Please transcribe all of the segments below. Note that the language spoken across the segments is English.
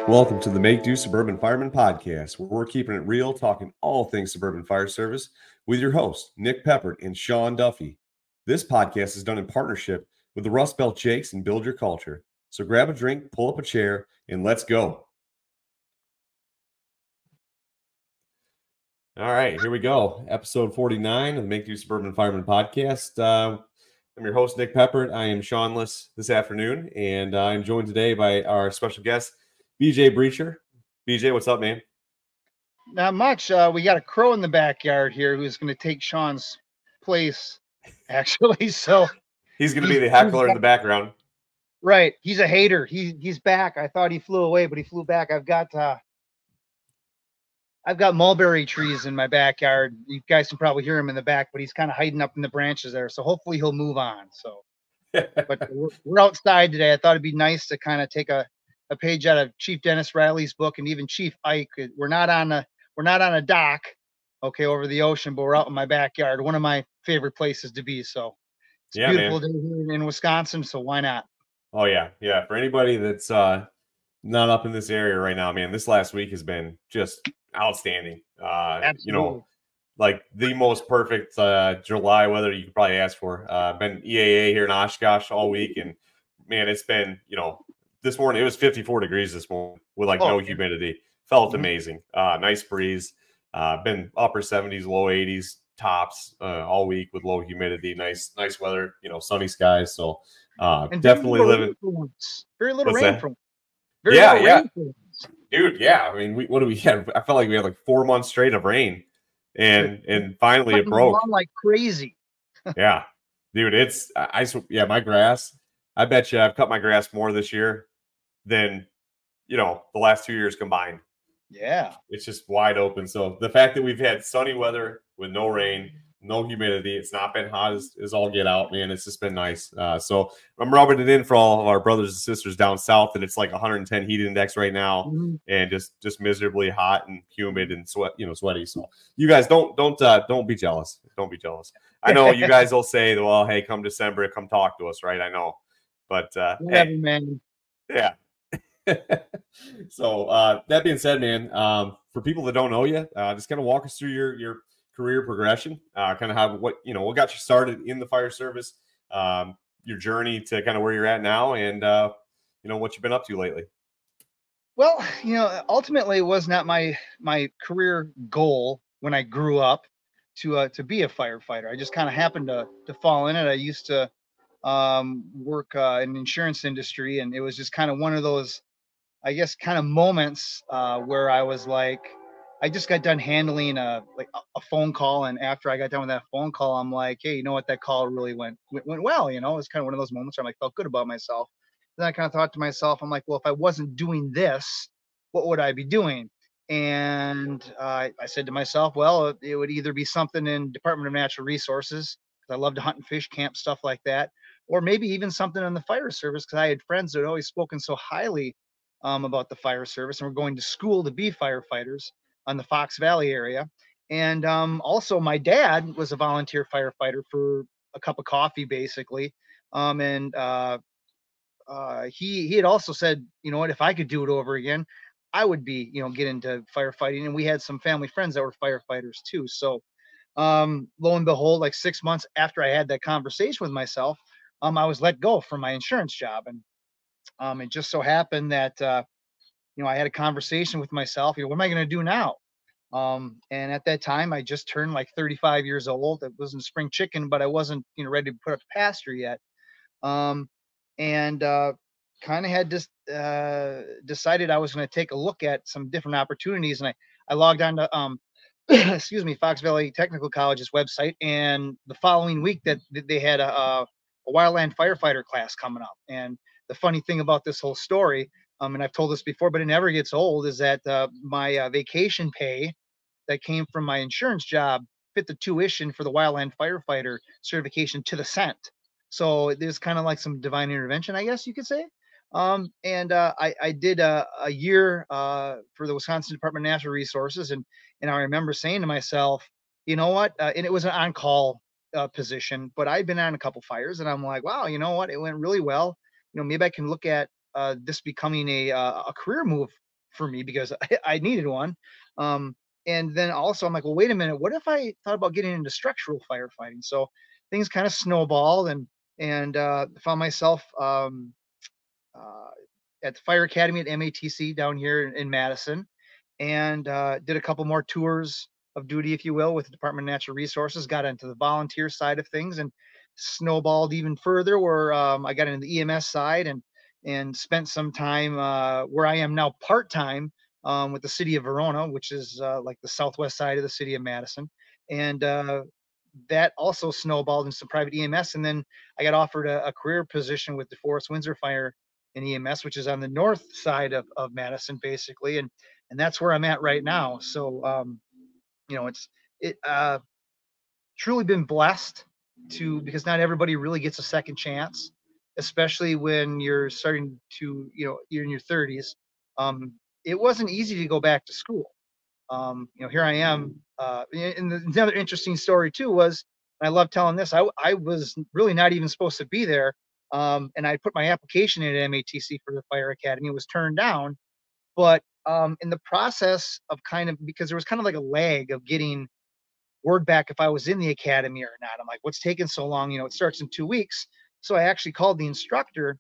Welcome to the Make Do Suburban Fireman podcast, where we're keeping it real, talking all things suburban fire service with your hosts, Nick Peppert and Sean Duffy. This podcast is done in partnership with the Rust Belt Jakes and Build Your Culture. So grab a drink, pull up a chair, and let's go. All right, here we go. Episode 49 of the Make Do Suburban Fireman podcast. I'm your host, Nick Peppert. I am Seanless this afternoon, and I'm joined today by our special guest, BJ Breecher. BJ, what's up, man? Not much. We got a crow in the backyard here who's going to take Sean's place, actually. So he's going to be the heckler in the background. Right. He's a hater. He's back. I thought he flew away, but he flew back. I've got mulberry trees in my backyard. You guys can probably hear him in the back, but he's kind of hiding up in the branches there. So hopefully he'll move on. So, but we're outside today. I thought it'd be nice to kind of take a page out of Chief Dennis Riley's book, and even Chief Ike. We're not on a dock, okay, over the ocean, but we're out in my backyard. One of my favorite places to be. So it's a beautiful day here in Wisconsin. So why not? Oh yeah. Yeah. For anybody that's not up in this area right now, man, this last week has been just outstanding. You know, like the most perfect July weather you could probably ask for. Been EAA here in Oshkosh all week, and man, it's been, this morning it was 54 degrees this morning with no humidity. Felt amazing. Nice breeze. Been upper 70s, low 80s tops all week with low humidity. Nice weather. Sunny skies. So definitely living. Very little rain for once. Yeah. Dude, yeah. I mean, what do we have? I felt like we had 4 months straight of rain, and finally it broke like crazy. Yeah, dude, it's my grass. I bet you I've cut my grass more this year than the last 2 years combined. Yeah, it's just wide open. So the fact that we've had sunny weather with no rain, no humidity, it's not been hot as all get out, man. It's just been nice. So I'm rubbing it in for all of our brothers and sisters down south that it's like 110 heat index right now, and just miserably hot and humid and sweaty. So you guys don't be jealous. Don't be jealous. I know you guys will say, well, hey, come December, come talk to us, right? I know, but hey, man. Yeah. So that being said, man, for people that don't know you, just kind of walk us through your career progression, kind of how what got you started in the fire service, your journey to kind of where you're at now, and what you've been up to lately. Well, ultimately it was not my career goal when I grew up to be a firefighter. I just kind of happened to fall in it. I used to work in the insurance industry, and it was just kind of one of those, I guess, kind of moments where I was like, I just got done handling a phone call, and after I got done with that phone call, I'm like, hey, you know what, that call really went well. It's kind of one of those moments where I'm felt good about myself. Then I kind of thought to myself, I'm like, well, if I wasn't doing this, what would I be doing? And I said to myself, well, it would either be something in Department of Natural Resources, because I love to hunt and fish, camp, stuff like that, or maybe even something in the fire service, because I had friends that had always spoken so highly about the fire service, and were going to school to be firefighters on the Fox Valley area. And also my dad was a volunteer firefighter for a cup of coffee, basically. He had also said, you know what, if I could do it over again, I would be, get into firefighting. And we had some family friends that were firefighters too. So lo and behold, like 6 months after I had that conversation with myself, I was let go from my insurance job. And it just so happened that, I had a conversation with myself, what am I going to do now? And at that time, I just turned like 35 years old. I wasn't spring chicken, but I wasn't, ready to put up pasture yet. And kind of had just decided I was going to take a look at some different opportunities. And I logged on to, excuse me, Fox Valley Technical College's website. And the following week that they had a wildland firefighter class coming up. And the funny thing about this whole story, and I've told this before, but it never gets old, is that my vacation pay that came from my insurance job fit the tuition for the wildland firefighter certification to the cent. So there's kind of like some divine intervention, I guess you could say. I did a year for the Wisconsin Department of Natural Resources, and I remember saying to myself, you know what? And it was an on-call position, but I'd been on a couple fires, and I'm like, wow, you know what? It went really well. Maybe I can look at this becoming a career move for me because I needed one. And then also I'm like, well, wait a minute, what if I thought about getting into structural firefighting? So things kind of snowballed, and found myself uh, at the fire academy at MATC down here in Madison, and did a couple more tours of duty, if you will, with the Department of Natural Resources. Got into the volunteer side of things and snowballed even further, where I got into the EMS side and spent some time where I am now part time with the city of Verona, which is like the southwest side of the city of Madison, and that also snowballed into some private EMS. And then I got offered a career position with the Forest Windsor Fire in EMS, which is on the north side of Madison, basically, and that's where I'm at right now. So it truly been blessed to, because not everybody really gets a second chance, especially when you're starting to, you're in your 30s. It wasn't easy to go back to school. Here I am. And another interesting story too was, and I love telling this, I was really not even supposed to be there. And I put my application in at MATC for the fire academy. It was turned down, but in the process of kind of, because there was kind of like a lag of getting word back if I was in the academy or not. I'm like, what's taking so long? It starts in 2 weeks. So I actually called the instructor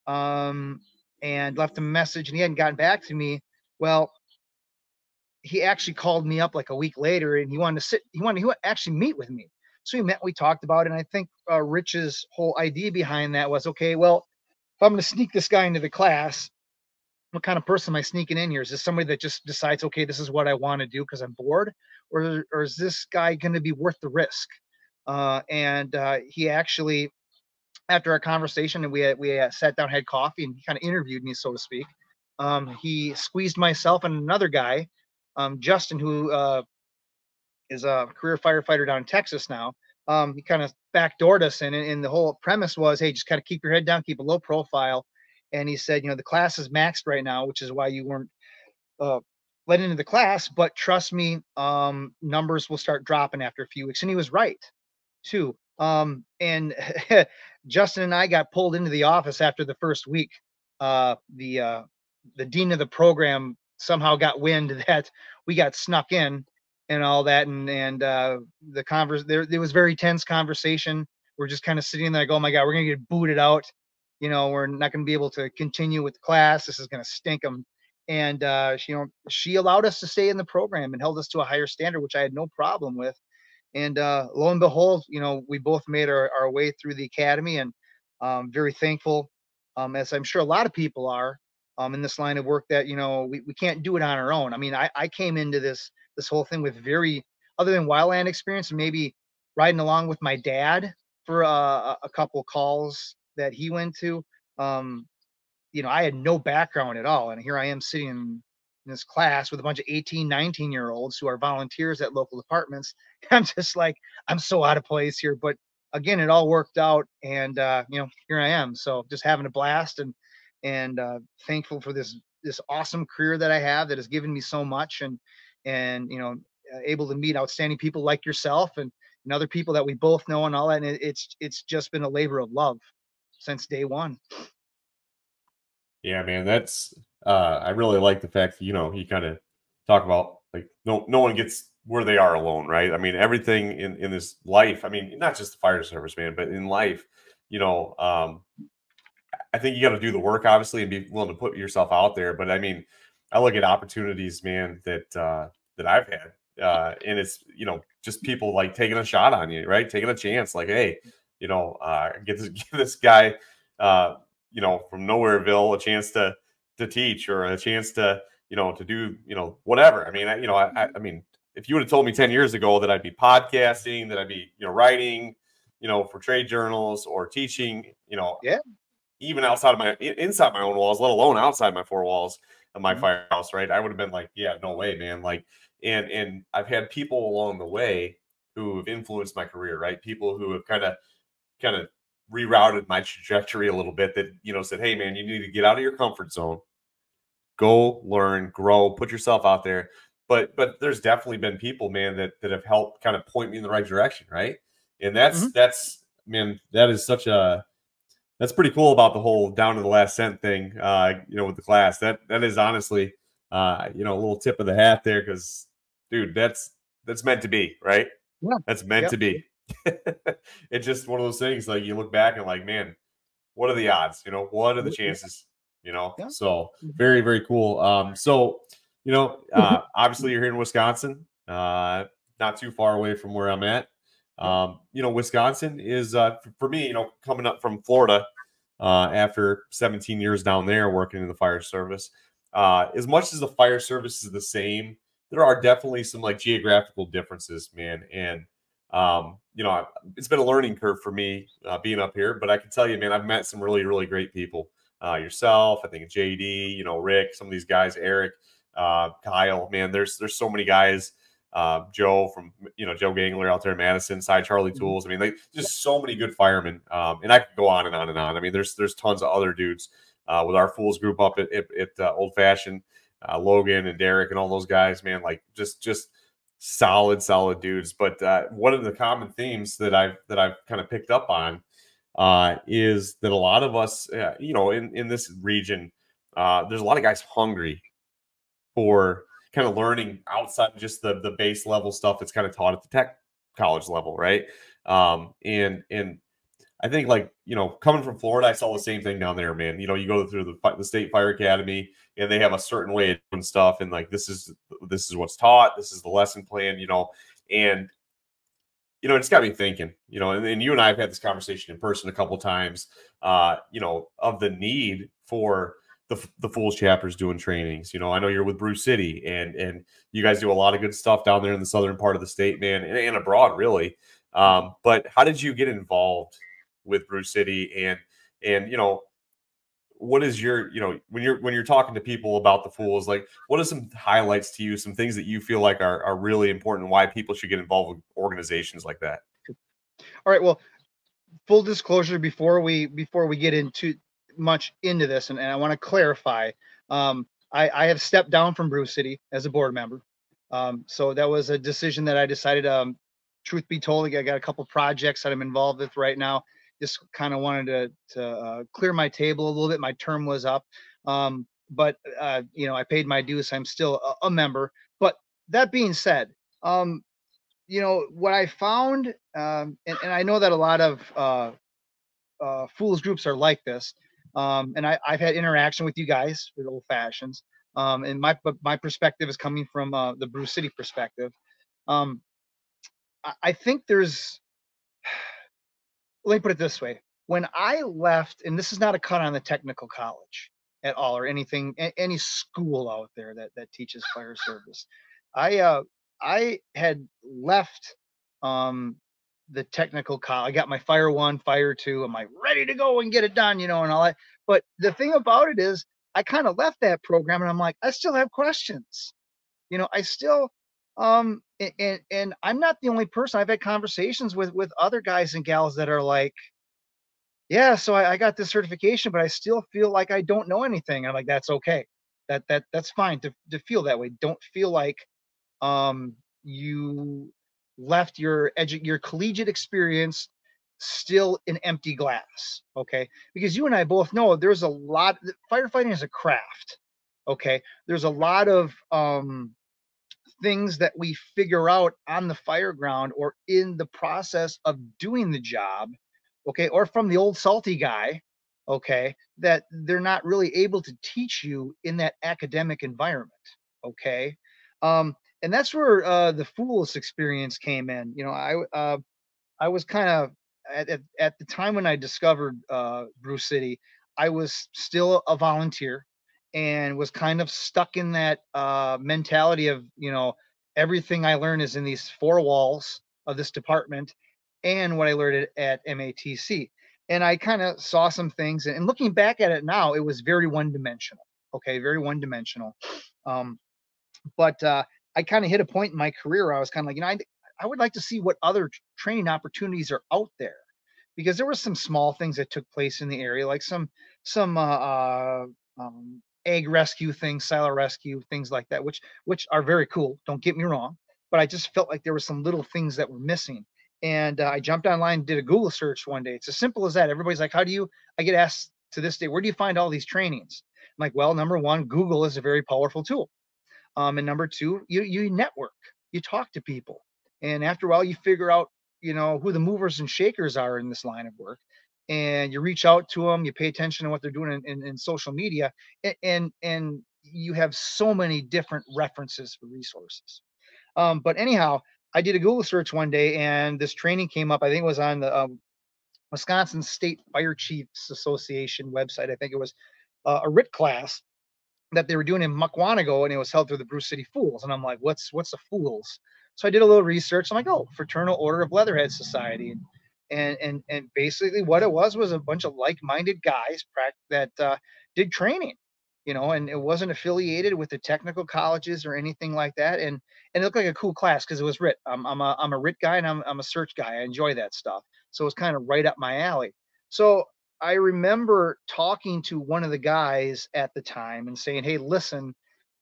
um, and left him a message, and he hadn't gotten back to me. Well, he actually called me up like a week later, and he wanted to actually meet with me. So we met, we talked about it. And I think Rich's whole idea behind that was, okay, well, if I'm going to sneak this guy into the class, what kind of person am I sneaking in here? Is this somebody that just decides, okay, this is what I want to do because I'm bored, or is this guy going to be worth the risk? And he actually, after our conversation, and we sat down, had coffee, and he kind of interviewed me, so to speak. He squeezed myself and another guy, Justin, who is a career firefighter down in Texas now. He kind of backdoored us, and the whole premise was, hey, just kind of keep your head down, keep a low profile. And he said, the class is maxed right now, which is why you weren't uh, let into the class. But trust me, numbers will start dropping after a few weeks. And he was right, too. And Justin and I got pulled into the office after the first week. The dean of the program somehow got wind that we got snuck in and all that, and the there was very tense conversation. We're just kind of sitting there like, oh my god, we're gonna get booted out. We're not gonna be able to continue with the class. This is gonna stink them. And she allowed us to stay in the program and held us to a higher standard, which I had no problem with. And lo and behold, we both made our way through the academy, and very thankful, as I'm sure a lot of people are in this line of work, that we can't do it on our own. I mean, I came into this whole thing with very, other than wildland experience, maybe riding along with my dad for a couple calls that he went to. Um, I had no background at all. And here I am sitting in this class with a bunch of 18, 19-year-olds who are volunteers at local departments. I'm just like, I'm so out of place here. But again, it all worked out. And, here I am. So just having a blast, and thankful for this awesome career that I have that has given me so much, and able to meet outstanding people like yourself, and other people that we both know and all that. And it's just been a labor of love since day one. Yeah, man, that's I really like the fact that he kind of talk about, like, no one gets where they are alone, right? I mean, everything in this life, I mean, not just the fire service, man, but in life, I think you got to do the work, obviously, and be willing to put yourself out there. But I mean, I look at opportunities, man, that I've had, and it's just people like taking a shot on you, right? Taking a chance, like, hey, give this guy, from Nowhereville a chance to teach, or a chance to to do whatever. I mean, I mean, if you would have told me 10 years ago that I'd be podcasting, that I'd be writing, for trade journals, or teaching, Yeah. even inside my own walls, let alone outside my four walls of my firehouse, right? I would have been like, yeah, no way, man. Like, and I've had people along the way who have influenced my career, right? People who have kind of rerouted my trajectory a little bit, that said, hey, man, you need to get out of your comfort zone, go learn, grow, put yourself out there. But there's definitely been people, man, that have helped kind of point me in the right direction, right? And that's man, that's pretty cool about the whole down to the last cent thing, with the class. That is honestly a little tip of the hat there, because, dude, that's meant to be, right? Yeah. That's meant to be. It's just one of those things. Like, you look back and like, man, what are the odds? What are the chances? Yeah. So very, very cool. Obviously you're here in Wisconsin, not too far away from where I'm at. Wisconsin is, for me, coming up from Florida, after 17 years down there working in the fire service. As much as the fire service is the same, there are definitely some like geographical differences, man. And it's been a learning curve for me being up here, but I can tell you, man, I've met some really, really great people. Yourself, I think JD, Rick, some of these guys, Eric, Kyle, man, there's so many guys. Joe from Joe Gangler out there in Madison, Side Charlie Tools. I mean, just so many good firemen, and I could go on and on and on. I mean, there's tons of other dudes with our Fools group up at Old Fashioned, Logan and Derek and all those guys. Man, like just solid dudes. But one of the common themes that I've kind of picked up on is that a lot of us, in this region, there's a lot of guys hungry for kind of learning outside just the base level stuff that's kind of taught at the tech college level, right? And I think, like, coming from Florida, I saw the same thing down there, man. You go through the State Fire Academy, and they have a certain way of doing stuff, and like this is what's taught, this is the lesson plan, and it's got me thinking, and you and I have had this conversation in person a couple of times, of the need for the Fools chapters doing trainings. I know you're with Brew City, and you guys do a lot of good stuff down there in the southern part of the state, man, and abroad, really. But how did you get involved with Brew City, and what is your, when you're talking to people about the Fools, like, what are some highlights to you, some things that you feel like are really important, why people should get involved with organizations like that? All right. Well, full disclosure, before we get into much into this, and I want to clarify, I have stepped down from Brew City as a board member. So that was a decision that I decided. Truth be told, I got a couple projects that I'm involved with right now. Just kind of wanted to clear my table a little bit. My term was up, but I paid my dues. I'm still a member. But that being said, what I found, and I know that a lot of Fools groups are like this, and I've had interaction with you guys with Old Fashions, and my perspective is coming from the Brew City perspective. Um, I think there's, let me put it this way. When I left, and this is not a cut on the technical college at all, or anything, any school out there that teaches fire service, I had left the technical college. I got my Fire 1, Fire 2. I'm like ready to go and get it done, and all that. But the thing about it is, I kind of left that program, and I'm like, I still have questions. I still, and I'm not the only person. I've had conversations with other guys and gals that are like, yeah, so I got this certification, but I still feel like I don't know anything. I'm like, that's okay. That's fine to feel that way. Don't feel like you left your collegiate experience still an empty glass. Okay, because you and I both know there's a lot. Firefighting is a craft. Okay, there's a lot of things that we figure out on the fire ground or in the process of doing the job, okay, or from the old salty guy, okay, that they're not really able to teach you in that academic environment, okay. And that's where the Fools experience came in. I was kind of at the time when I discovered Brew City, I was still a volunteer and was kind of stuck in that mentality of, everything I learned is in these four walls of this department and what I learned at MATC. And I kind of saw some things, and looking back at it now, it was very one dimensional. Okay, very one dimensional. But I kind of hit a point in my career where I was kind of like, I would like to see what other training opportunities are out there, because there were some small things that took place in the area, like some egg rescue things, silo rescue things like that, which are very cool. Don't get me wrong, but I just felt like there were some little things that were missing. And I jumped online, did a Google search one day. It's as simple as that. Everybody's like, I get asked to this day, where do you find all these trainings? I'm like, well, number one, Google is a very powerful tool. And number two, you network, you talk to people. And after a while, you figure out, who the movers and shakers are in this line of work. And you reach out to them, you pay attention to what they're doing in social media, and you have so many different references for resources. But anyhow, I did a Google search one day and this training came up. I think it was on the Wisconsin State Fire Chiefs Association website. I think it was a RIT class that they were doing in Muckwonago, and it was held through the Bruce City Fools. And I'm like, what's the Fools? So I did a little research. I'm like, oh, Fraternal Order of Leatherhead Society. And basically what it was a bunch of like-minded guys that did training, and it wasn't affiliated with the technical colleges or anything like that. And it looked like a cool class because it was RIT. I'm a RIT guy and I'm a search guy. I enjoy that stuff. So it was kind of right up my alley. So I remember talking to one of the guys at the time and saying, "Hey, listen,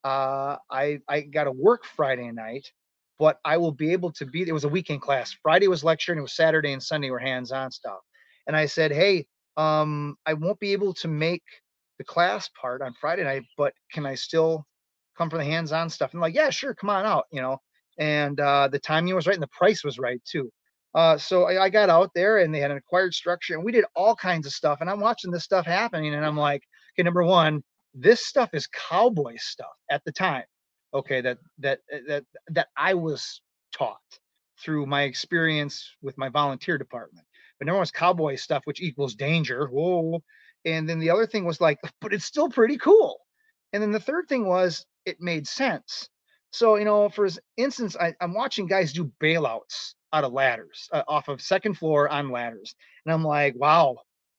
I got to work Friday night, but I will be able to be." It was a weekend class. Friday was lecture, and it was Saturday and Sunday were hands-on stuff. And I said, "Hey, I won't be able to make the class part on Friday night, but can I still come for the hands-on stuff?" And like, "Yeah, sure, come on out." And the timing was right, and the price was right too. So I got out there and they had an acquired structure and we did all kinds of stuff. And I'm watching this stuff happening and I'm like, okay, number one, this stuff is cowboy stuff at the time. Okay, that I was taught through my experience with my volunteer department. But number one was cowboy stuff, which equals danger. Whoa. And then the other thing was like, but it's still pretty cool. And then the third thing was it made sense. So, for instance, I'm watching guys do bailouts out of ladders, off of second floor on ladders. And I'm like, wow,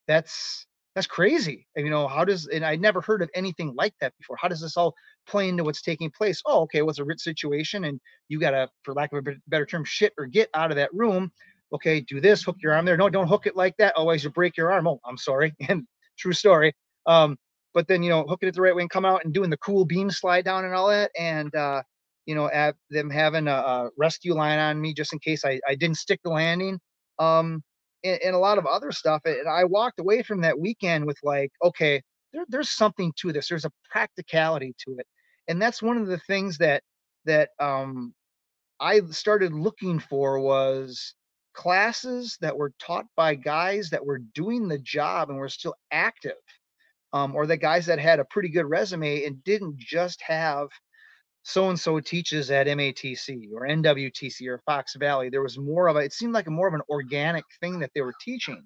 that's crazy. And, and I'd never heard of anything like that before. How does this all play into what's taking place? Oh, okay, what's a RIT situation? And you got to, for lack of a better term, shit or get out of that room. Okay, do this, hook your arm there. No, don't hook it like that. Otherwise, you break your arm. Oh, I'm sorry. And true story. But then, hooking it the right way and coming out and doing the cool beam slide down and all that. And, at them having a rescue line on me just in case I didn't stick the landing, and a lot of other stuff. And I walked away from that weekend with like, okay, there's something to this. There's a practicality to it, and that's one of the things that I started looking for was classes that were taught by guys that were doing the job and were still active, or the guys that had a pretty good resume and didn't just have so and so teaches at MATC or NWTC or Fox Valley. There was more of it seemed like more of an organic thing that they were teaching.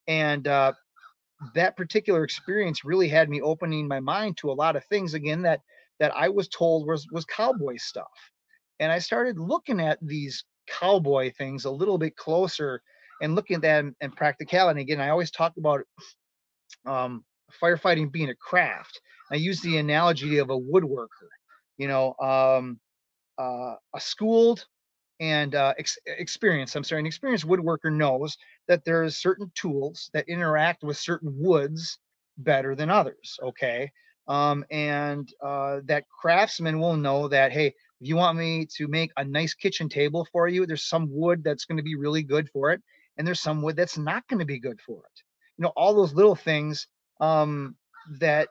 And that particular experience really had me opening my mind to a lot of things again that I was told was cowboy stuff. And I started looking at these cowboy things a little bit closer and looking at them and practicality. Again, I always talk about firefighting being a craft. I use the analogy of a woodworker. A schooled and experienced, an experienced woodworker knows that there's certain tools that interact with certain woods better than others. Okay. And that craftsman will know that, hey, if you want me to make a nice kitchen table for you, there's some wood that's going to be really good for it. And there's some wood that's not going to be good for it. All those little things that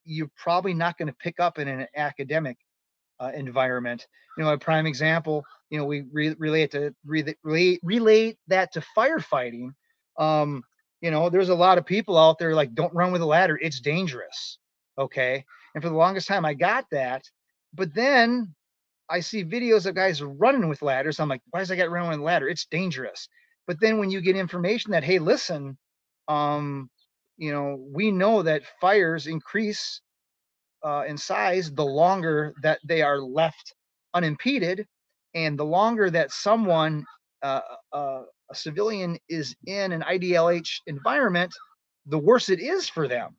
you're probably not going to pick up in an academic environment. A prime example, we relate that to firefighting. There's a lot of people out there like, don't run with a ladder. It's dangerous. Okay. And for the longest time I got that, but then I see videos of guys running with ladders. I'm like, why does I get running with a ladder? It's dangerous. But then when you get information that, hey, listen, we know that fires increase in size the longer that they are left unimpeded, and the longer that someone, a civilian, is in an IDLH environment, the worse it is for them.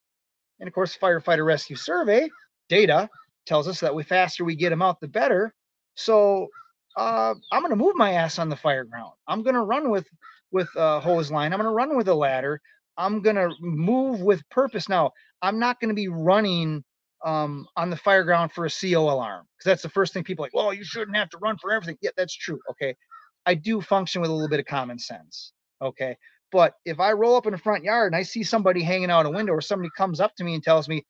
And of course, firefighter rescue survey data tells us that the faster we get them out, the better. So I'm going to move my ass on the fire ground. I'm going to run with a hose line. I'm going to run with a ladder. I'm going to move with purpose. Now, I'm not going to be running on the fire ground for a CO alarm, because that's the first thing people are like, well, you shouldn't have to run for everything. Yeah, that's true. Okay. I do function with a little bit of common sense. Okay. But if I roll up in the front yard and I see somebody hanging out a window, or somebody comes up to me and tells me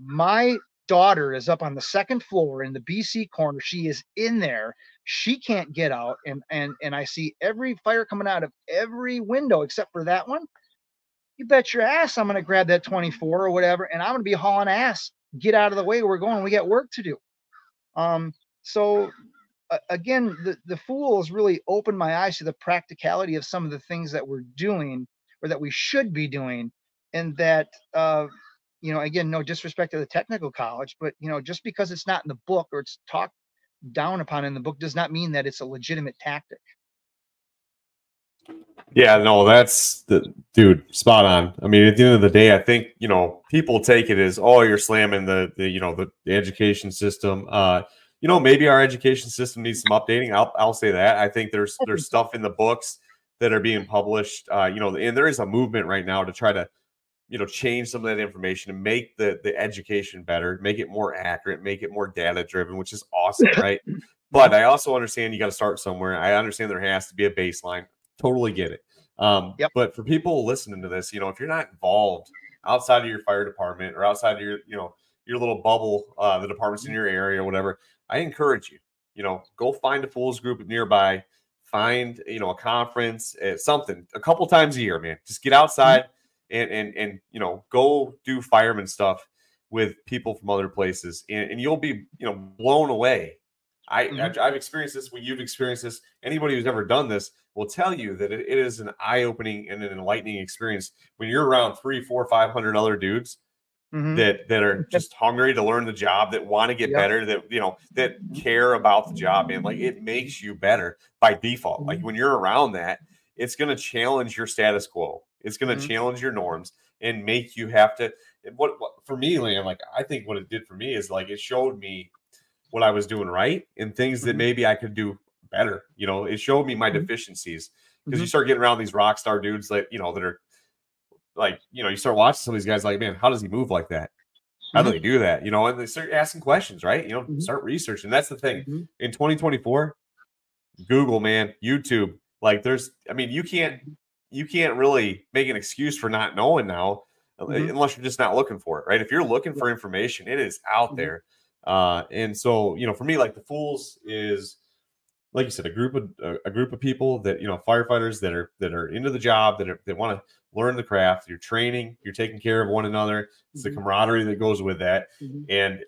my daughter is up on the second floor in the BC corner. She is in there. She can't get out. And I see every fire coming out of every window except for that one. You bet your ass I'm going to grab that 24 or whatever, and I'm going to be hauling ass. Get out of the way. We're going. We got work to do. So again, the fools really opened my eyes to the practicality of some of the things that we're doing or that we should be doing. And that, again, no disrespect to the technical college, but, just because it's not in the book or it's talked down upon in the book does not mean that it's a legitimate tactic. Yeah, no, that's the dude, spot on. I mean, at the end of the day, I think, people take it as, oh, you're slamming the education system. Maybe our education system needs some updating. I'll say that. I think there's stuff in the books that are being published, and there is a movement right now to try to, change some of that information and make the education better, make it more accurate, make it more data driven, which is awesome, right? But I also understand you got to start somewhere. I understand there has to be a baseline. Totally get it. Yep. But for people listening to this, if you're not involved outside of your fire department or outside of your little bubble, the departments in your area or whatever, I encourage you, go find a fools group nearby, find, a conference, something a couple times a year, man. Just get outside and go do fireman stuff with people from other places, and you'll be, blown away. I've experienced this. You've experienced this. Anybody who's ever done this will tell you that it is an eye-opening and an enlightening experience when you're around 300, 400, 500 other dudes that are just hungry to learn the job, that want to get better, that care about the job, and like it makes you better by default. Like when you're around that, it's going to challenge your status quo. It's going to challenge your norms and make you have to. What for me, Liam, like I think what it did for me is like it showed me what I was doing right and things that maybe I could do better. It showed me my deficiencies, because you start getting around these rock star dudes that are like, you start watching some of these guys like, man, how does he move like that? How do they do that? And they start asking questions, right? Start researching. That's the thing. In 2024, Google, man, YouTube, like you can't really make an excuse for not knowing now, unless you're just not looking for it, right? If you're looking for information, it is out there. And so, for me, like the fools is, like you said, a group of people that, firefighters that are into the job, that want to learn the craft. You're training, you're taking care of one another. It's the camaraderie that goes with that. And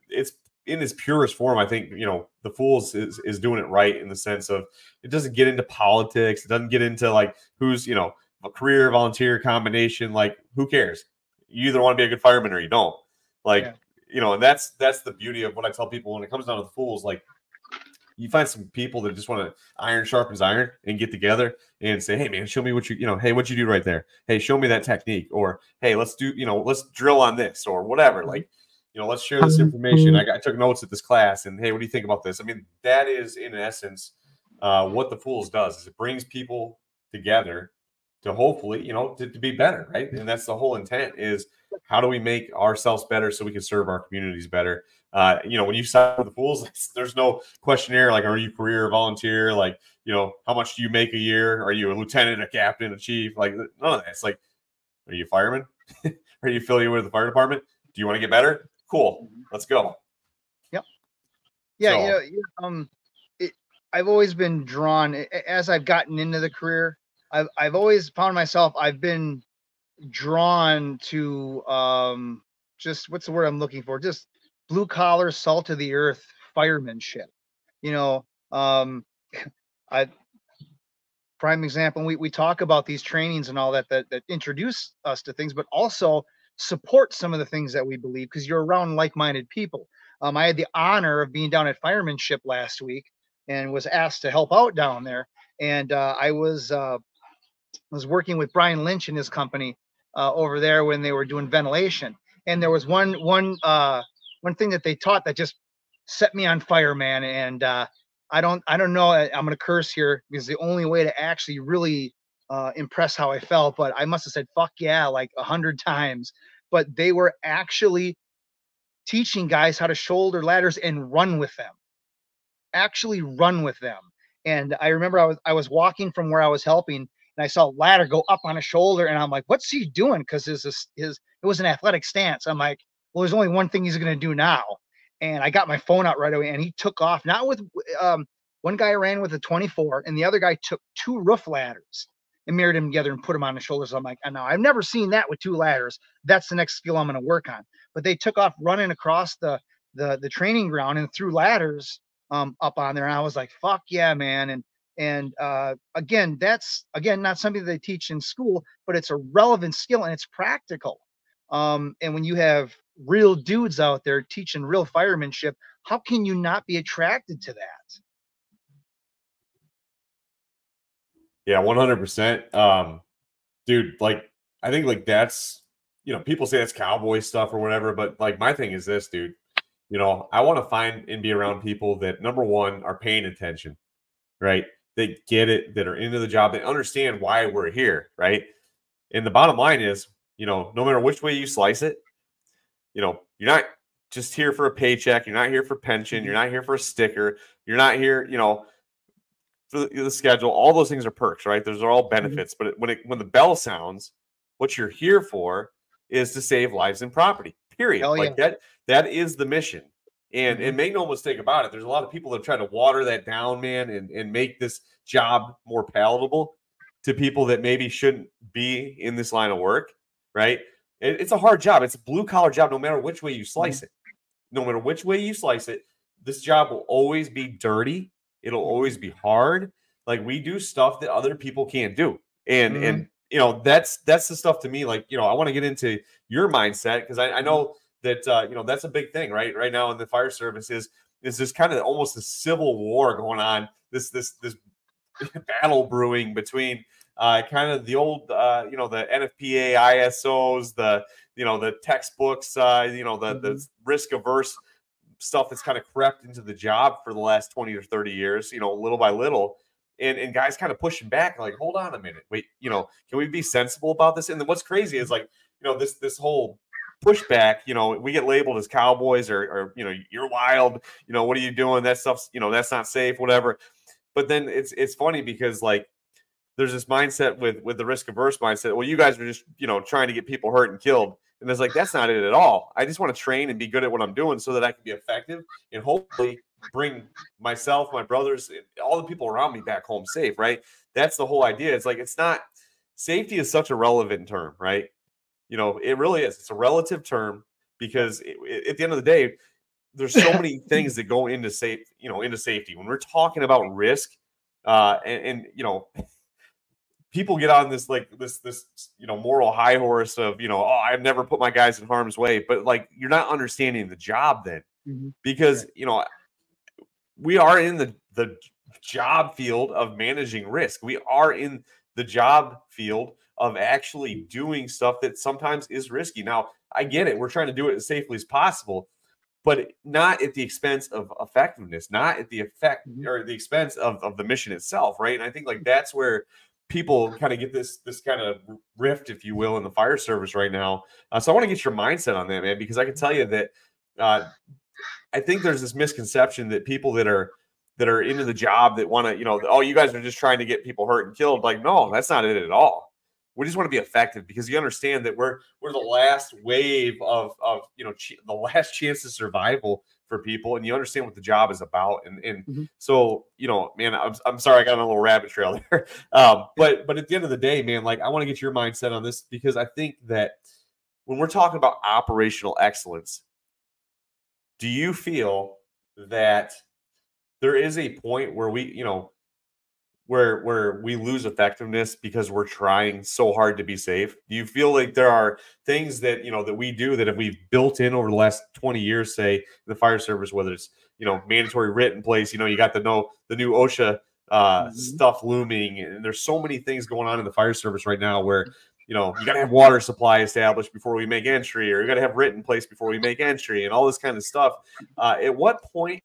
it's in its purest form. I think, the fools is doing it right in the sense of it doesn't get into politics. It doesn't get into like who's, a career volunteer combination. Like who cares? You either want to be a good fireman or you don't. Like, and that's the beauty of what I tell people when it comes down to the fools. Like you find some people that just want to iron sharpens iron and get together and say, hey man, show me what hey, what'd you do right there? Hey, show me that technique. Or, hey, let's do, let's drill on this or whatever. Like, let's share this information. I took notes at this class and hey, what do you think about this? I mean, that is in essence what the fools does is it brings people together to hopefully, to be better. Right. And that's the whole intent is how do we make ourselves better so we can serve our communities better? When you sign with the fools, there's no questionnaire like, are you career or volunteer? Like, how much do you make a year? Are you a lieutenant, a captain, a chief? Like none of that. It's like, are you a fireman? Are you affiliated with the fire department? Do you want to get better? Cool. Let's go. Yep. Yeah. So, I've always been drawn as I've gotten into the career. I've always found myself, I've been drawn to just what's the word I'm looking for? Just blue collar, salt of the earth firemanship. I prime example, we talk about these trainings and all that introduce us to things, but also support some of the things that we believe because you're around like-minded people. I had the honor of being down at firemanship last week and was asked to help out down there. And I was working with Brian Lynch and his company over there when they were doing ventilation. And there was one thing that they taught that just set me on fire, man. And I don't know. I'm going to curse here because the only way to actually really impress how I felt, but I must have said, fuck yeah, like 100 times. But they were actually teaching guys how to shoulder ladders and run with them. Actually run with them. And I remember I was walking from where I was helping and I saw a ladder go up on a shoulder and I'm like, what's he doing? Because it was an athletic stance. I'm like, Well, there's only one thing he's going to do now. And I got my phone out right away, and he took off, not with, one guy ran with a 24, and the other guy took 2 roof ladders and mirrored them together and put them on his shoulders. I'm like, no, I've never seen that with 2 ladders. That's the next skill I'm going to work on. But they took off running across the training ground and threw ladders up on there. And I was like, fuck yeah, man. And again, that's not something that they teach in school, but it's a relevant skill and it's practical. And when you have real dudes out there teaching real firemanship, how can you not be attracted to that? Yeah, 100%. Dude, like, I think like that's, people say that's cowboy stuff or whatever, but like my thing is this, dude. I want to find and be around people that, number one, are paying attention, right? They get it, that are into the job, they understand why we're here, right? And the bottom line is, no matter which way you slice it, you're not just here for a paycheck, you're not here for pension, you're not here for a sticker, you're not here, for the schedule. All those things are perks, right? Those are all benefits. But when the bell sounds, what you're here for is to save lives and property. Period. Hell like yeah. that is the mission. And make no mistake about it, there's a lot of people that try to water that down, man, and make this job more palatable to people that maybe shouldn't be in this line of work, right? It's a hard job. It's a blue collar job, no matter which way you slice it. No matter which way you slice it, this job will always be dirty. It'll always be hard. Like, we do stuff that other people can't do. And that's the stuff to me. Like, I want to get into your mindset, because I know that that's a big thing right now in the fire service is this kind of almost a civil war going on, this battle brewing between kind of the old the NFPA ISOs, the textbooks, the risk averse stuff that's kind of crept into the job for the last 20 or 30 years, little by little. And guys kind of pushing back, like, hold on a minute, wait, can we be sensible about this? And then what's crazy is, like, this whole pushback, we get labeled as cowboys or you're wild, what are you doing? That stuff's, that's not safe, whatever. But then it's funny because, like, there's this mindset with the risk averse mindset. Well, you guys are just, trying to get people hurt and killed. And it's like, that's not it at all. I just want to train and be good at what I'm doing so that I can be effective and hopefully bring myself, my brothers, all the people around me back home safe, right? That's the whole idea. It's like, it's not, safety is such a relevant term, right? It really is. It's a relative term because at the end of the day, there's so many things that go into into safety. When we're talking about risk, and people get on this moral high horse of I've never put my guys in harm's way, but like, you're not understanding the job then, because we are in the job field of managing risk. We are in the job field of actually doing stuff that sometimes is risky. Now, I get it. We're trying to do it as safely as possible, but not at the expense of effectiveness, not at the or the expense of the mission itself, right? And I think, like, that's where people kind of get this kind of rift, if you will, in the fire service right now. So I want to get your mindset on that, man, because I can tell you that I think there's this misconception that people that are into the job that want to, oh, you guys are just trying to get people hurt and killed. Like, no, that's not it at all. We just want to be effective, because you understand that we're the last wave of the last chance of survival for people, and you understand what the job is about. And so, man, I'm sorry I got on a little rabbit trail there. But at the end of the day, man, like, I want to get your mindset on this, because I think that when we're talking about operational excellence, do you feel that there is a point where we, where we lose effectiveness because we're trying so hard to be safe? Do you feel like there are things that, that we do that if we've built in over the last 20 years, say, in the fire service, whether it's, mandatory written place, you got the new OSHA stuff looming, and there's so many things going on in the fire service right now where, you got to have water supply established before we make entry, or you got to have written place before we make entry, and all this kind of stuff. At what point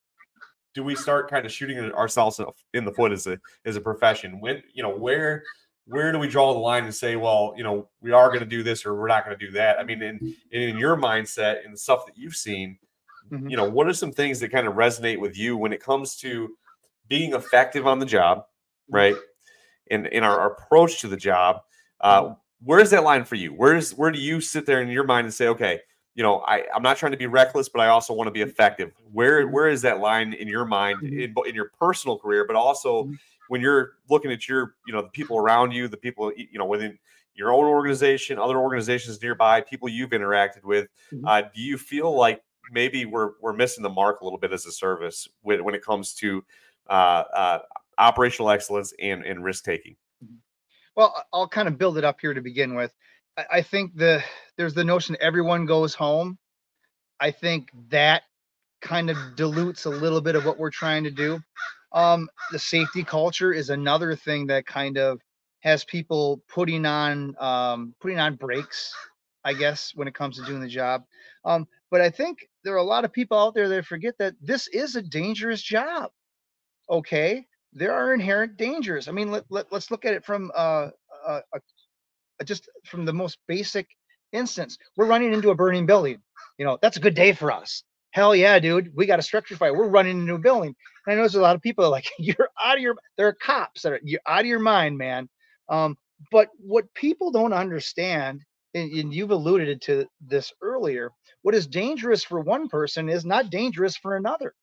do we start kind of shooting ourselves in the foot as a profession? When, where do we draw the line and say, well, we are going to do this or we're not going to do that? I mean, in your mindset and the stuff that you've seen, what are some things that kind of resonate with you when it comes to being effective on the job, right? And in our approach to the job, where's that line for you? Where do you sit there in your mind and say, okay, I'm not trying to be reckless, but I also want to be effective. Where is that line in your mind, in your personal career, but also when you're looking at your, the people around you, the people, within your own organization, other organizations nearby, people you've interacted with, do you feel like maybe we're missing the mark a little bit as a service when it comes to operational excellence and risk taking? Well, I'll kind of build it up here to begin with. I think there's the notion everyone goes home. I think that kind of dilutes a little bit of what we're trying to do. The safety culture is another thing that kind of has people putting on brakes, I guess, when it comes to doing the job. But I think there are a lot of people out there that forget that this is a dangerous job. Okay, there are inherent dangers. I mean, let's look at it from just from the most basic instance. We're running into a burning building. That's a good day for us. Hell yeah, dude. We got a structure fire. We're running into a building. And I know there's a lot of people that are like, you're out of your, there are cops that are, you're out of your mind, man. But what people don't understand, and you've alluded to this earlier, what is dangerous for one person is not dangerous for another.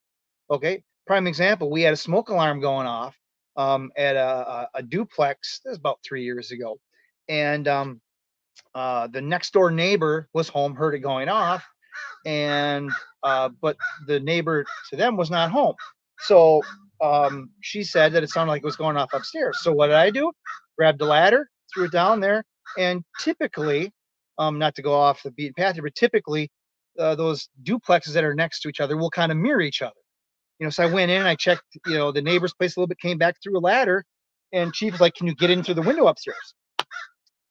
Okay. Prime example, we had a smoke alarm going off at a duplex. This was about 3 years ago. And the next door neighbor was home, heard it going off, and but the neighbor to them was not home. So she said that it sounded like it was going off upstairs. So what did I do? Grabbed a ladder, threw it down there, and typically, not to go off the beaten path here, but typically those duplexes that are next to each other will kind of mirror each other. So I went in, I checked, the neighbor's place a little bit, came back through a ladder, and Chief was like, "Can you get in through the window upstairs?"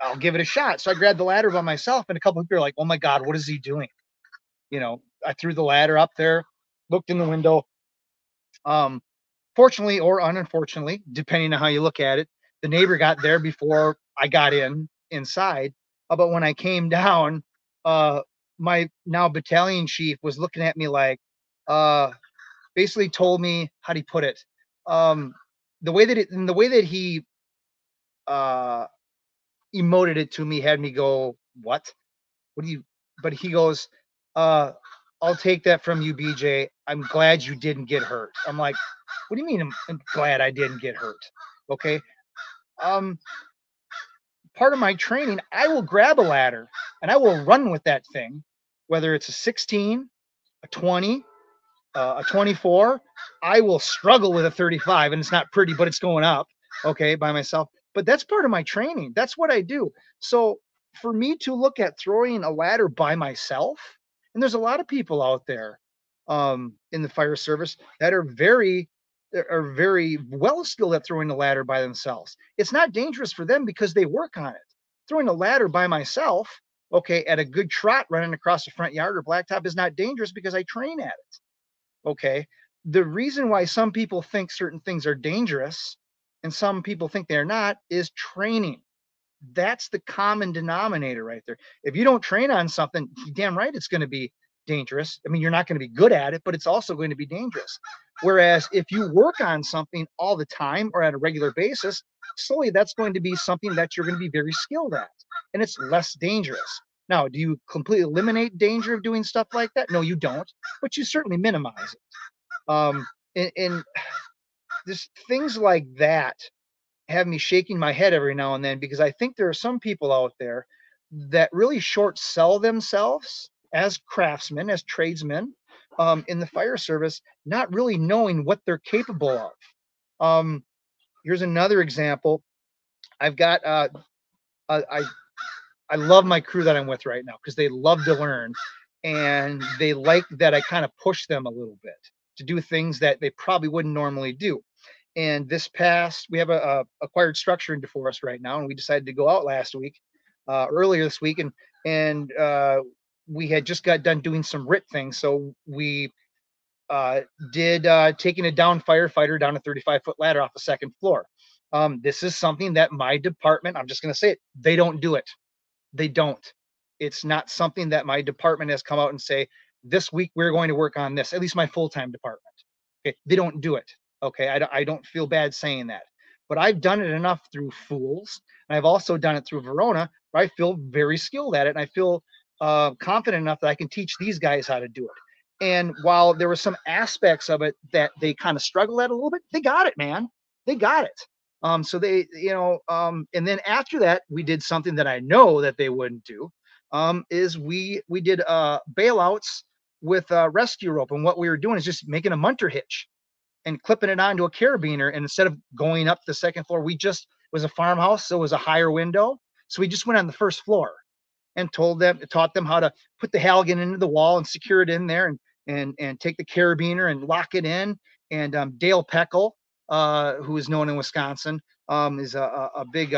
I'll give it a shot. So I grabbed the ladder by myself, and a couple of people are like, "Oh my God, what is he doing?" I threw the ladder up there, looked in the window. Fortunately or unfortunately, depending on how you look at it, the neighbor got there before I got inside. But when I came down, my now battalion chief was looking at me like, basically told me, how do you put it? The way that he emoted it to me had me go, what? What do you? But he goes, I'll take that from you, BJ. I'm glad you didn't get hurt. I'm like, what do you mean I'm glad I didn't get hurt? Okay. Part of my training, I will grab a ladder and I will run with that thing, whether it's a 16, a 20, a 24. I will struggle with a 35, and it's not pretty, but it's going up, okay, by myself. But that's part of my training. That's what I do. So for me to look at throwing a ladder by myself, and there's a lot of people out there in the fire service that are very well skilled at throwing a ladder by themselves. It's not dangerous for them because they work on it. Throwing a ladder by myself, okay, at a good trot running across the front yard or blacktop is not dangerous because I train at it. Okay. The reason why some people think certain things are dangerous and some people think they're not is training. That's the common denominator right there. If you don't train on something, damn right it's going to be dangerous. I mean, you're not going to be good at it, but it's also going to be dangerous. Whereas if you work on something all the time or at a regular basis, slowly that's going to be something that you're going to be very skilled at, and it's less dangerous. Now, do you completely eliminate danger of doing stuff like that? No, you don't, but you certainly minimize it. And just things like that have me shaking my head every now and then, because I think there are some people out there that really short sell themselves as craftsmen, as tradesmen in the fire service, not really knowing what they're capable of. Here's another example. I've got I love my crew that I'm with right now because they love to learn, and they like that I kind of push them a little bit to do things that they probably wouldn't normally do. And we have a acquired structure in DeForest right now, and we decided to go out last week, earlier this week, and we had just got done doing some RIT things, so we did taking a down firefighter down a 35-foot ladder off the second floor. This is something that my department, I'm just going to say it, they don't do it. They don't. It's not something that my department has come out and say, this week we're going to work on this, at least my full-time department. Okay, they don't do it. Okay, I don't feel bad saying that, but I've done it enough through Fools, and I've also done it through Verona, where I feel very skilled at it, and I feel confident enough that I can teach these guys how to do it. And while there were some aspects of it that they kind of struggled at a little bit, they got it, man. They got it. So they, and then after that, we did something that I know that they wouldn't do. Is we did bailouts with rescue rope, and what we were doing is just making a munter hitch and clipping it onto a carabiner. And instead of going up the second floor, it was a farmhouse, so it was a higher window. So we just went on the first floor and taught them how to put the Halligan into the wall and secure it in there, and take the carabiner and lock it in. And Dale Peckel, who is known in Wisconsin, is a big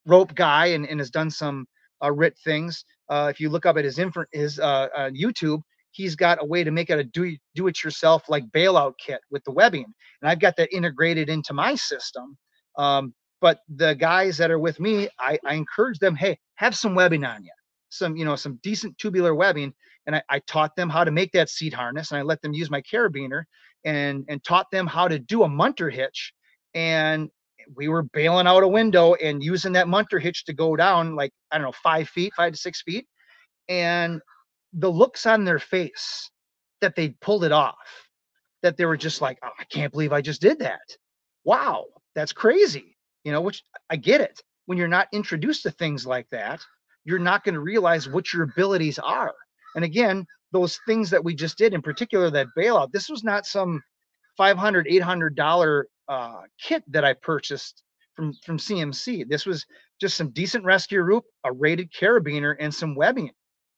rope guy, and has done some RIT things. If you look up at his YouTube, he's got a way to make it a do it yourself like bailout kit with the webbing, and I've got that integrated into my system. But the guys that are with me, I encourage them, hey, have some webbing on you, some decent tubular webbing. And I taught them how to make that seat harness, and I let them use my carabiner, and taught them how to do a munter hitch. And we were bailing out a window and using that munter hitch to go down, like, I don't know, 5 to 6 feet. And the looks on their face that they pulled it off, that they were just like, oh, I can't believe I just did that. Wow, that's crazy. Which I get it. When you're not introduced to things like that, you're not going to realize what your abilities are. And again, those things that we just did, in particular, that bailout, this was not some $500, $800 kit that I purchased from CMC. This was just some decent rescue rope, a rated carabiner, and some webbing,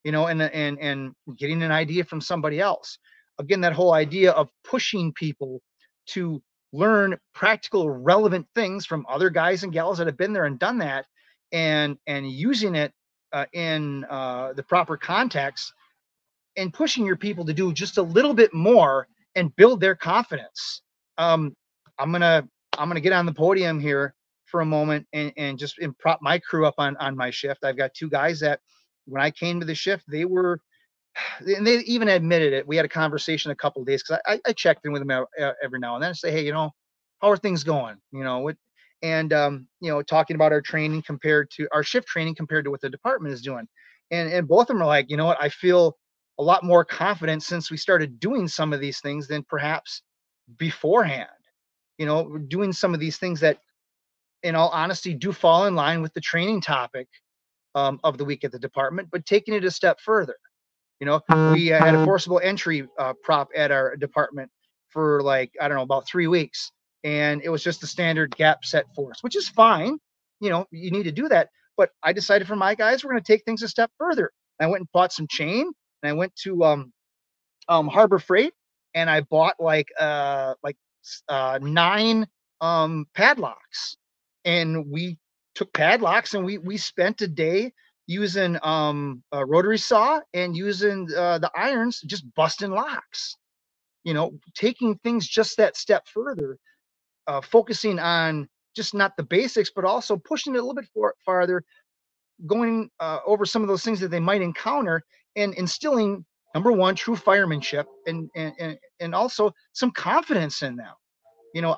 and getting an idea from somebody else. Again, that whole idea of pushing people to learn practical, relevant things from other guys and gals that have been there and done that, and using it in the proper context, and pushing your people to do just a little bit more and build their confidence. I'm gonna get on the podium here for a moment and just prop my crew up on my shift. I've got two guys that, when I came to the shift, they even admitted it. We had a conversation a couple of days, because I checked in with them every now and then and say, hey, how are things going? Talking about our training compared to our shift training compared to what the department is doing. And both of them are like, you know what, I feel a lot more confident since we started doing some of these things than perhaps beforehand. Doing some of these things that, in all honesty, do fall in line with the training topic of the week at the department, but taking it a step further. We had a forcible entry prop at our department for, like, I don't know, about 3 weeks. And it was just the standard gap set force, which is fine. You need to do that. But I decided for my guys, we're going to take things a step further. And I went and bought some chain, and I went to Harbor Freight, and I bought like 9 padlocks. And we took padlocks, and we spent a day using a rotary saw and using the irons, just busting locks. Taking things just that step further, focusing on just not the basics, but also pushing it a little bit farther, going over some of those things that they might encounter, and instilling, number one, true firemanship, and also some confidence in them.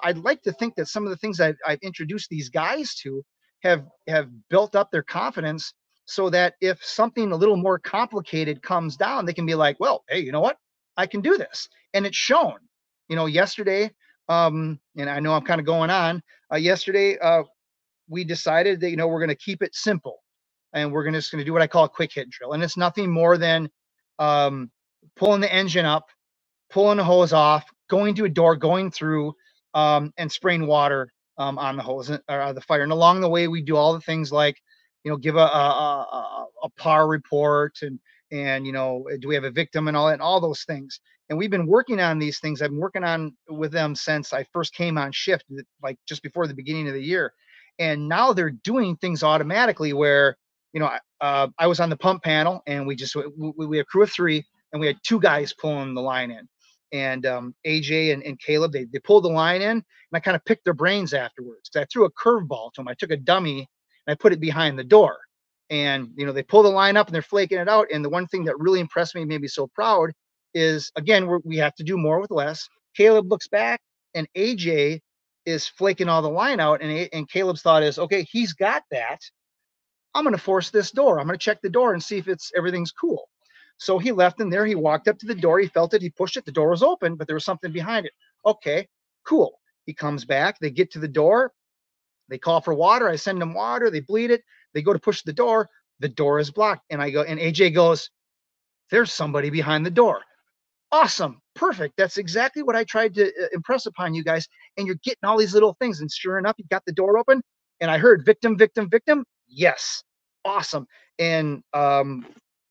I'd like to think that some of the things I've introduced these guys to have built up their confidence, so that if something a little more complicated comes down, they can be like, well, hey, you know what? I can do this. And it's shown. Yesterday, and I know I'm kind of going on, yesterday, we decided that, we're going to keep it simple, and we're just going to do what I call a quick hit drill. And it's nothing more than pulling the engine up, pulling the hose off, going to a door, going through, and spraying water on the hose or the fire. And along the way, we do all the things like, give a PAR report, and do we have a victim, and all those things. And we've been working on these things. I've been working on with them since I first came on shift, like just before the beginning of the year. And now they're doing things automatically where, I was on the pump panel, and we had a crew of 3, and we had 2 guys pulling the line in. And AJ and Caleb, they pulled the line in, and I kind of picked their brains afterwards. I threw a curveball to them. I took a dummy and I put it behind the door. And, they pull the line up and they're flaking it out. And the one thing that really impressed me, made me so proud, is, again, we have to do more with less. Caleb looks back, and AJ is flaking all the line out. And Caleb's thought is, okay, he's got that. I'm going to force this door. I'm going to check the door and see if everything's cool. So he left in there. He walked up to the door. He felt it. He pushed it. The door was open, but there was something behind it. Okay, cool. He comes back. They get to the door. They call for water. I send them water. They bleed it. They go to push the door. The door is blocked. And I go, and AJ goes, there's somebody behind the door. Awesome. Perfect. That's exactly what I tried to impress upon you guys. And you're getting all these little things. And sure enough, you got the door open. And I heard victim, victim, victim. Yes. Awesome. And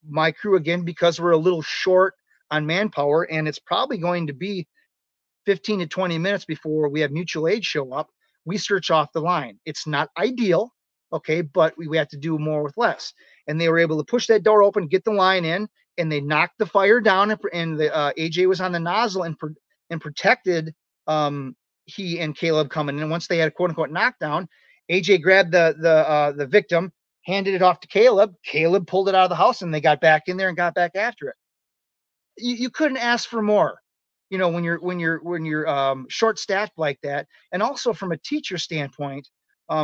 my crew, again, because we're a little short on manpower, and it's probably going to be 15 to 20 minutes before we have mutual aid show up, we search off the line. It's not ideal, okay, but we have to do more with less. And they were able to push that door open, get the line in, and they knocked the fire down. And the AJ was on the nozzle and protected he and Caleb coming in. And once they had a quote unquote knockdown, AJ grabbed the victim, handed it off to Caleb. Caleb pulled it out of the house, and they got back in there and got back after it. You couldn't ask for more, you know, when you're short staffed like that. And also from a teacher standpoint,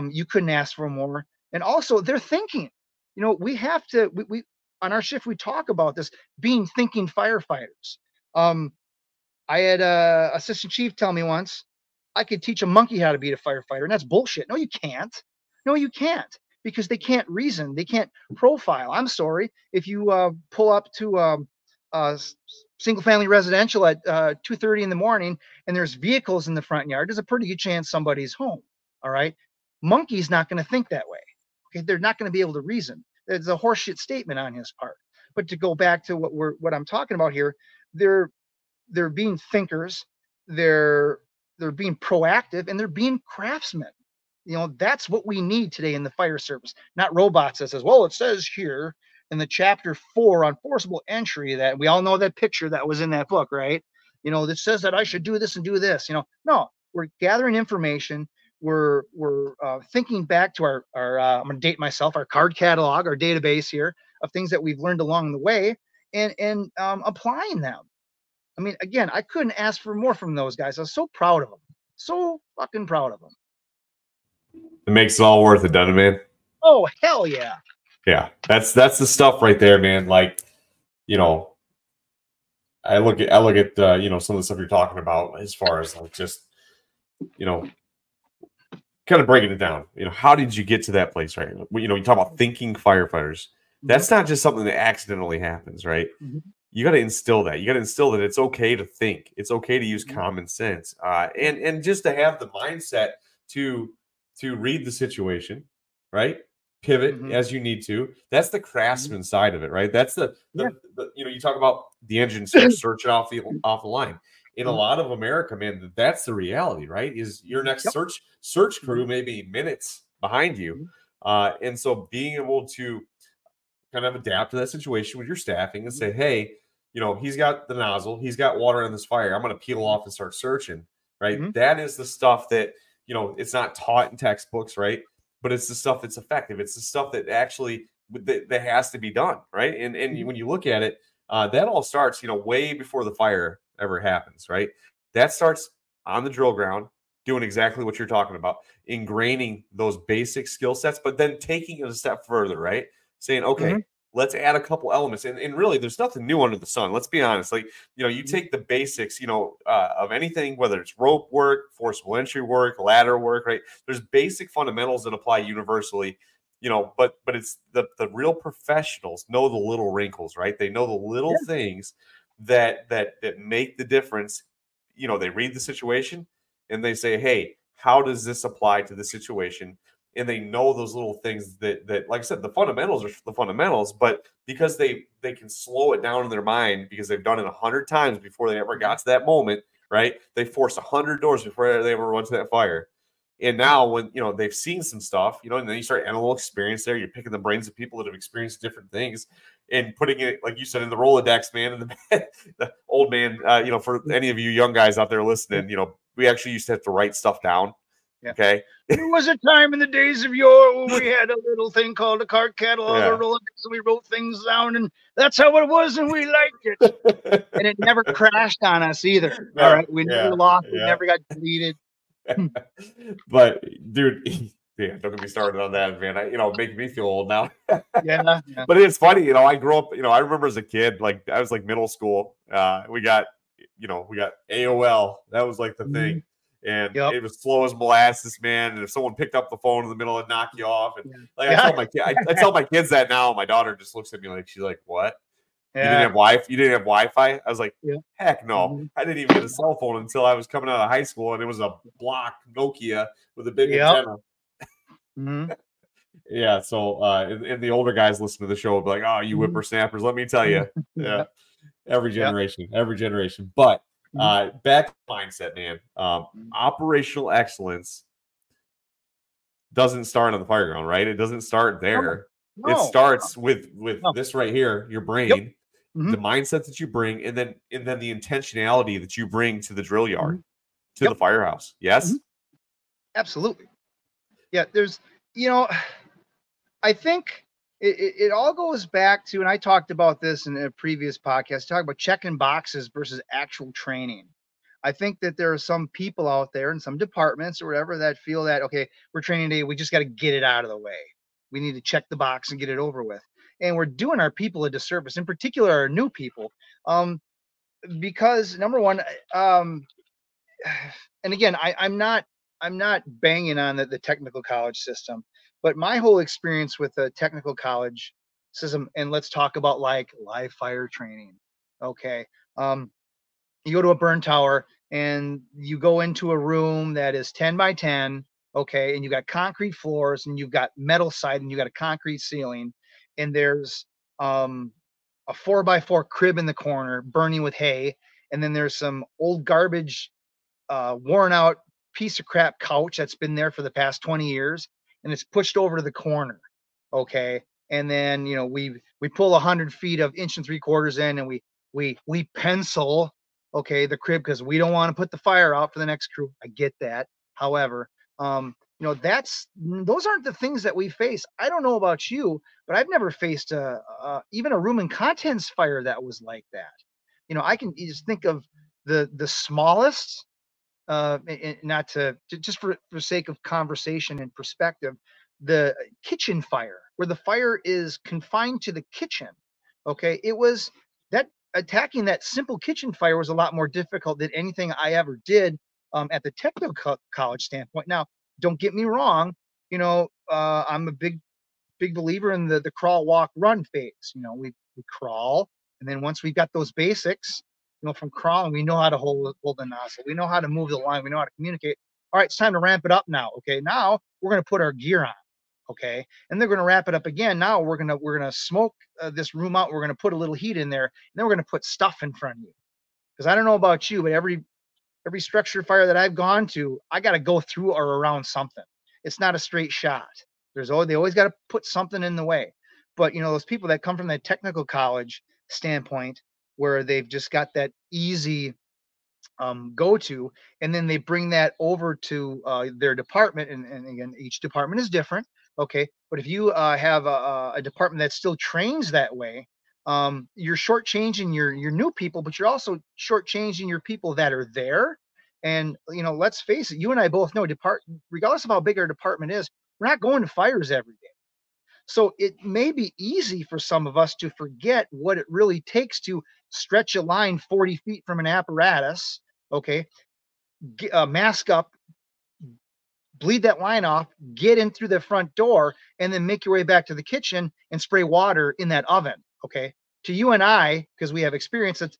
you couldn't ask for more. And also they're thinking, you know, we have to, we on our shift, we talk about this being thinking firefighters. I had a assistant chief tell me once, I could teach a monkey how to be a firefighter. And that's bullshit. No, you can't. No, you can't, because they can't reason. They can't profile. I'm sorry. If you pull up to single family residential at 2:30 in the morning and there's vehicles in the front yard, there's a pretty good chance somebody's home. All right. Monkey's not going to think that way. Okay. They're not going to be able to reason. It's a horseshit statement on his part. But to go back to what I'm talking about here, they're being thinkers, they're being proactive, and they're being craftsmen. You know, that's what we need today in the fire service, not robots that says, well, it says here in the chapter 4 on forcible entry that we all know that picture that was in that book, right? You know, that says that I should do this and do this. You know, no, we're gathering information. We're thinking back to our I'm going to date myself, our card catalog, our database here of things that we've learned along the way, and applying them. I mean, again, I couldn't ask for more from those guys. I was so proud of them. So fucking proud of them. It makes it all worth it, doesn't it, man? Oh, hell yeah. Yeah, that's the stuff right there, man. Like, you know, I look at you know, some of the stuff you're talking about as far as like just, you know, kind of breaking it down. You know, how did you get to that place, right? You know, you talk about thinking firefighters. That's not just something that accidentally happens, right? You got to instill that. You got to instill that it's okay to think. It's okay to use common sense, and just to have the mindset to read the situation, right? Pivot as you need to. That's the craftsman side of it, right? That's the you know, you talk about the engine starts searching off the line. In a lot of America, man, that's the reality, right? Is your next search crew may be minutes behind you, and so being able to kind of adapt to that situation with your staffing and say, hey, you know, he's got the nozzle, he's got water in this fire, I'm going to peel off and start searching, right? That is the stuff that, you know, it's not taught in textbooks, right? But it's the stuff that's effective. It's the stuff that actually that has to be done, right? And when you look at it, that all starts, you know, way before the fire ever happens, right? That starts on the drill ground, doing exactly what you're talking about, ingraining those basic skill sets, but then taking it a step further, right? Saying, okay, let's add a couple elements. And really, there's nothing new under the sun. Let's be honest. Like, you know, you take the basics, you know, of anything, whether it's rope work, forcible entry work, ladder work, right? There's basic fundamentals that apply universally, you know, but it's the real professionals know the little wrinkles, right? They know the little things that make the difference. You know, they read the situation and they say, hey, how does this apply to the situation? And they know those little things that, like I said, the fundamentals are the fundamentals, but because they can slow it down in their mind because they've done it 100 times before they ever got to that moment, right? They forced 100 doors before they ever went to that fire. And now when, you know, they've seen some stuff, you know, and then you start adding a little experience there, you're picking the brains of people that have experienced different things and putting it, like you said, in the Rolodex, man, and the old man, you know, for any of you young guys out there listening, you know, we actually used to have to write stuff down. Okay. There was a time in the days of yore when we had a little thing called a card catalog or Rolodex, and we wrote things down, and that's how it was, and we liked it. And it never crashed on us either. All right. We never lost it, never got deleted. But dude, Yeah, don't get me started on that, man. Making me feel old now. Yeah. But it's funny, I grew up, I remember as a kid, like I was like middle school. We got AOL. That was like the thing. And Yep. it was slow as molasses, man. And if someone picked up the phone in the middle, it'd knock you off. And like I tell my kids that now. My daughter just looks at me like she's like, "What? You didn't have Wi-Fi? You didn't have Wi-Fi?" I was like, "Heck no! I didn't even get a cell phone until I was coming out of high school, and it was a block Nokia with a big antenna." Yeah. So, and the older guys listen to the show, be like, "Oh, you whippersnappers!" Let me tell you, yeah. Every generation. But back to mindset, man. Operational excellence doesn't start on the fire ground, right? It doesn't start there. No. It starts with this right here, your brain, the mindset that you bring, and then the intentionality that you bring to the drill yard, to the firehouse. Yes, absolutely. Yeah, there's, I think it all goes back to, and I talked about this in a previous podcast, talk about checking boxes versus actual training. I think that there are some people out there in some departments or whatever that feel that, okay, we're training today, we just got to get it out of the way. We need to check the box and get it over with. And we're doing our people a disservice, in particular our new people, because number one, and again, I'm not banging on the technical college system, but my whole experience with the technical college system, and let's talk about like live fire training. Okay. You go to a burn tower and you go into a room that is 10 by 10. Okay. And you got concrete floors and you've got metal side and you got a concrete ceiling. And there's a 4x4 crib in the corner burning with hay. And then there's some old garbage, worn out piece of crap couch that's been there for the past 20 years and it's pushed over to the corner. Okay. And then, we pull 100 feet of 1 3/4 in and we pencil, okay, the crib because we don't want to put the fire out for the next crew. I get that. However, those aren't the things that we face. I don't know about you, but I've never faced even a room and contents fire that was like that. I can just think of the smallest, not to just for sake of conversation and perspective, the kitchen fire where the fire is confined to the kitchen. Okay, it was that attacking that simple kitchen fire was a lot more difficult than anything I ever did at the technical college standpoint. Now, don't get me wrong, I'm a big believer in the crawl, walk, run phase. We crawl, and then once we've got those basics, from crawling, we know how to hold the nozzle, we know how to move the line, we know how to communicate. All right, it's time to ramp it up now. Okay, now we're going to put our gear on. Okay, and they're going to wrap it up again. Now we're gonna smoke this room out. We're going to put a little heat in there, and then we're going to put stuff in front of you. Because I don't know about you, but every structure fire that I've gone to, I got to go through or around something. It's not a straight shot. They always got to put something in the way. But those people that come from that technical college standpoint, where they've just got that easy go to, and then they bring that over to their department, and again, each department is different. Okay, but if you have a department that still trains that way, you're shortchanging your new people, but you're also shortchanging your people that are there. And let's face it, you and I both know, regardless of how big our department is, we're not going to fires every day. So it may be easy for some of us to forget what it really takes to stretch a line 40 feet from an apparatus. Okay, mask up, bleed that line off, get in through the front door, and then make your way back to the kitchen and spray water in that oven. Okay. To you and I, because we have experience, it's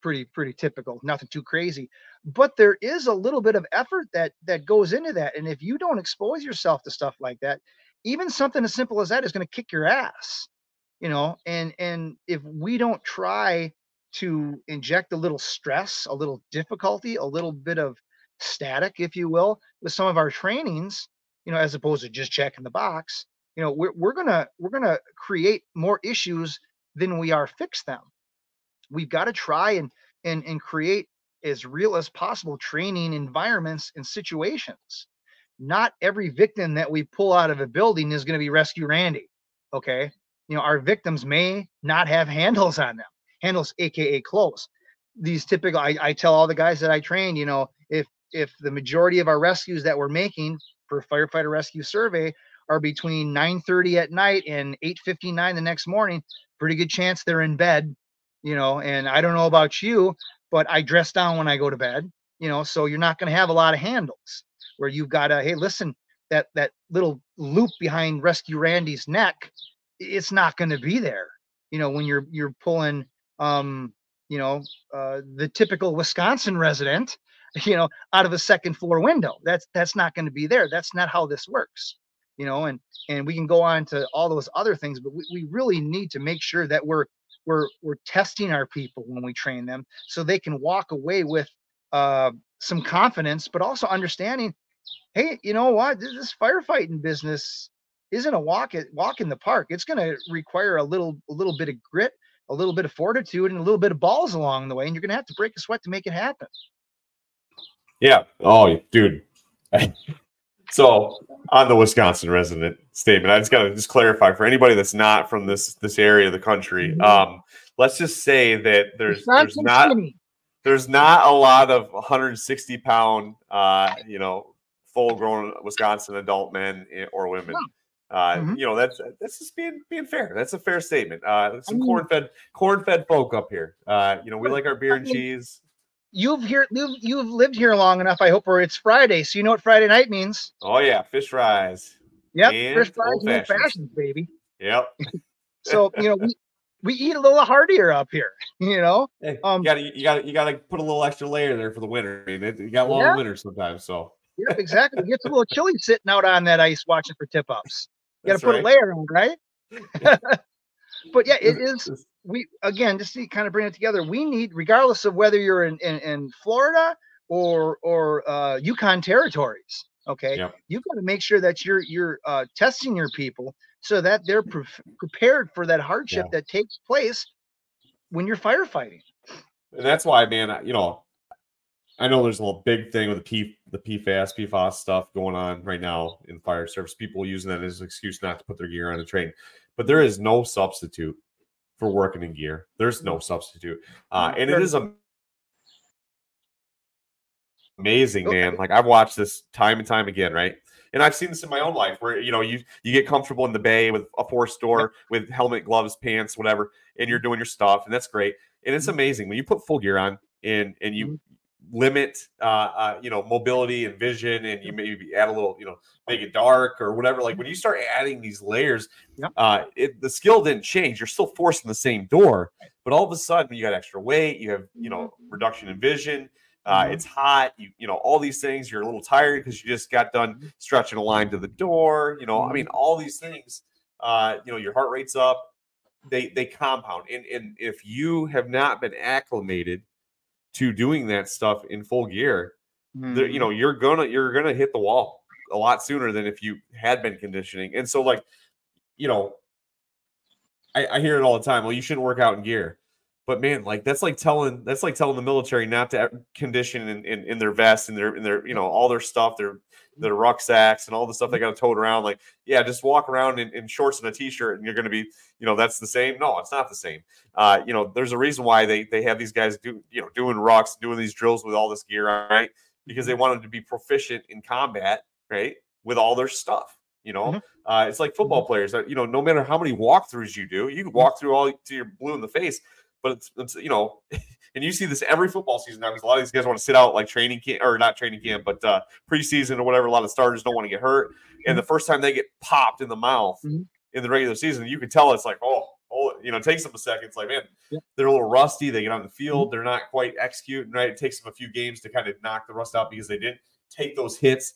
pretty typical, nothing too crazy. But there is a little bit of effort that goes into that. And if you don't expose yourself to stuff like that, even something as simple as that is going to kick your ass. And if we don't try to inject a little stress, a little difficulty, a little bit of static, if you will, with some of our trainings, as opposed to just checking the box, we're gonna create more issues than we are fix them. We've got to try and create as real as possible training environments and situations. Not every victim that we pull out of a building is going to be Rescue Randy. Okay. Our victims may not have handles on them, handles, AKA close. These typical, I tell all the guys that I train, if if the majority of our rescues that we're making per firefighter rescue survey are between 9:30 at night and 8:59 the next morning, pretty good chance they're in bed, and I don't know about you, but I dress down when I go to bed, so you're not going to have a lot of handles where you've got to, hey, listen, that little loop behind Rescue Randy's neck, it's not going to be there, when you're pulling, the typical Wisconsin resident, out of a second floor window. That's not going to be there. That's not how this works, and we can go on to all those other things, but we really need to make sure that we're testing our people when we train them so they can walk away with some confidence, but also understanding, hey, you know what, this firefighting business isn't a walk in the park. It's going to require a little bit of grit, a little bit of fortitude, and a little bit of balls along the way, and you're going to have to break a sweat to make it happen. Yeah. Oh, dude. So on the Wisconsin resident statement, I just got to clarify for anybody that's not from this area of the country. Let's just say that there's not a lot of 160-pound, full grown Wisconsin adult men or women. That's just being fair. That's a fair statement. Some corn fed folk up here. We like our beer and cheese. You've lived here long enough, I hope, where it's Friday, so you know what Friday night means. Oh yeah, fish fries. Yep, fish fries and old fashions, baby. Yep. So we eat a little heartier up here. Hey, you gotta put a little extra layer there for the winter. I mean, you got long winters sometimes. So yep, exactly. It gets a little chilly sitting out on that ice watching for tip ups. You got to put a layer on, right? But yeah, it is. We again, just to kind of bring it together, we need, regardless of whether you're in Florida or Yukon territories, okay, you've got to make sure that you're testing your people so that they're prepared for that hardship that takes place when you're firefighting. And that's why, man, I know there's a little big thing with the PFAS stuff going on right now in fire service. People using that as an excuse not to put their gear on a train, but there is no substitute for working in gear. There's no substitute. And it is amazing, man. Like, I've watched this time and time again, right? And I've seen this in my own life where, you get comfortable in the bay with a force door with helmet, gloves, pants, whatever, and you're doing your stuff, and that's great. And it's amazing when you put full gear on and you limit mobility and vision, and you maybe add a little, make it dark or whatever. Like, when you start adding these layers, the skill didn't change. You're still forcing the same door, but all of a sudden you got extra weight, you have reduction in vision, it's hot, all these things. You're a little tired because you just got done stretching a line to the door, I mean, all these things, your heart rate's up, they compound, and if you have not been acclimated to doing that stuff in full gear, you're gonna hit the wall a lot sooner than if you had been conditioning. And so, like, I hear it all the time. Well, you shouldn't work out in gear, but man, like, that's like telling the military not to condition in their vests and their all their stuff, their rucksacks and all the stuff they got to tote around. Like, yeah, just walk around in shorts and a t-shirt and you're going to be, that's the same. No, it's not the same. There's a reason why they have these guys doing rucks, doing these drills with all this gear, right? Because they want them to be proficient in combat, right? With all their stuff, it's like football players that, no matter how many walkthroughs you do, you can walk through all till you're blue in the face, but it's and you see this every football season now because a lot of these guys want to sit out like training camp, or not training camp, but preseason or whatever. A lot of starters don't want to get hurt. And the first time they get popped in the mouth in the regular season, you can tell it's like, it takes them a second. It's like, man, they're a little rusty. They get on the field. They're not quite executing, right? It takes them a few games to kind of knock the rust out because they didn't take those hits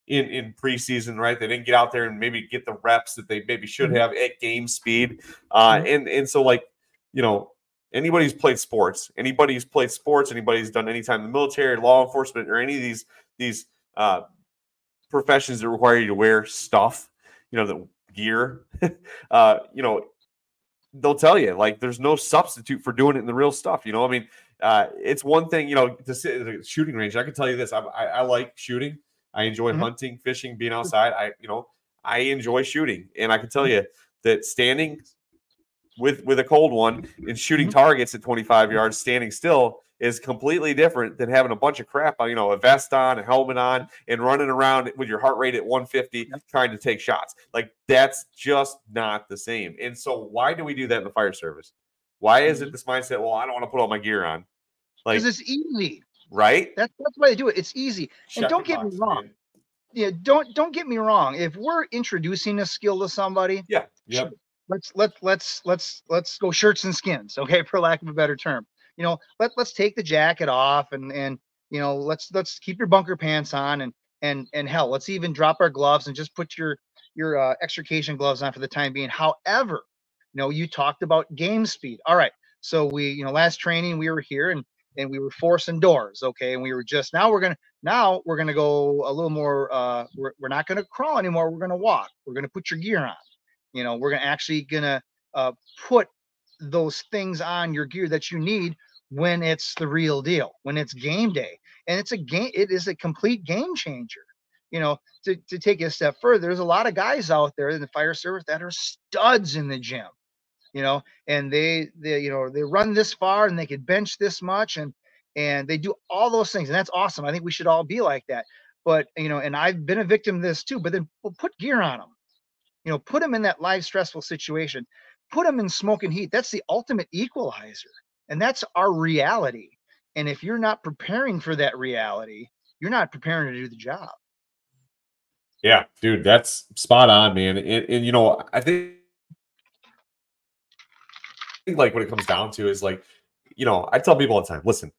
in preseason, right? They didn't get out there and maybe get the reps that they maybe should have at game speed. And so, like, anybody who's played sports, anybody who's done any time in the military, law enforcement, or any of these professions that require you to wear stuff, the gear, they'll tell you, like, there's no substitute for doing it in the real stuff. I mean, it's one thing, to sit at a shooting range. I can tell you this: I like shooting. I enjoy hunting, fishing, being outside. I enjoy shooting, and I can tell you that standing with a cold one and shooting targets at 25 yards, standing still is completely different than having a bunch of crap on, a vest on, a helmet on, and running around with your heart rate at 150 trying to take shots. Like, that's just not the same. And so why do we do that in the fire service? Why is it this mindset, well, I don't want to put all my gear on? Because it's easy. Right? That's why they do it. It's easy. And don't get me wrong. Man. Yeah, don't get me wrong. If we're introducing a skill to somebody, let's go shirts and skins, okay, for lack of a better term. Let's take the jacket off and let's keep your bunker pants on and hell, let's even drop our gloves and just put your extrication gloves on for the time being. However, you talked about game speed. All right. So we, last training we were here and we were forcing doors, okay, and we were just now we're gonna go a little more. We're not gonna crawl anymore. We're gonna walk. We're gonna put your gear on. We're gonna put those things on your gear that you need when it's the real deal, when it's game day, and it's a game. It is a complete game changer. To take it a step further, there's a lot of guys out there in the fire service that are studs in the gym. And they run this far and they could bench this much and they do all those things. And that's awesome. I think we should all be like that. But, and I've been a victim of this too, but then we'll put gear on them, put them in that live stressful situation, put them in smoke and heat. That's the ultimate equalizer. And that's our reality. And if you're not preparing for that reality, you're not preparing to do the job. Yeah, dude, that's spot on, man. And I think like what it comes down to is like, I tell people all the time, listen,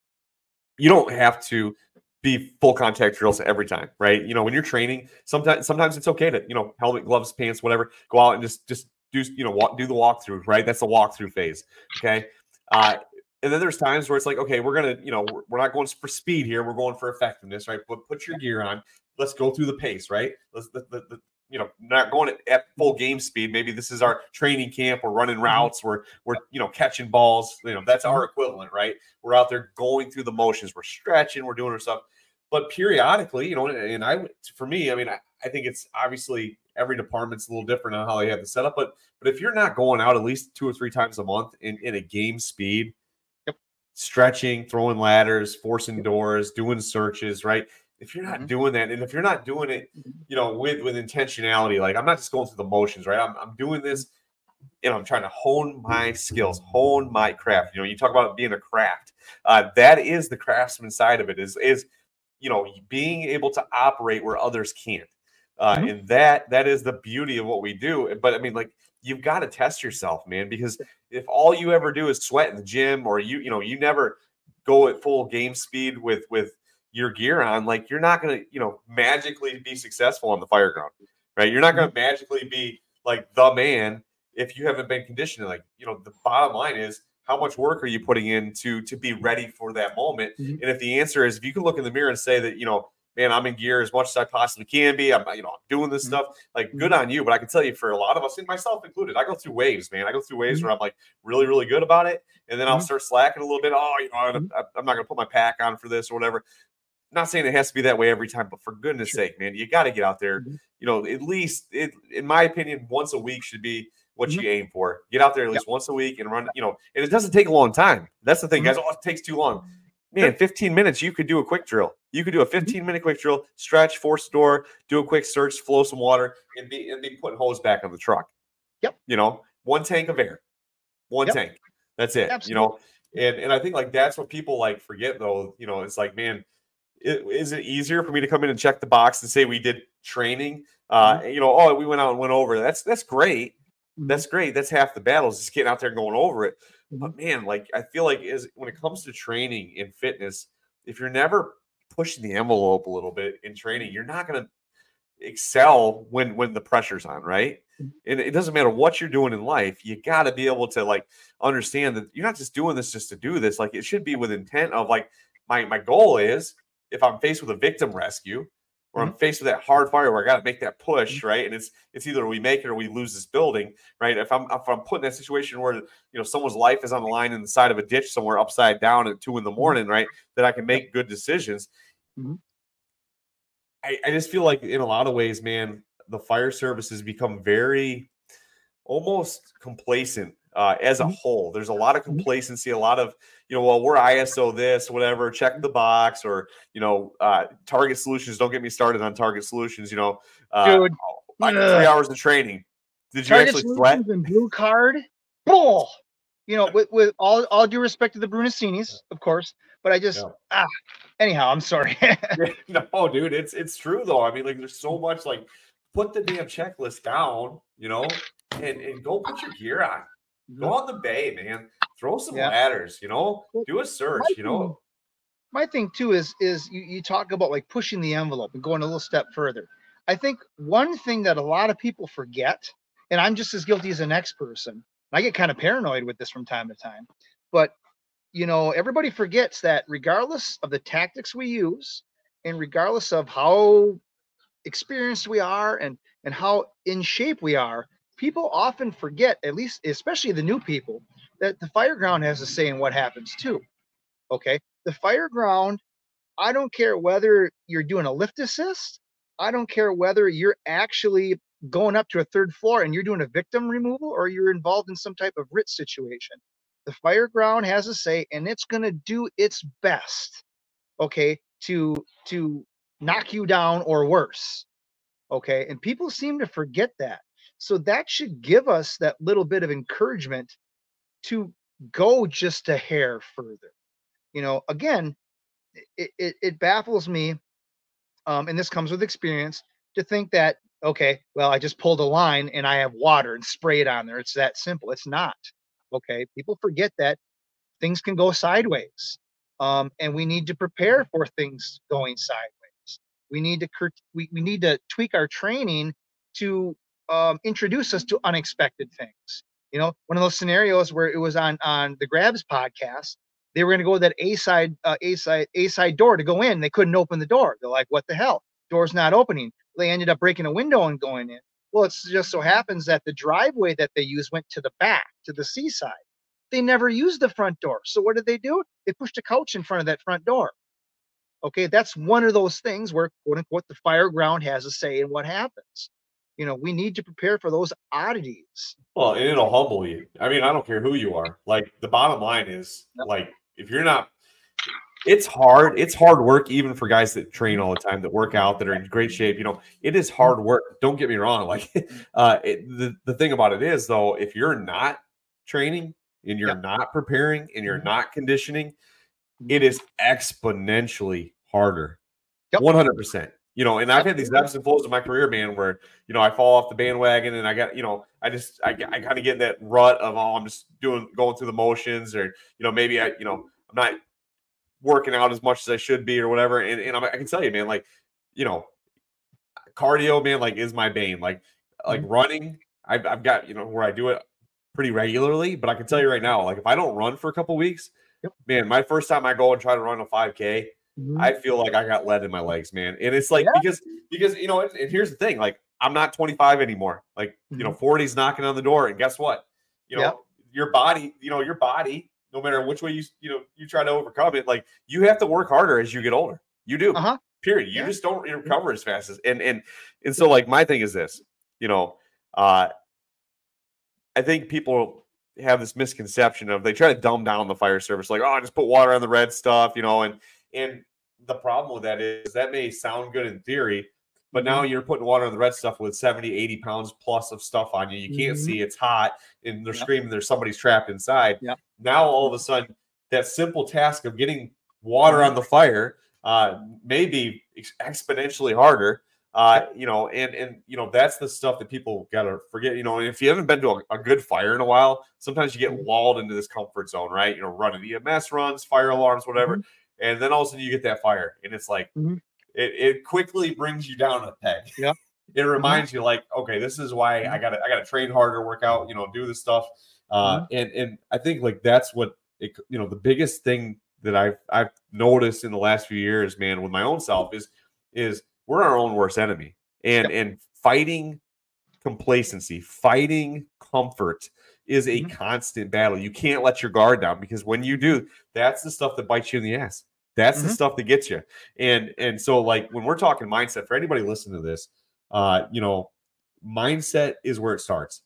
you don't have to be full contact drills every time, right? When you're training, sometimes it's okay to, helmet, gloves, pants, whatever, go out and just do, do the walkthrough, right? That's the walkthrough phase. Okay. And then there's times where it's like, okay, we're going to, we're not going for speed here. We're going for effectiveness, right? But put your gear on. Let's go through the pace, right? Not going at full game speed. Maybe this is our training camp. We're running routes. We're catching balls. That's our equivalent, right? We're out there going through the motions. We're stretching. We're doing our stuff. But periodically, and for me, I think it's obviously every department's a little different on how they have the setup. But if you're not going out at least 2 or 3 times a month in a game speed, stretching, throwing ladders, forcing doors, doing searches, right? If you're not doing that, and if you're not doing it, with intentionality, like I'm not just going through the motions, right? I'm doing this, I'm trying to hone my skills, hone my craft. You talk about being a craft. That is the craftsman side of it. Is being able to operate where others can't, and that is the beauty of what we do. But you've got to test yourself, man, because if all you ever do is sweat in the gym, or you never go at full game speed with your gear on, like you're not going to, magically be successful on the fire ground, right? You're not going to magically be like the man if you haven't been conditioned. Like, the bottom line is, how much work are you putting in to be ready for that moment? And if the answer is, if you can look in the mirror and say that, man, I'm in gear as much as I possibly can be, I'm doing this stuff, like good on you. But I can tell you, for a lot of us, and myself included, I go through waves, man. I go through waves where I'm like really, really good about it. And then I'll start slacking a little bit. Oh, I'm not going to put my pack on for this or whatever. Not saying it has to be that way every time, but for goodness sake, man, you got to get out there. At least, in my opinion, once a week should be what you aim for. Get out there at least once a week and run, and it doesn't take a long time. That's the thing, guys. Oh, it takes too long. Man, 15 minutes, you could do a quick drill. You could do a 15-minute quick drill, stretch, force door, do a quick search, flow some water, and be putting hose back on the truck. Yep. 1 tank of air. One tank. That's it. Absolutely. And I think like that's what people forget though. It's like, man, is it easier for me to come in and check the box and say we did training? Oh, we went out and went over. That's great. That's great. That's half the battle, is just getting out there and going over it. But man, I feel like when it comes to training and fitness, if you're never pushing the envelope a little bit in training, you're not going to excel when the pressure's on, right? And it doesn't matter what you're doing in life. You got to be able to understand that you're not just doing this just to do this. Like, it should be with intent of my goal is, if I'm faced with a victim rescue, or I'm faced with that hard fire where I got to make that push, right? And it's either we make it or we lose this building, right? If I'm put in that situation where someone's life is on the line in the side of a ditch somewhere upside down at 2 a.m, right? That I can make good decisions. I just feel like in a lot of ways, man, the fire service has become very almost complacent as a whole. There's a lot of complacency, a lot of, well, we're ISO this, whatever, check the box, or, Target Solutions. Don't get me started on Target Solutions. Dude, I got 3 hours of training. Did you Target actually sweat? And Blue Card, bull. With all due respect to the Brunicinis, of course, but I just anyhow, I'm sorry. No, dude, it's true though. I mean, like, there's so much, like, put the damn checklist down, and go put your gear on. Go on the bay, man. Throw some ladders, do a search, My thing too is you talk about like pushing the envelope and going a little step further. I think one thing that a lot of people forget, and I'm just as guilty as the next person, I get kind of paranoid with this from time to time, but everybody forgets that regardless of the tactics we use, and regardless of how experienced we are and how in shape we are, people often forget, at least especially the new people, that the fire ground has a say in what happens too. Okay, the fire ground, I don't care whether you're doing a lift assist, I don't care whether you're actually going up to a 3rd floor and you're doing a victim removal, or you're involved in some type of RIT situation. The fire ground has a say, and it's going to do its best, okay, to knock you down or worse. Okay, and people seem to forget that. So that should give us that little bit of encouragement to go just a hair further. Again, it baffles me, and this comes with experience, to think that, okay, well, I just pulled a line and I have water and spray it on there. It's that simple. It's not. Okay, people forget that things can go sideways, and we need to prepare for things going sideways. We need to tweak our training to introduce us to unexpected things. One of those scenarios where it was on the Grabs podcast, they were going to go to that A side door to go in. They couldn't open the door. They're like, what the hell? Door's not opening. They ended up breaking a window and going in. Well, it just so happens that the driveway that they used went to the back, to the seaside. They never used the front door. So what did they do? They pushed a couch in front of that front door. Okay, that's one of those things where, quote unquote, the fire ground has a say in what happens. We need to prepare for those oddities. Well, and it'll humble you. I mean, I don't care who you are. Like, the bottom line is, like, if you're not, it's hard. It's hard work, even for guys that train all the time, that work out, that are in great shape. It is hard work. Don't get me wrong. Like, the thing about it is, though, if you're not training and you're not preparing and you're not conditioning, it is exponentially harder. 100%. And I've had these ebbs and flows in my career, man, where, I fall off the bandwagon and I got, I kind of get in that rut of, I'm just going through the motions, or, maybe I'm not working out as much as I should be or whatever. And I can tell you, man, like, cardio, man, like, is my bane. Like running, I've got, where I do it pretty regularly, but I can tell you right now, like, if I don't run for a couple weeks, man, my first time I go and try to run a 5K, I feel like I got lead in my legs, man. And it's like, because, and here's the thing, like, I'm not 25 anymore. Like, 40's knocking on the door. And guess what? Your body, no matter which way you try to overcome it, like, you have to work harder as you get older. You do. Period. You just don't recover as fast as, and so, like, my thing is this, I think people have this misconception of, they try to dumb down the fire service, like, oh, just put water on the red stuff, and the problem with that is, that may sound good in theory, but now you're putting water on the red stuff with 70, 80 pounds plus of stuff on you. You can't see, it's hot, and they're screaming there's somebody's trapped inside. Now, all of a sudden, that simple task of getting water on the fire may be exponentially harder. That's the stuff that people gotta forget. And if you haven't been to a good fire in a while, sometimes you get lulled into this comfort zone, right? Running EMS runs, fire alarms, whatever, and then all of a sudden you get that fire, and it's like it quickly brings you down a peg. It reminds you, like, okay, this is why I gotta train harder, work out, do this stuff, and I think, like, that's what the biggest thing that I've noticed in the last few years, man, with my own self is we're our own worst enemy, and fighting complacency, fighting comfort is a constant battle. You can't let your guard down, because when you do, that's the stuff that bites you in the ass. That's the stuff that gets you. And so, like, when we're talking mindset, for anybody listening to this, mindset is where it starts.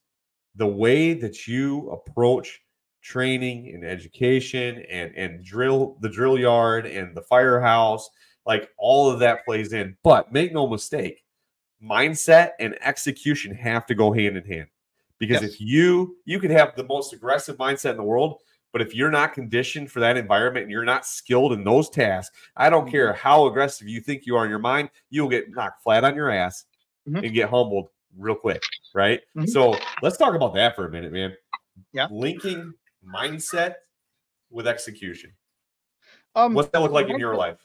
the way that you approach training and education and the drill yard and the firehouse, like all of that plays in. But make no mistake, mindset and execution have to go hand in hand. Because if you could have the most aggressive mindset in the world, but if you're not conditioned for that environment and you're not skilled in those tasks, I don't care how aggressive you think you are in your mind, you'll get knocked flat on your ass and get humbled real quick, right? So let's talk about that for a minute, man. Yeah. Linking mindset with execution. What's that look like in your life?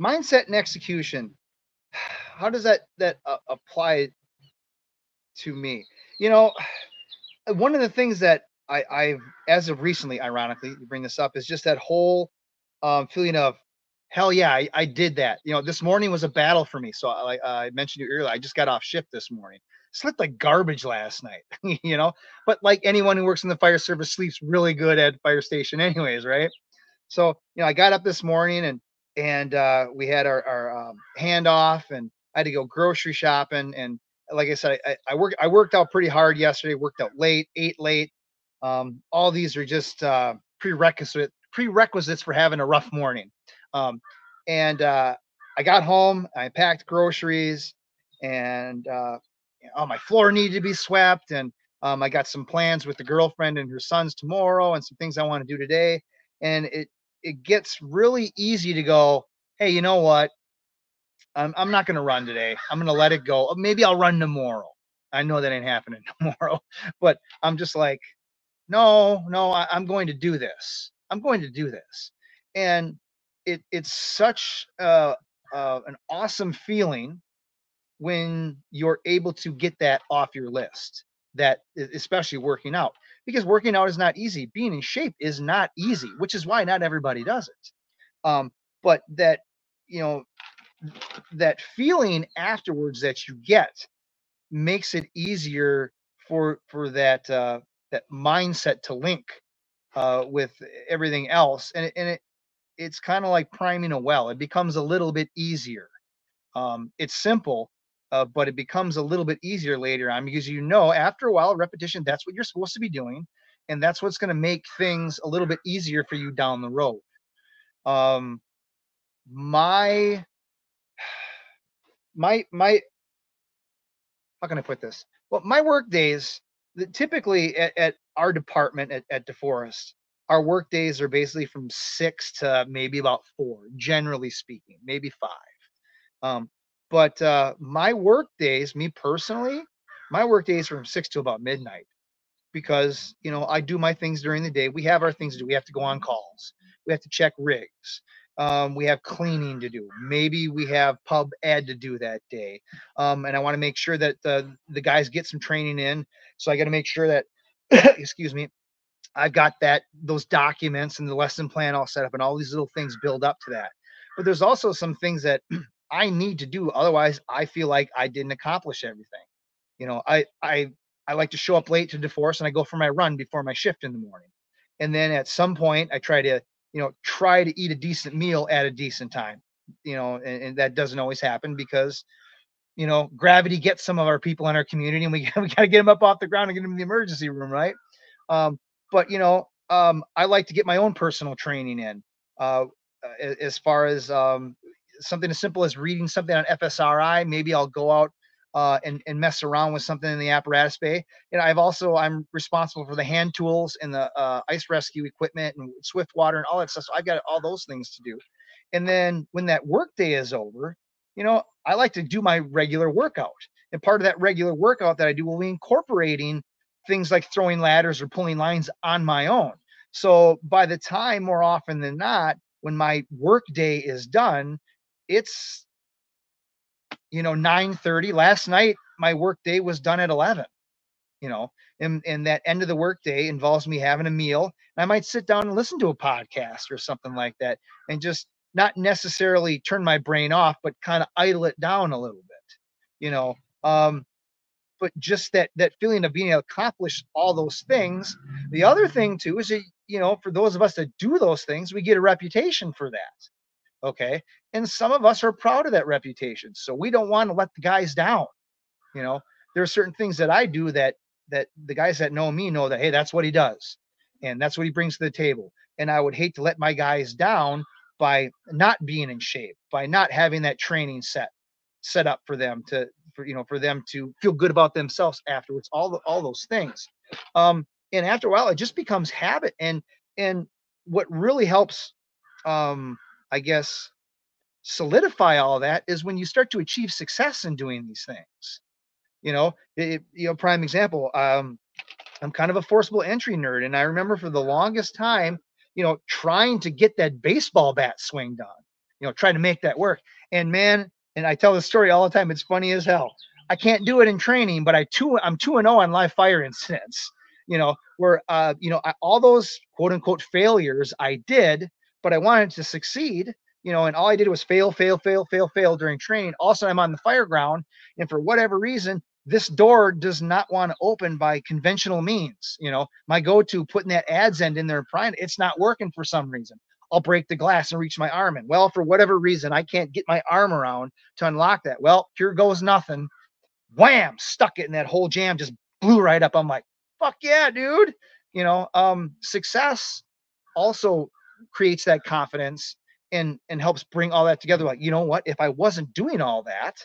Mindset and execution. How does that apply to me? You know, one of the things that I've, as of recently, ironically, you bring this up, is just that whole feeling of, hell yeah, I did that. You know, this morning was a battle for me. So I mentioned you earlier, I just got off shift this morning. Slept like garbage last night, you know, but like anyone who works in the fire service sleeps really good at fire station anyways, right? So, you know, I got up this morning and we had our handoff, and I had to go grocery shopping. And like I said, I worked out pretty hard yesterday, worked out late, ate late. All these are just prerequisites for having a rough morning. And I got home, I packed groceries, and my floor needed to be swept. And I got some plans with the girlfriend and her sons tomorrow, and some things I want to do today. And it gets really easy to go, hey, you know what? I'm not going to run today. I'm going to let it go. Maybe I'll run tomorrow. I know that ain't happening tomorrow, but I'm just like, no, I'm going to do this. I'm going to do this. And it's such an awesome feeling when you're able to get that off your list, that especially working out, because working out is not easy. Being in shape is not easy, which is why not everybody does it. But that, you know, that feeling afterwards that you get makes it easier for that mindset to link with everything else, and it's kind of like priming a well. It becomes a little bit easier. It's simple, but it becomes a little bit easier later on, because you know, after a while, repetition, that's what you're supposed to be doing, and that's what's going to make things a little bit easier for you down the road. My my how can I put this? Well, my work days, typically at our department at DeForest, our work days are basically from 6 to maybe about 4, generally speaking, maybe 5. But my work days, me personally, my work days from 6 to about midnight, because, you know, I do my things during the day. We have our things to do. We have to go on calls. We have to check rigs. We have cleaning to do. Maybe we have pub ed to do that day. And I want to make sure that the guys get some training in. So I got to make sure that, excuse me, I've got those documents and the lesson plan all set up, and all these little things build up to that. But there's also some things that I need to do. Otherwise, I feel like I didn't accomplish everything. You know, I like to show up late to DeForest, and I go for my run before my shift in the morning. And then at some point I try to eat a decent meal at a decent time. And that doesn't always happen, because gravity gets some of our people in our community, and we got to get them up off the ground and get them in the emergency room, right? But I like to get my own personal training in, as far as something as simple as reading something on FSRI. Maybe I'll go out and mess around with something in the apparatus bay. And I'm responsible for the hand tools and the ice rescue equipment and swift water and all that stuff. So I've got all those things to do. And then when that work day is over, I like to do my regular workout. And part of that regular workout that I do will be incorporating things like throwing ladders or pulling lines on my own. So by the time, more often than not, when my work day is done, it's 9:30. Last night my work day was done at 11. And that end of the work day involves me having a meal. And I might sit down and listen to a podcast or something like that, and just not necessarily turn my brain off, but kind of idle it down a little bit. But just that feeling of being able to accomplish all those things. The other thing too is that, for those of us that do those things, we get a reputation for that. Okay. And some of us are proud of that reputation. So we don't want to let the guys down. There are certain things that I do that that the guys that know me know that, hey, that's what he does, and that's what he brings to the table. And I would hate to let my guys down by not being in shape, by not having that training set up for them for them to feel good about themselves afterwards. All those things. And after a while, it just becomes habit. And what really helps, I guess, solidify all that is when you start to achieve success in doing these things. Prime example. I'm kind of a forcible entry nerd, and I remember for the longest time, trying to get that baseball bat swing done, trying to make that work. And man, and I tell this story all the time. It's funny as hell. I can't do it in training, but I'm 2-0 on live fire incidents. Where all those quote unquote failures I did, but I wanted to succeed. And all I did was fail during training. Also, I'm on the fire ground, and for whatever reason, this door does not want to open by conventional means. My go-to, putting that adz end in there and prying, it's not working for some reason. I'll break the glass and reach my arm in. Well, for whatever reason, I can't get my arm around to unlock that. Well, here goes nothing. Wham! Stuck it, and that whole jam just blew right up. I'm like, fuck yeah, dude. Success also creates that confidence and helps bring all that together. Like, you know what? If I wasn't doing all that,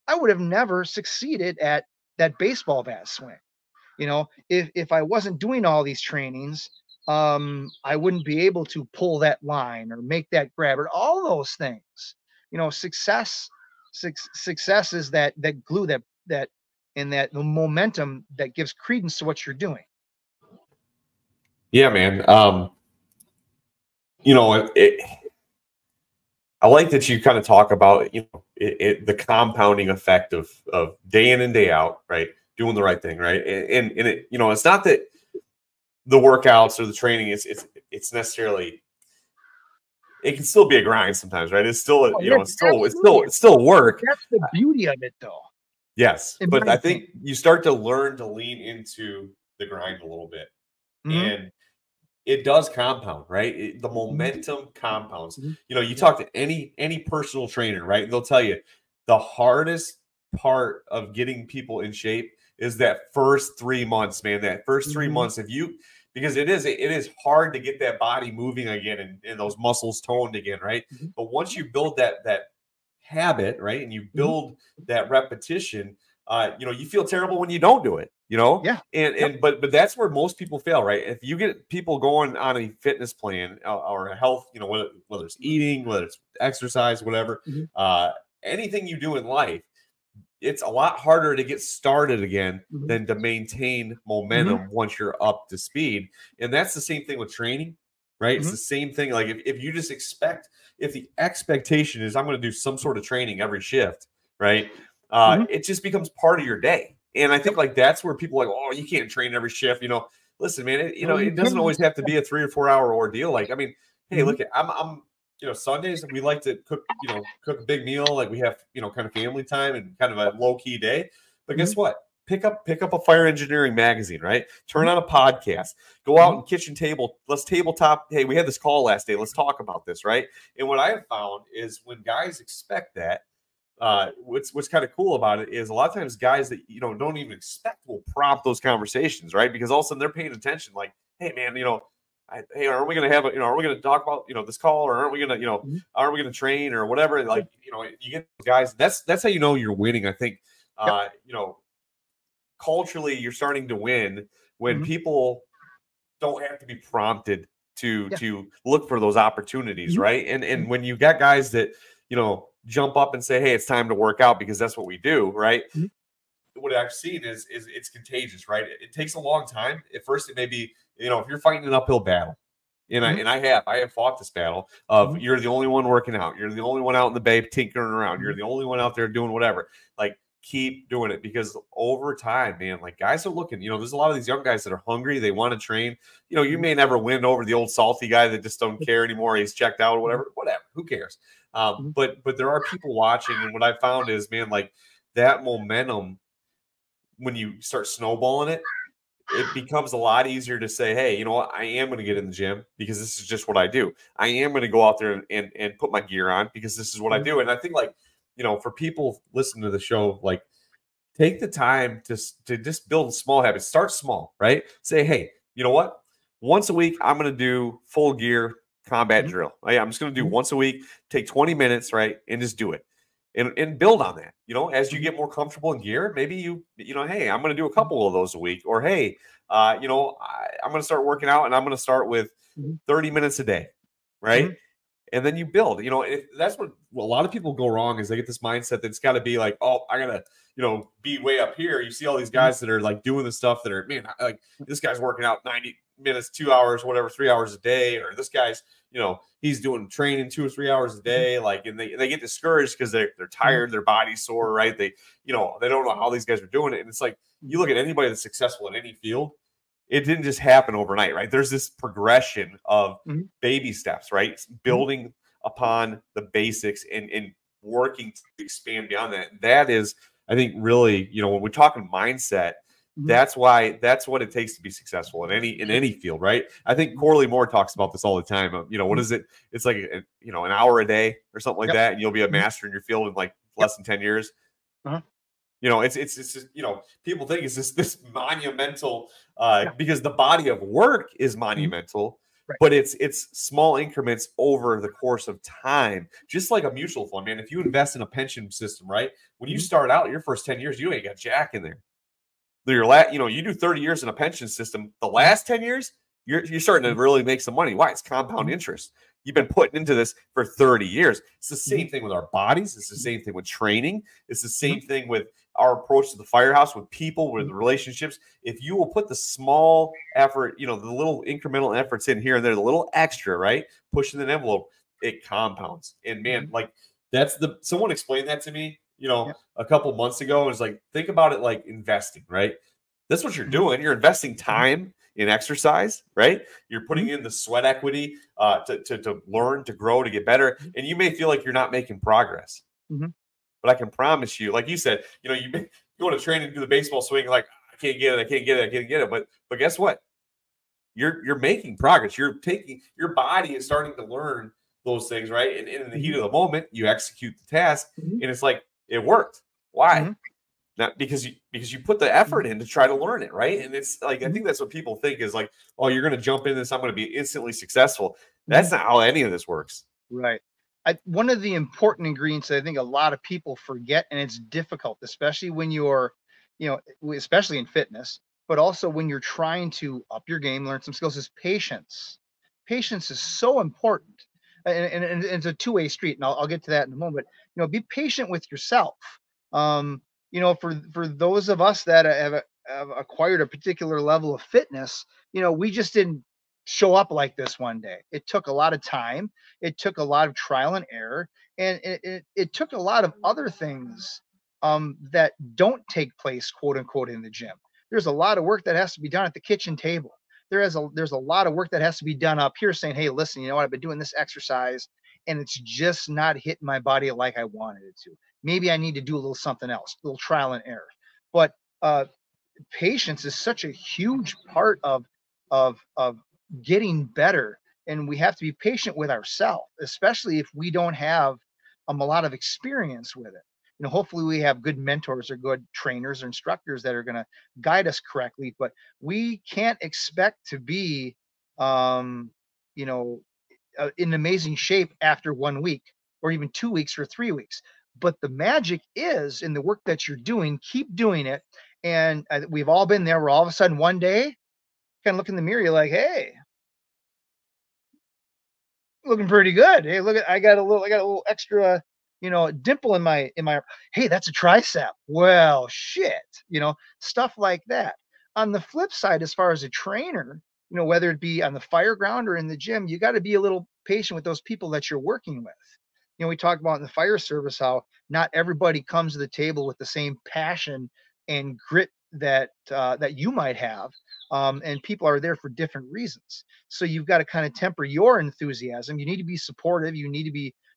I would have never succeeded at that baseball bat swing. If I wasn't doing all these trainings, I wouldn't be able to pull that line or make that grab or all those things. Success is that glue that and that the momentum that gives credence to what you're doing. Yeah, man. I like that you kind of talk about, the compounding effect of day in and day out, right? Doing the right thing, right? And it, it's not that the workouts or the training it's necessarily, it can still be a grind sometimes, right? It's still, it's still work. That's the beauty of it, though. Yes, but I think you start to learn to lean into the grind a little bit, and it does compound, right? The momentum compounds. You talk to any personal trainer, right? They'll tell you the hardest part of getting people in shape is that first 3 months, man. That first 3 months, because it is hard to get that body moving again and those muscles toned again, right? But once you build that habit, right, and you build that repetition, you feel terrible when you don't do it. Yeah. But that's where most people fail, right? If you get people going on a fitness plan or a health, whether it's eating, whether it's exercise, whatever, anything you do in life, it's a lot harder to get started again than to maintain momentum once you're up to speed. And that's the same thing with training, right? It's the same thing. Like if you just if the expectation is I'm going to do some sort of training every shift, right? It just becomes part of your day. And I think like that's where people are like, oh, you can't train every shift. Listen, man, it doesn't always have to be a 3 or 4 hour ordeal. Like, I mean, hey, look, I'm Sundays we like to cook a big meal. Like we have, kind of family time and kind of a low key day. But guess what? Pick up a fire engineering magazine, right? Turn on a podcast, go out and kitchen table. Let's tabletop. Hey, we had this call last day. Let's talk about this, right? And what I have found is when guys expect that, what's kind of cool about it is a lot of times guys that don't even expect will prompt those conversations, right? Because all of a sudden they're paying attention. Like, hey, man, hey, aren't we going to have are we going to talk about this call, or aren't we going to aren't we going to train or whatever? Like, you get guys. That's how you're winning. I think culturally you're starting to win when people don't have to be prompted to look for those opportunities, right? And when you got guys that jump up and say, hey, it's time to work out because that's what we do, right? What I've seen is it's contagious, right? It takes a long time. At first, it may be, if you're fighting an uphill battle, and I have fought this battle of you're the only one working out, you're the only one out in the bay tinkering around, you're the only one out there doing whatever. Like, keep doing it, because over time, man, like guys are looking, there's a lot of these young guys that are hungry, they want to train. You may never win over the old salty guy that just don't care anymore, he's checked out or whatever, who cares? But there are people watching, and what I found is, man, like that momentum, when you start snowballing it, it becomes a lot easier to say, hey, you know what, I am going to get in the gym because this is just what I do. I am going to go out there and put my gear on because this is what I do. And I think, like, for people listening to the show, like, take the time to just build small habits. Start small, right? Say, hey, you know what? Once a week, I'm going to do full gear combat drill. I'm just going to do once a week, take 20 minutes, right? And just do it. And build on that. As you get more comfortable in gear, maybe hey, I'm going to do a couple of those a week. Or, hey, I'm going to start working out and I'm going to start with 30 minutes a day, right? And then you build. That's what a lot of people go wrong is they get this mindset that it's got to be like, oh, I got to, be way up here. You see all these guys that are like doing the stuff that are, man, like this guy's working out 90 minutes, 2 hours, whatever, 3 hours a day, or this guy's, he's doing training 2 or 3 hours a day. Like, and they get discouraged because they're tired, their body's sore, right? They don't know how these guys are doing it. And it's like, you look at anybody that's successful in any field, it didn't just happen overnight, right? There's this progression of baby steps, right? Building upon the basics and working to expand beyond that. That is, I think, really, when we're talking mindset, that's what it takes to be successful in any field, right? I think Corley Moore talks about this all the time. What is it? It's like an hour a day or something like that, and you'll be a master in your field in like less than 10 years. It's just, people think it's this monumental because the body of work is monumental, but it's small increments over the course of time, just like a mutual fund, man. If you invest in a pension system, right, when you start out your first 10 years, you ain't got jack in there. You do 30 years in a pension system. The last 10 years, you're starting to really make some money. Why? It's compound interest. You've been putting into this for 30 years. It's the same thing with our bodies. It's the same thing with training. It's the same thing with our approach to the firehouse, with people, with relationships. If you will put the small effort, the little incremental efforts in here and there, the little extra, right, pushing an envelope, it compounds. And man, like someone explained that to me, a couple months ago. And it's like, think about it like investing, right? That's what you're doing. You're investing time in exercise, right? You're putting in the sweat equity to learn, to grow, to get better. And you may feel like you're not making progress. But I can promise you, like you said, you want to train and do the baseball swing, like, I can't get it. But guess what? You're making progress. Your body is starting to learn those things, right? And in the heat of the moment, you execute the task, and it's like, it worked. Why? Not because you put the effort in to try to learn it, right? And it's like, I think that's what people think is like, oh, you're going to jump in this, I'm going to be instantly successful. That's not how any of this works. Right. One of the important ingredients that I think a lot of people forget, and it's difficult, especially when you're, especially in fitness, but also when you're trying to up your game, learn some skills, is patience. Patience is so important. And it's a two-way street, and I'll get to that in a moment. Be patient with yourself. For those of us that have acquired a particular level of fitness, we just didn't show up like this one day. It took a lot of time. It took a lot of trial and error, and it took a lot of other things that don't take place, quote unquote, in the gym. There's a lot of work that has to be done at the kitchen table. There's a lot of work that has to be done up here saying, hey, listen, you know what? I've been doing this exercise and it's just not hitting my body like I wanted it to. Maybe I need to do a little something else, a little trial and error. But patience is such a huge part of getting better, and we have to be patient with ourselves, especially if we don't have a lot of experience with it. Hopefully we have good mentors or good trainers or instructors that are going to guide us correctly, but we can't expect to be in amazing shape after 1 week or even 2 weeks or 3 weeks. But the magic is in the work that you're doing. Keep doing it. And we've all been there where all of a sudden one day, kind of look in the mirror, you're like, hey, looking pretty good. Hey, look, I got a little extra, dimple in my, hey, that's a tricep. Well, shit, stuff like that. On the flip side, as far as a trainer, whether it be on the fire ground or in the gym, you got to be a little patient with those people that you're working with. We talked about in the fire service how not everybody comes to the table with the same passion and grit that you might have, and people are there for different reasons. So you've got to kind of temper your enthusiasm. You need to be supportive. You need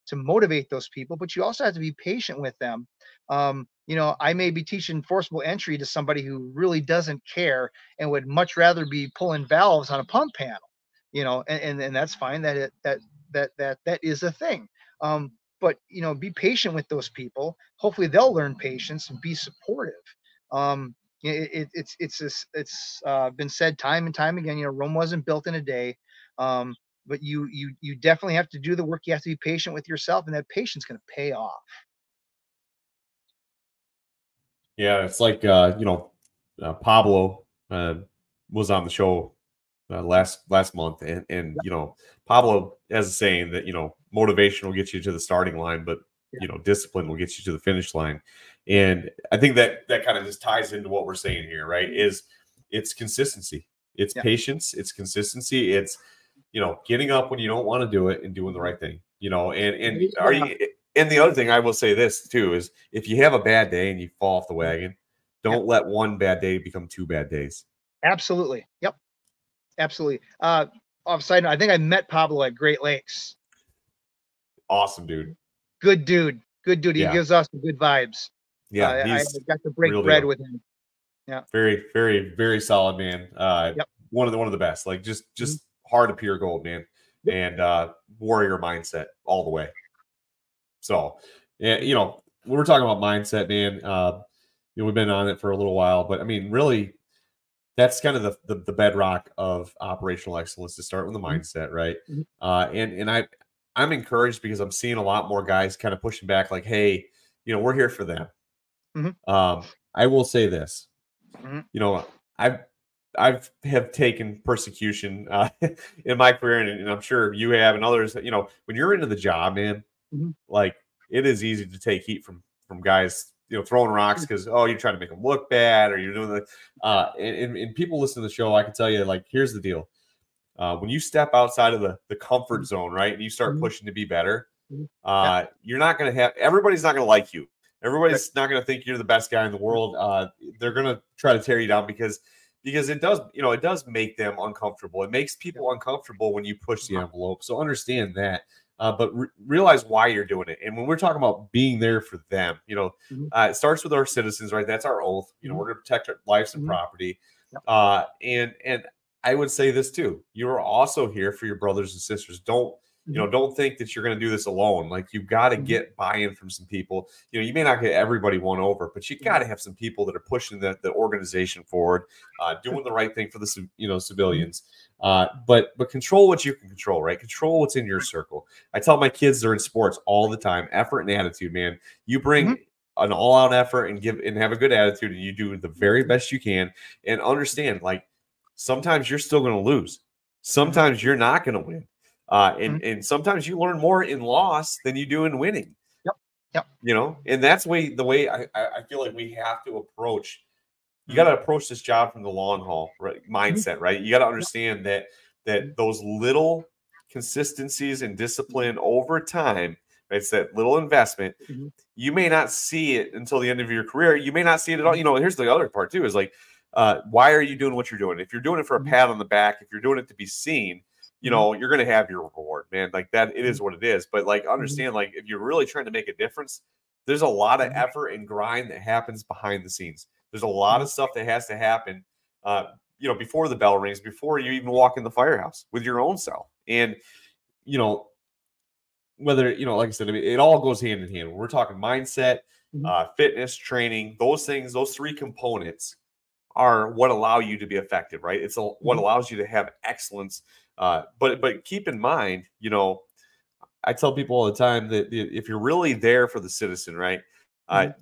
to motivate those people, but you also have to be patient with them. I may be teaching forcible entry to somebody who really doesn't care and would much rather be pulling valves on a pump panel, and that's fine. That is a thing. But be patient with those people. Hopefully they'll learn patience and be supportive. It's been said time and time again. Rome wasn't built in a day. But you definitely have to do the work. You have to be patient with yourself, and that patience going to pay off. Yeah, it's like Pablo was on the show last month, and Pablo has a saying that motivation will get you to the starting line, but discipline will get you to the finish line. And I think that kind of just ties into what we're saying here, right? It's consistency, it's patience, it's consistency, it's getting up when you don't want to do it and doing the right thing. And the other thing I will say this too is if you have a bad day and you fall off the wagon, don't let one bad day become 2 bad days. Absolutely. Yep. Absolutely. Off side note, I think I met Pablo at Great Lakes. Awesome, dude. Good dude. Good dude. He gives us good vibes. Yeah, I got to break bread with him. Yeah. Very, very, very solid, man. One of the best. Like just heart of pure gold, man. And warrior mindset all the way. So, yeah, when we're talking about mindset, man, we've been on it for a little while, but I mean, really, that's kind of the bedrock of operational excellence, to start with the mindset, right? And I'm encouraged because I'm seeing a lot more guys kind of pushing back, like, hey, we're here for them. I will say this, I've have taken persecution in my career, and I'm sure you have, and others. When you're into the job, man, like it is easy to take heat from guys, throwing rocks because you're trying to make them look bad, or you're doing the and people listen to the show. I can tell you, like, here's the deal: when you step outside of the comfort zone, right, and you start pushing to be better, you're not going to have everybody's not going to like you. Everybody's not going to think you're the best guy in the world. They're going to try to tear you down because it does, it does make them uncomfortable. It makes people uncomfortable when you push the envelope. So understand that, but realize why you're doing it. And when we're talking about being there for them, it starts with our citizens, right? That's our oath. We're going to protect our lives and property. And I would say this too: you are also here for your brothers and sisters. Don't think that you're going to do this alone. Like, you've got to get buy-in from some people. You may not get everybody won over, but you got to have some people that are pushing the organization forward, doing the right thing for the civilians. But control what you can control, right? Control what's in your circle. I tell my kids, they're in sports all the time: effort and attitude, man. You bring an all-out effort and have a good attitude, and you do the very best you can. And understand, like, sometimes you're still going to lose. Sometimes you're not going to win. And sometimes you learn more in loss than you do in winning. And that's the way I feel like we have to approach. You got to approach this job from the long haul, right? Mindset, right? You got to understand that those little consistencies and discipline over time, right? It's that little investment. You may not see it until the end of your career. You may not see it at all. Here's the other part too: is like, why are you doing what you're doing? If you're doing it for a pat on the back, if you're doing it to be seen, you're going to have your reward, man. Like that, it is what it is. But like, understand, like, if you're really trying to make a difference, there's a lot of effort and grind that happens behind the scenes. There's a lot of stuff that has to happen, before the bell rings, before you even walk in the firehouse with your own self. And, whether, like I said, I mean, it all goes hand in hand. When we're talking mindset, fitness, training, those things, those 3 components are what allow you to be effective, right? It's what allows you to have excellence. But keep in mind, I tell people all the time that if you're really there for the citizen, right,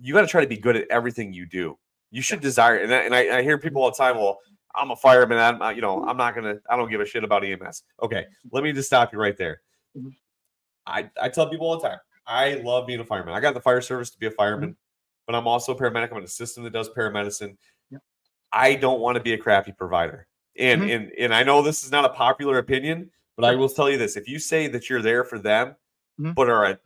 you got to try to be good at everything you do. You should desire, and I hear people all the time, well, I'm a fireman. I don't give a shit about EMS. Okay, let me just stop you right there. I tell people all the time, I love being a fireman. I got the fire service to be a fireman, but I'm also a paramedic. I'm an assistant that does paramedicine. I don't want to be a crappy provider. And I know this is not a popular opinion, but I will tell you this: if you say that you're there for them, but are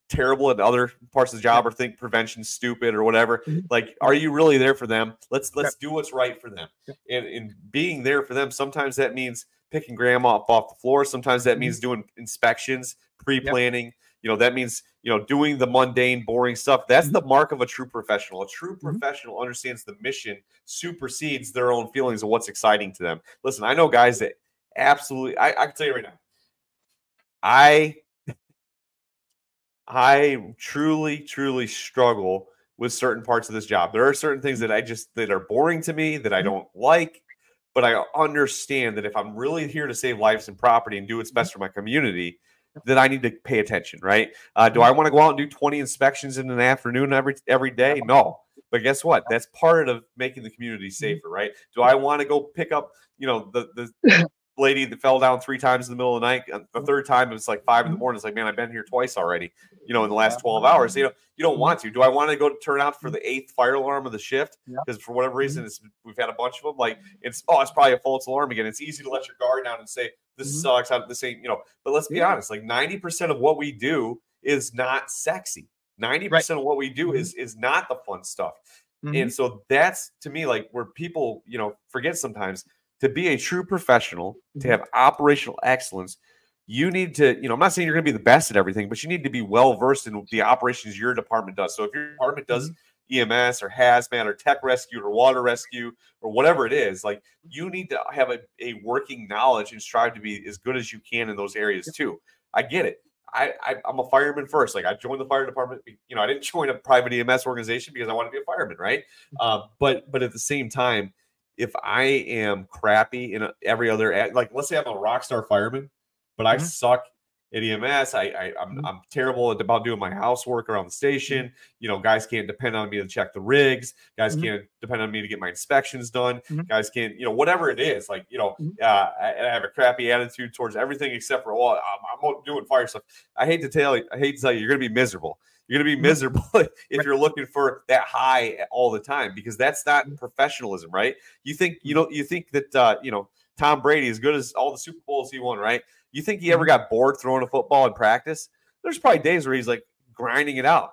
terrible at other parts of the job, or think prevention's stupid or whatever, like, are you really there for them? Let's do what's right for them. And being there for them, sometimes that means picking grandma up off the floor. Sometimes that means doing inspections, pre-planning. That means, doing the mundane, boring stuff. That's the mark of a true professional. A true professional understands the mission supersedes their own feelings of what's exciting to them. Listen, I know guys that absolutely, I can tell you right now, I truly, truly struggle with certain parts of this job. There are certain things that are boring to me that I don't like, but I understand that if I'm really here to save lives and property and do what's best for my community, then I need to pay attention, right? Do I want to go out and do 20 inspections in an afternoon every day? No. But guess what? That's part of making the community safer, right? Do I want to go pick up, the lady that fell down 3 times in the middle of the night? The third time, it was like 5 in the morning. It's like, man, I've been here twice already, in the last 12 hours. You don't want to. Do I want to go turn out for the 8th fire alarm of the shift? Because for whatever reason, we've had a bunch of them. Like, it's probably a false alarm again. It's easy to let your guard down and say, this sucks. This ain't, but let's be honest, like 90% of what we do is not sexy. 90% of what we do is not the fun stuff. And so that's, to me, like where people, forget sometimes, to be a true professional, to have operational excellence, you need to, I'm not saying you're going to be the best at everything, but you need to be well versed in the operations your department does. So if your department does EMS or hazmat or tech rescue or water rescue or whatever it is, like you need to have a working knowledge and strive to be as good as you can in those areas too. I get it. I'm a fireman first. Like I joined the fire department. I didn't join a private EMS organization because I want to be a fireman, right? But at the same time, if I am crappy in every other, like let's say I'm a rock star fireman, but I suck at EMS. I'm terrible about doing my housework around the station. Guys can't depend on me to check the rigs. Guys can't depend on me to get my inspections done. Guys can't, whatever it is. Like, I have a crappy attitude towards everything except for, well, I'm doing fire stuff. I hate to tell you, you're going to be miserable. You're going to be miserable if you're looking for that high all the time, because that's not professionalism, right? You think that Tom Brady, as good as all the Super Bowls he won, right? You think he ever got bored throwing a football in practice? There's probably days where he's like grinding it out,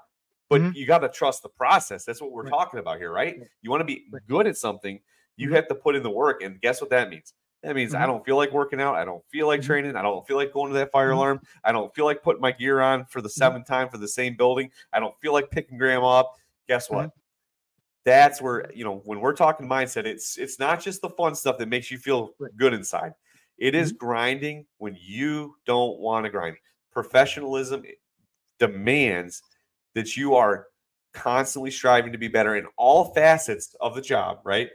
but you got to trust the process. That's what we're talking about here, right? You want to be good at something, you have to put in the work, and guess what that means? That means I don't feel like working out. I don't feel like training. I don't feel like going to that fire alarm. I don't feel like putting my gear on for the 7th time for the same building. I don't feel like picking grandma up. Guess what? That's where, when we're talking mindset, it's not just the fun stuff that makes you feel good inside. It is grinding when you don't want to grind. Professionalism demands that you are constantly striving to be better in all facets of the job, right?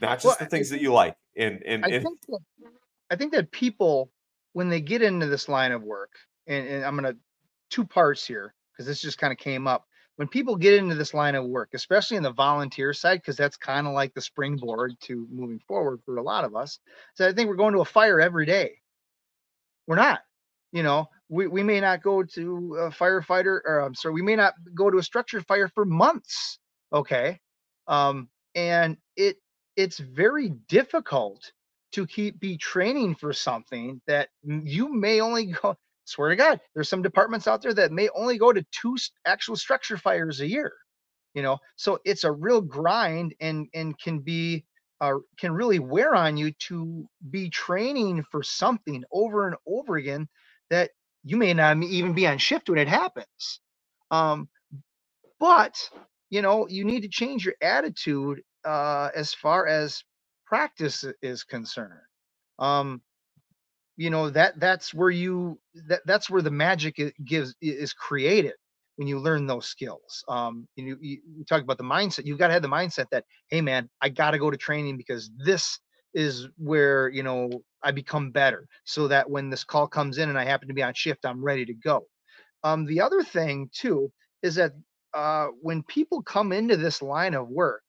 Not just the things that you like. I think that people, when they get into this line of work, and I'm going to 2 parts here, because this just kind of came up. When people get into this line of work, especially in the volunteer side, because that's kind of like the springboard to moving forward for a lot of us. So I think we're going to a fire every day. We're not, we may not go to a firefighter, or I'm sorry, we may not go to a structure fire for months. Okay. And it's very difficult to be training for something that you may only go. Swear to God, there's some departments out there that may only go to 2 actual structure fires a year. So it's a real grind, and can really wear on you to be training for something over and over again that you may not even be on shift when it happens. But you need to change your attitude as far as practice is concerned. That's where that's where the magic is created when you learn those skills. You talk about the mindset. You've got to have the mindset that, hey man, I got to go to training because this is where I become better, so that when this call comes in and I happen to be on shift, I'm ready to go. The other thing too is that when people come into this line of work,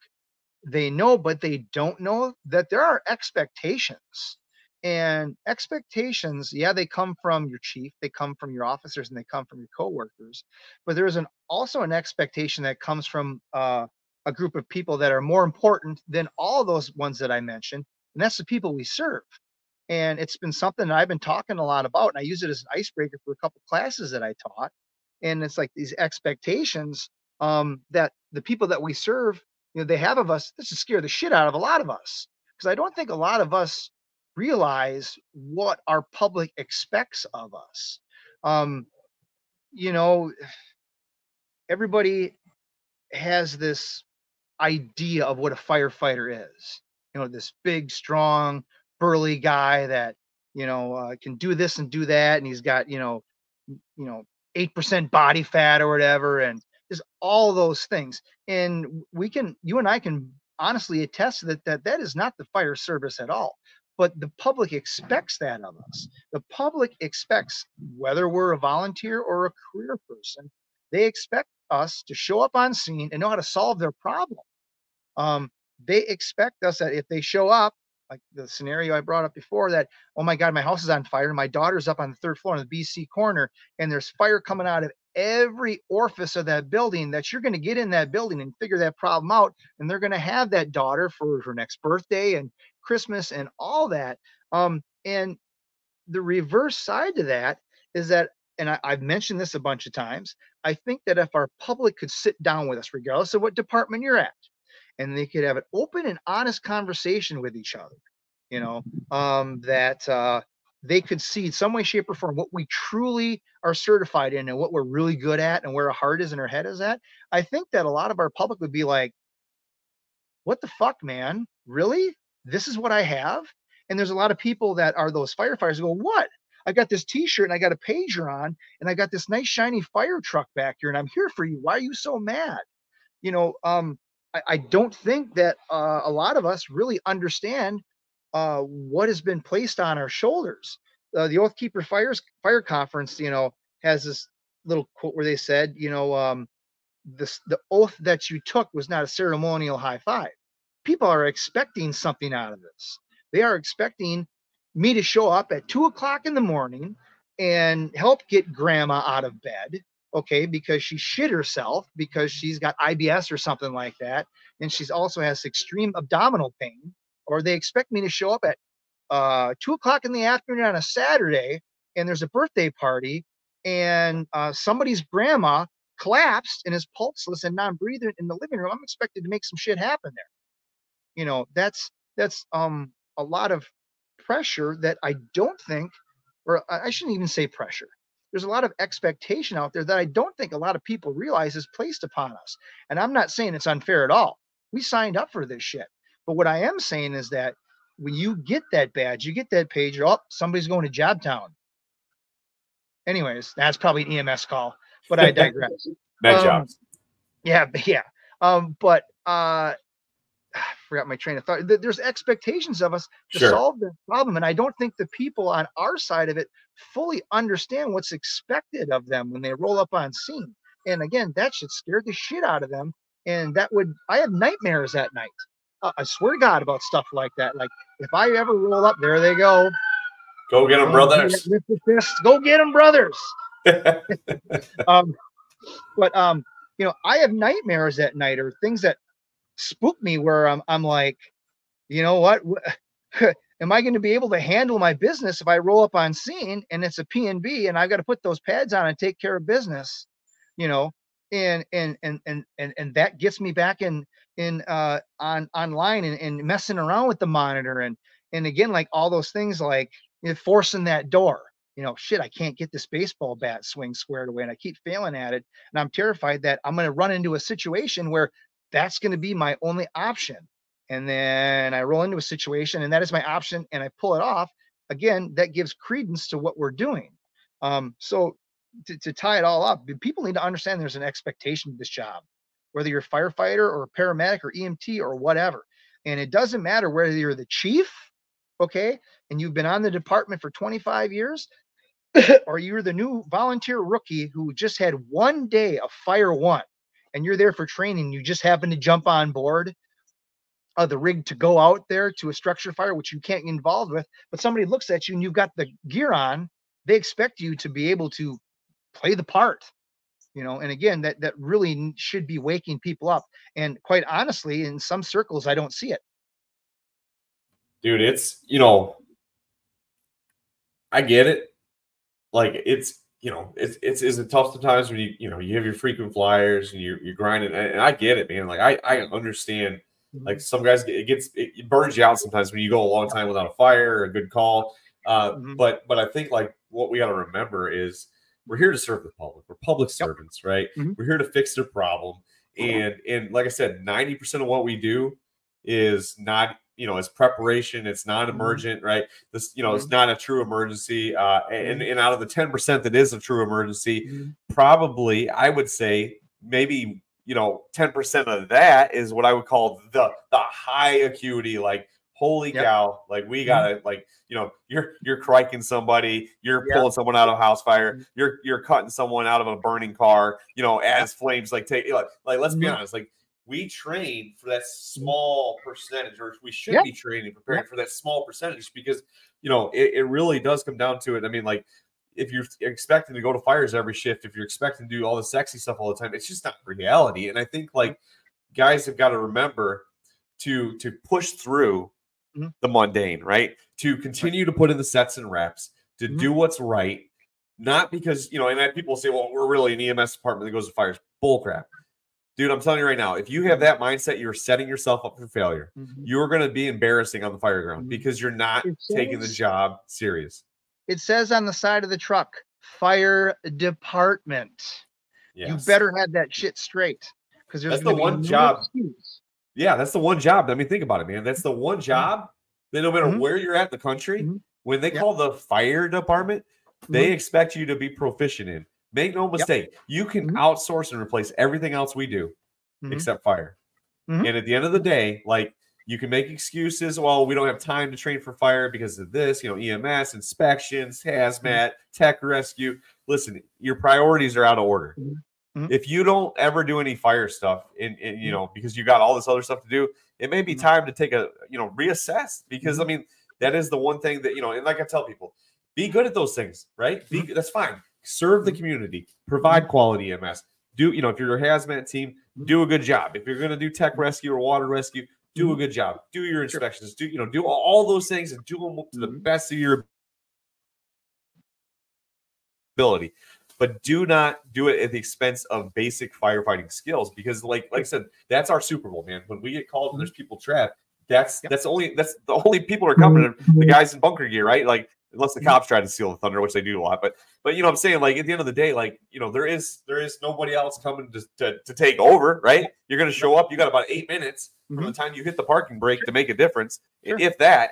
they know, but they don't know that there are expectations. And expectations, yeah, they come from your chief, they come from your officers, and they come from your coworkers. But there is also an expectation that comes from a group of people that are more important than all those ones that I mentioned, and that's the people we serve. And it's been something that I've been talking a lot about, and I use it as an icebreaker for a couple classes that I taught. And it's like these expectations that the people that we serve, they have of us. This is scare the shit out of a lot of us, because I don't think a lot of us realize what our public expects of us. You know, everybody has this idea of what a firefighter is. This big, strong, burly guy that can do this and do that, and he's got 8% body fat or whatever, and There's all those things. And you and I can honestly attest that is not the fire service at all. But the public expects that of us. The public expects, whether we're a volunteer or a career person, they expect us to show up on scene and know how to solve their problem. They expect us that if they show up, like the scenario I brought up before, that, oh my God, my house is on fire. My daughter's up on the third floor in the BC corner, and there's fire coming out of every orifice of that building, that you're going to get in that building and figure that problem out. And they're going to have that daughter for her next birthday and Christmas and all that. And the reverse side to that is that, and I've mentioned this a bunch of times, I think that if our public could sit down with us, regardless of what department you're at, and they could have an open and honest conversation with each other, that they could see in some way, shape, or form what we truly are certified in and what we're really good at and where our heart is and our head is at. I think that a lot of our public would be like, what the fuck, man? Really? This is what I have? And there's a lot of people that are those firefighters who go, what? I got this t-shirt and I got a pager on and I got this nice shiny fire truck back here and I'm here for you. Why are you so mad? I don't think that a lot of us really understand what has been placed on our shoulders. The Oath Keeper Fire Conference, has this little quote where they said, the oath that you took was not a ceremonial high five. People are expecting something out of this. They are expecting me to show up at 2:00 in the morning and help get grandma out of bed, okay, because she shit herself because she's got IBS or something like that, and she's also has extreme abdominal pain. Or they expect me to show up at 2:00 in the afternoon on a Saturday, and there's a birthday party, and somebody's grandma collapsed and is pulseless and non-breathing in the living room. I'm expected to make some shit happen there. That's a lot of pressure that I don't think, or I shouldn't even say pressure. There's a lot of expectation out there that I don't think a lot of people realize is placed upon us. And I'm not saying it's unfair at all. We signed up for this shit. But what I am saying is that when you get that badge, you get that page, oh, somebody's going to Jobtown. Anyways, that's probably an EMS call, but I digress. Med jobs. Yeah. But I forgot my train of thought. There's expectations of us to solve the problem. And I don't think the people on our side of it fully understand what's expected of them when they roll up on scene. And again, that should scare the shit out of them. And I have nightmares at night. I swear to God about stuff like that. Like if I ever roll up, there they go. Go get them, brothers. Go get them, brothers. But I have nightmares at night, or things that spook me, where I'm like, you know what? Am I going to be able to handle my business if I roll up on scene and it's a P&B and I've got to put those pads on and take care of business, and that gets me back online and messing around with the monitor and again, like all those things, like forcing that door. Shit, I can't get this baseball bat swing squared away and I keep failing at it. And I'm terrified that I'm going to run into a situation where that's going to be my only option. And then I roll into a situation and that is my option and I pull it off. Again, that gives credence to what we're doing. So to tie it all up, people need to understand there's an expectation of this job, whether you're a firefighter or a paramedic or EMT or whatever. And it doesn't matter whether you're the chief, okay, and you've been on the department for 25 years, or you're the new volunteer rookie who just had one day of Fire One, and you're there for training. You just happen to jump on board the rig to go out there to a structure fire, which you can't get involved with, but somebody looks at you and you've got the gear on. They expect you to be able to play the part, and again, that really should be waking people up. And quite honestly, in some circles, I don't see it. Dude, it's, I get it. Like it's tough sometimes when you have your frequent flyers and you're grinding, and I get it, man. Like I understand. Like some guys, it burns you out sometimes when you go a long time without a fire or a good call. But I think like what we got to remember is we're here to serve the public. We're public servants, right? We're here to fix their problem. And like I said, 90% of what we do is not, it's preparation. It's non-emergent, right? This, it's not a true emergency. And out of the 10% that is a true emergency, probably I would say maybe, 10% of that is what I would call the high acuity, like, holy cow, like, we gotta, like, you're criking somebody, you're pulling someone out of a house fire, you're cutting someone out of a burning car, as flames, like, take, like let's be honest, like, we train for that small percentage, or we should be training, preparing for that small percentage, because it really does come down to it. I mean, like, if you're expecting to go to fires every shift, if you're expecting to do all the sexy stuff all the time, it's just not reality. And I think, like, guys have got to remember to push through the mundane, right? To continue to put in the sets and reps, to do what's right, not because, and people say, well, we're really an EMS department that goes to fires. Bull crap. Dude, I'm telling you right now, if you have that mindset, you're setting yourself up for failure. You're going to be embarrassing on the fire ground because you're not taking the job serious. It says on the side of the truck, fire department. Yes. You better have that shit straight, because there's the one job. Yeah, that's the one job. I mean, think about it, man. That's the one job that no matter where you're at in the country, when they call the fire department, they expect you to be proficient in. Make no mistake. You can outsource and replace everything else we do except fire. And at the end of the day, like, you can make excuses. Well, we don't have time to train for fire because of this, EMS, inspections, hazmat, tech rescue. Listen, your priorities are out of order. If you don't ever do any fire stuff because you got all this other stuff to do, it may be time to take a, reassess, because I mean, that is the one thing that, and like I tell people, be good at those things, right? That's fine. Serve the community, provide quality EMS. Do, if you're a hazmat team, do a good job. If you're going to do tech rescue or water rescue, do a good job. Do your inspections. Do all those things, and do them to the best of your ability. But do not do it at the expense of basic firefighting skills, because, like I said, that's our Super Bowl, man. When we get called and there's people trapped, that's the only people are coming, the guys in bunker gear, right? Like, unless the cops try to steal the thunder, which they do a lot. But what I'm saying, like, at the end of the day, like, there is nobody else coming to take over, right? You're going to show up. You got about 8 minutes from the time you hit the parking brake to make a difference. If that,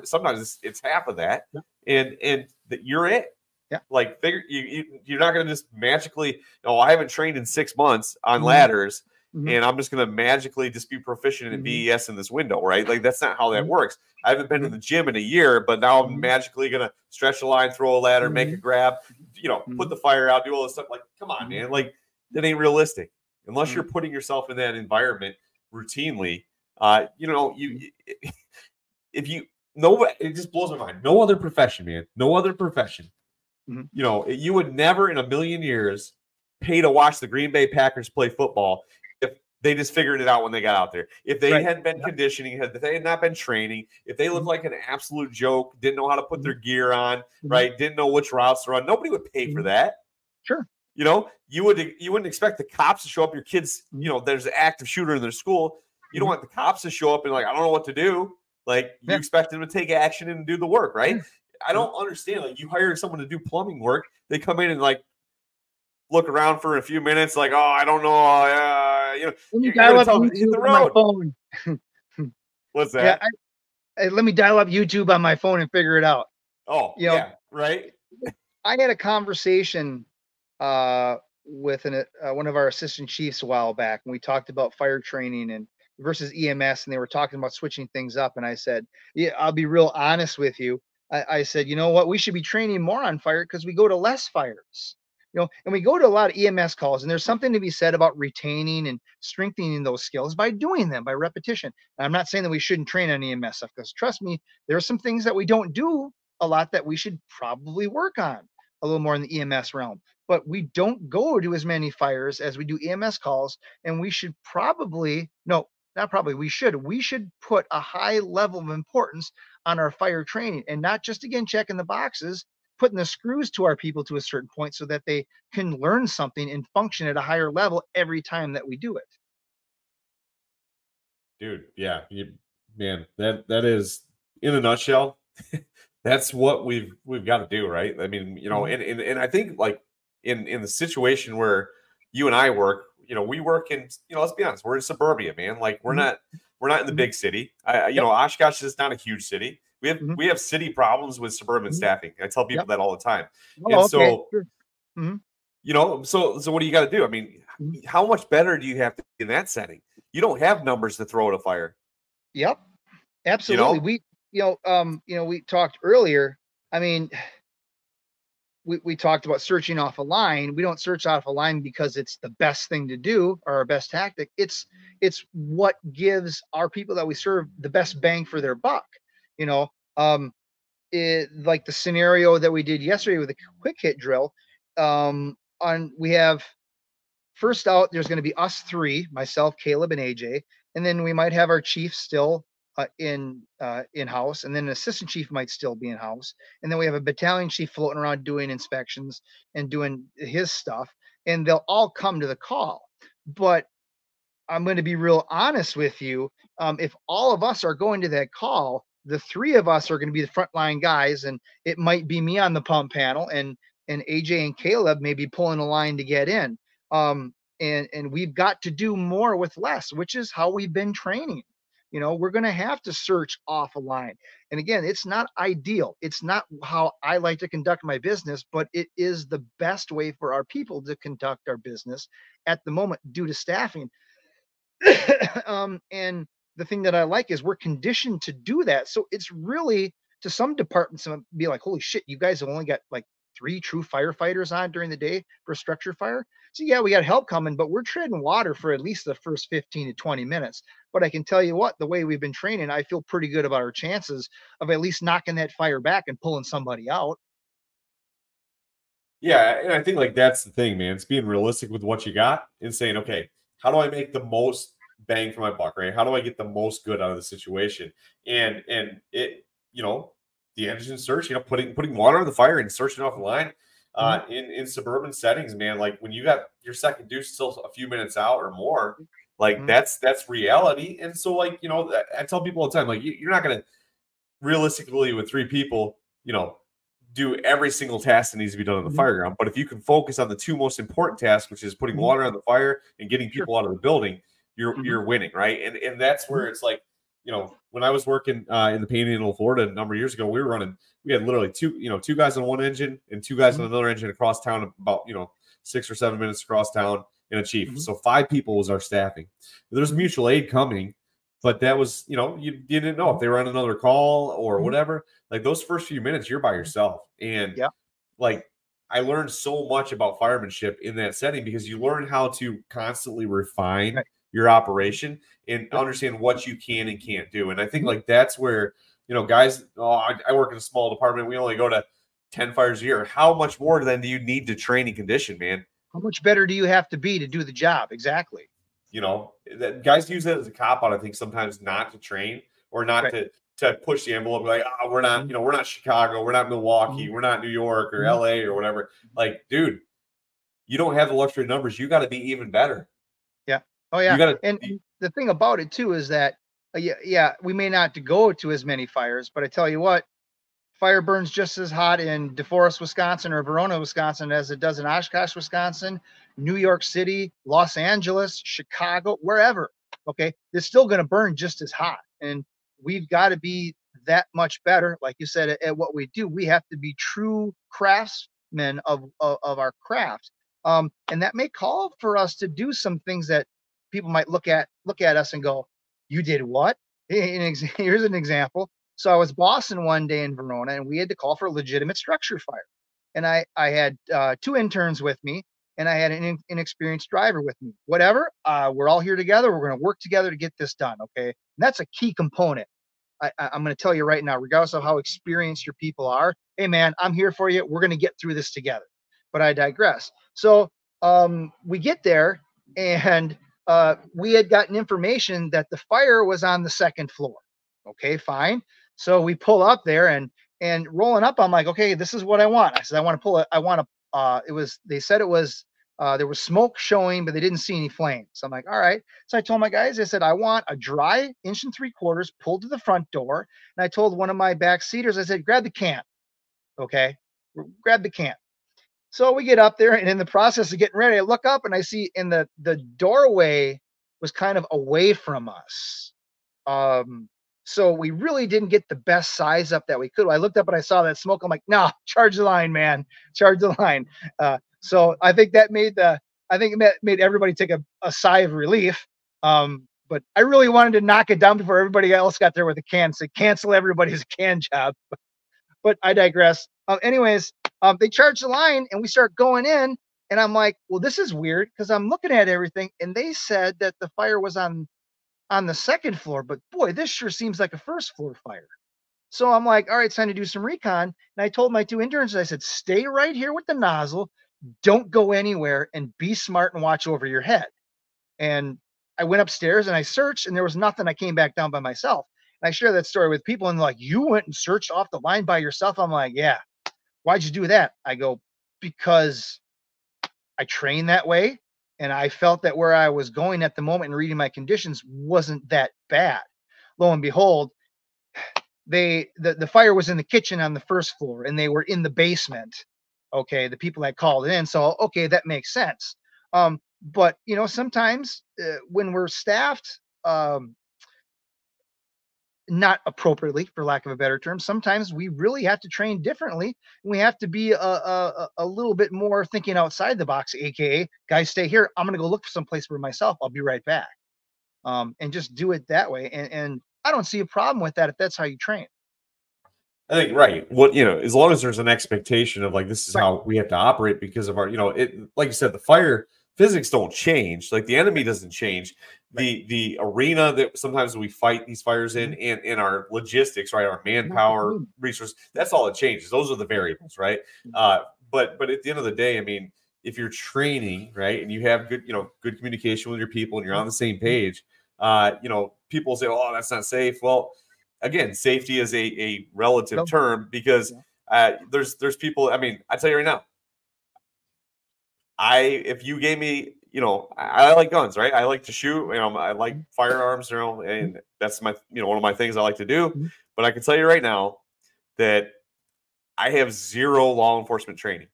sometimes it's half of that, and that you're it. Yeah. Like, figure you're not going to just magically, I haven't trained in 6 months on ladders, and I'm just going to magically just be proficient in VES in this window, right? Like, that's not how that works. I haven't been to the gym in a year, but now I'm magically going to stretch a line, throw a ladder, make a grab, put the fire out, do all this stuff. Like, come on, man. Like, that ain't realistic. Unless you're putting yourself in that environment routinely, it just blows my mind. No other profession, man. No other profession. You would never in a million years pay to watch the Green Bay Packers play football if they just figured it out when they got out there. If they hadn't been conditioning, if they had not been training, if they looked like an absolute joke, didn't know how to put their gear on, right? Didn't know which routes to run. Nobody would pay for that. Sure. You wouldn't expect the cops to show up. Your kids, there's an active shooter in their school. You don't want the cops to show up and, like, I don't know what to do. Like, you expect them to take action and do the work, right? I don't understand. Like, you hire someone to do plumbing work, they come in and, like, look around for a few minutes, like, oh, I don't know, you're gonna tell them, hit the road. Phone. What's that? Yeah, let me dial up YouTube on my phone and figure it out. Oh, yeah, right. I had a conversation with one of our assistant chiefs a while back, and we talked about fire training and versus EMS, and they were talking about switching things up. And I said, yeah, I'll be real honest with you. I said, you know what? We should be training more on fire because we go to less fires, and we go to a lot of EMS calls, and there's something to be said about retaining and strengthening those skills by doing them by repetition. And I'm not saying that we shouldn't train on EMS stuff, because trust me, there are some things that we don't do a lot that we should probably work on a little more in the EMS realm. But we don't go to as many fires as we do EMS calls, and we should we should put a high level of importance on our fire training, and not just, again, checking the boxes, putting the screws to our people to a certain point so that they can learn something and function at a higher level every time that we do it. Dude, yeah, man, that is, in a nutshell, that's what we've got to do, right? I mean, and I think, like, in the situation where you and I work, we work in, let's be honest, we're in suburbia, man. Like, we're not in the big city. Oshkosh is not a huge city. We have city problems with suburban staffing. I tell people that all the time. So what do you got to do? I mean, how much better do you have to be in that setting? You don't have numbers to throw at a fire. Yep, You absolutely. know? We talked earlier. I mean, we talked about searching off a line. We don't search off a line because it's the best thing to do or our best tactic. It's what gives our people that we serve the best bang for their buck. You know, like the scenario that we did yesterday with the quick hit drill. On we have first out, there's going to be us three, myself, Caleb, and AJ, and then we might have our chief still in house, and then an assistant chief might still be in house, and then we have a battalion chief floating around doing inspections and doing his stuff, and they'll all come to the call. But I'm going to be real honest with you. If all of us are going to that call, the three of us are going to be the frontline guys, and it might be me on the pump panel, and AJ and Caleb may be pulling a line to get in. And we've got to do more with less, which is how we've been training. We're going to have to search off a line. And again, it's not ideal. It's not how I like to conduct my business, but it is the best way for our people to conduct our business at the moment due to staffing. And the thing that I like is we're conditioned to do that. So it's really, to some departments, be like, holy shit, you guys have only got like 3 true firefighters on during the day for a structure fire. So yeah, we got help coming, but we're treading water for at least the first 15 to 20 minutes. But I can tell you what, the way we've been training, I feel pretty good about our chances of at least knocking that fire back and pulling somebody out. Yeah, and I think like that's the thing, man. It's being realistic with what you got and saying, okay, how do I make the most bang for my buck, right? How do I get the most good out of the situation? And it, the engine search, putting water on the fire and searching off the line. In suburban settings, man, like when you got your second deuce still a few minutes out or more, like that's reality. And so, like, I tell people all the time, like, you're not gonna realistically with 3 people, do every single task that needs to be done on the fire ground. But if you can focus on the 2 most important tasks, which is putting water on the fire and getting people out of the building, you're winning, right? And that's where it's like, when I was working in the Panhandle, Florida, a number of years ago, we had literally 2 guys on one engine and 2 guys on another engine across town, about 6 or 7 minutes across town, and a chief. So 5 people was our staffing. There's mutual aid coming, but that was, you didn't know if they were on another call or whatever. Like those first few minutes, you're by yourself. And like I learned so much about firemanship in that setting because you learn how to constantly refine your operation and understand what you can and can't do. And I think like that's where, guys, I work in a small department. We only go to 10 fires a year. How much more then do you need to train and condition, man? How much better do you have to be to do the job? Exactly. That guys use that as a cop out, I think, sometimes not to train or not to push the envelope. Like, we're not, we're not Chicago, we're not Milwaukee, we're not New York or LA or whatever. Like, dude, you don't have the luxury of numbers. You got to be even better. Yeah. Oh yeah. And the thing about it too is that, we may not go to as many fires, but I tell you what, fire burns just as hot in DeForest, Wisconsin, or Verona, Wisconsin, as it does in Oshkosh, Wisconsin, New York City, Los Angeles, Chicago, wherever. Okay, it's still going to burn just as hot, and we've got to be that much better, like you said, at what we do. We have to be true craftsmen of our craft, and that may call for us to do some things that people might look at us and go, "You did what?" Here's an example. So I was bossing one day in Verona, and we had to call for a legitimate structure fire. And I had 2 interns with me, and I had an inexperienced driver with me. Whatever, we're all here together. We're going to work together to get this done, okay? And that's a key component. I'm going to tell you right now, regardless of how experienced your people are, hey, man, I'm here for you. We're going to get through this together. But I digress. So we get there, and we had gotten information that the fire was on the 2nd floor. Okay, fine. So we pull up there and rolling up, I'm like, okay, this is what I want. I said, they said it was, there was smoke showing, but they didn't see any flames. So I'm like, all right. So I told my guys, I said, I want a dry 1 3/4 pulled to the front door. And I told one of my back seaters, I said, grab the can. Okay, grab the can. So we get up there, and in the process of getting ready, I look up and I see in the doorway was kind of away from us. So we really didn't get the best size up that we could. I looked up and I saw that smoke. I'm like, nah, charge the line, man. Charge the line. So I think that made I think it made everybody take a sigh of relief. But I really wanted to knock it down before everybody else got there with a can. So cancel everybody's can job. But I digress. Anyways, they charge the line and we start going in. And I'm like, well, this is weird because I'm looking at everything. And they said that the fire was on the second floor. But boy, this sure seems like a first floor fire. So I'm like, all right, it's time to do some recon. And I told my 2 interns, I said, stay right here with the nozzle. Don't go anywhere and be smart and watch over your head. And I went upstairs and I searched and there was nothing. I came back down by myself. And I share that story with people and like, you went and searched off the line by yourself. I'm like, yeah. Why'd you do that? I go, because I train that way. And I felt that where I was going at the moment and reading my conditions wasn't that bad. Lo and behold, the fire was in the kitchen on the first floor and they were in the basement. Okay, the people that called in. So okay, that makes sense. But sometimes when we're staffed not appropriately, for lack of a better term, sometimes we really have to train differently. We have to be a little bit more thinking outside the box, aka guys, stay here. I'm gonna go look for some place for myself. I'll be right back. And just do it that way. And I don't see a problem with that if that's how you train. I think right. What as long as there's an expectation of like this is Right. how we have to operate because of our, it like you said, the fire physics don't change. Like the enemy doesn't change. Right. The arena that sometimes we fight these fires in and in our logistics, right? Our manpower, resources, that's all that changes. Those are the variables, right? But at the end of the day, I mean, if you're training, right, and you have good, good communication with your people and you're on the same page, people say, oh, that's not safe. Well, again, safety is a relative term because there's people. I mean, I tell you right now, if you gave me, I like guns, right? I like to shoot. I like firearms, and that's my, one of my things I like to do. But I can tell you right now that I have zero law enforcement training,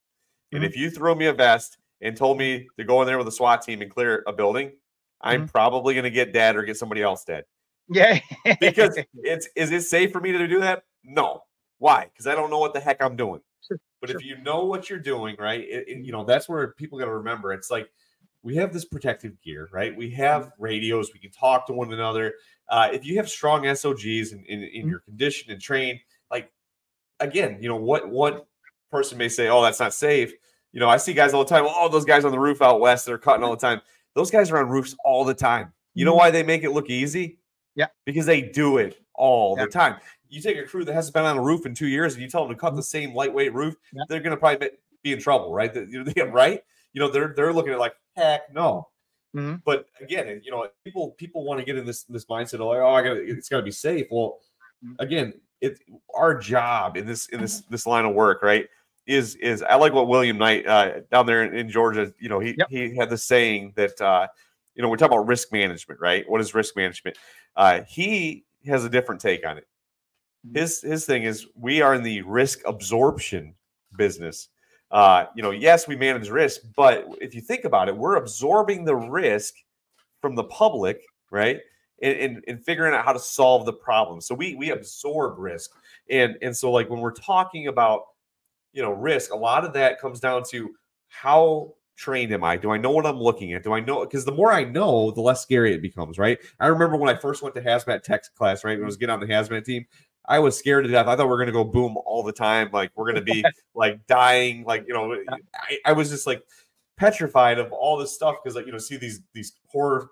and if you throw me a vest and told me to go in there with a SWAT team and clear a building, I'm probably going to get dead or get somebody else dead. Yeah. Because is it safe for me to do that? No. Why? Because I don't know what the heck I'm doing. But if you know what you're doing, right, that's where people got to remember. It's like we have this protective gear, right? We have radios. We can talk to one another. If you have strong SOGs in your condition and trained, like, again, what person may say, oh, that's not safe. I see guys all the time. Oh, those guys on the roof out west, they're cutting all the time. Those guys are on roofs all the time. You know why they make it look easy? Yeah. Because they do it all the time. You take a crew that hasn't been on a roof in 2 years and you tell them to cut the same lightweight roof, they're going to probably be in trouble, right? Right? They're looking at like, heck no. But again, people want to get in this mindset of like, oh, it's got to be safe. Well, again, our job in this line of work, right, is I like what William Knight down there in Georgia, he had the saying that we're talking about risk management, right? What is risk management? He has a different take on it. His thing is we are in the risk absorption business. Yes, we manage risk, but if you think about it, we're absorbing the risk from the public, right? And figuring out how to solve the problem. So we absorb risk. And so like when we're talking about, risk, a lot of that comes down to how trained am I? Do I know what I'm looking at? Do I know? Because the more I know, the less scary it becomes, right? I remember when I first went to hazmat tech class, right? When I was getting on the hazmat team, I was scared to death. I thought we were going to go boom all the time. Like we're going to be like dying. Like, I was just like petrified of all this stuff because like, see these horror,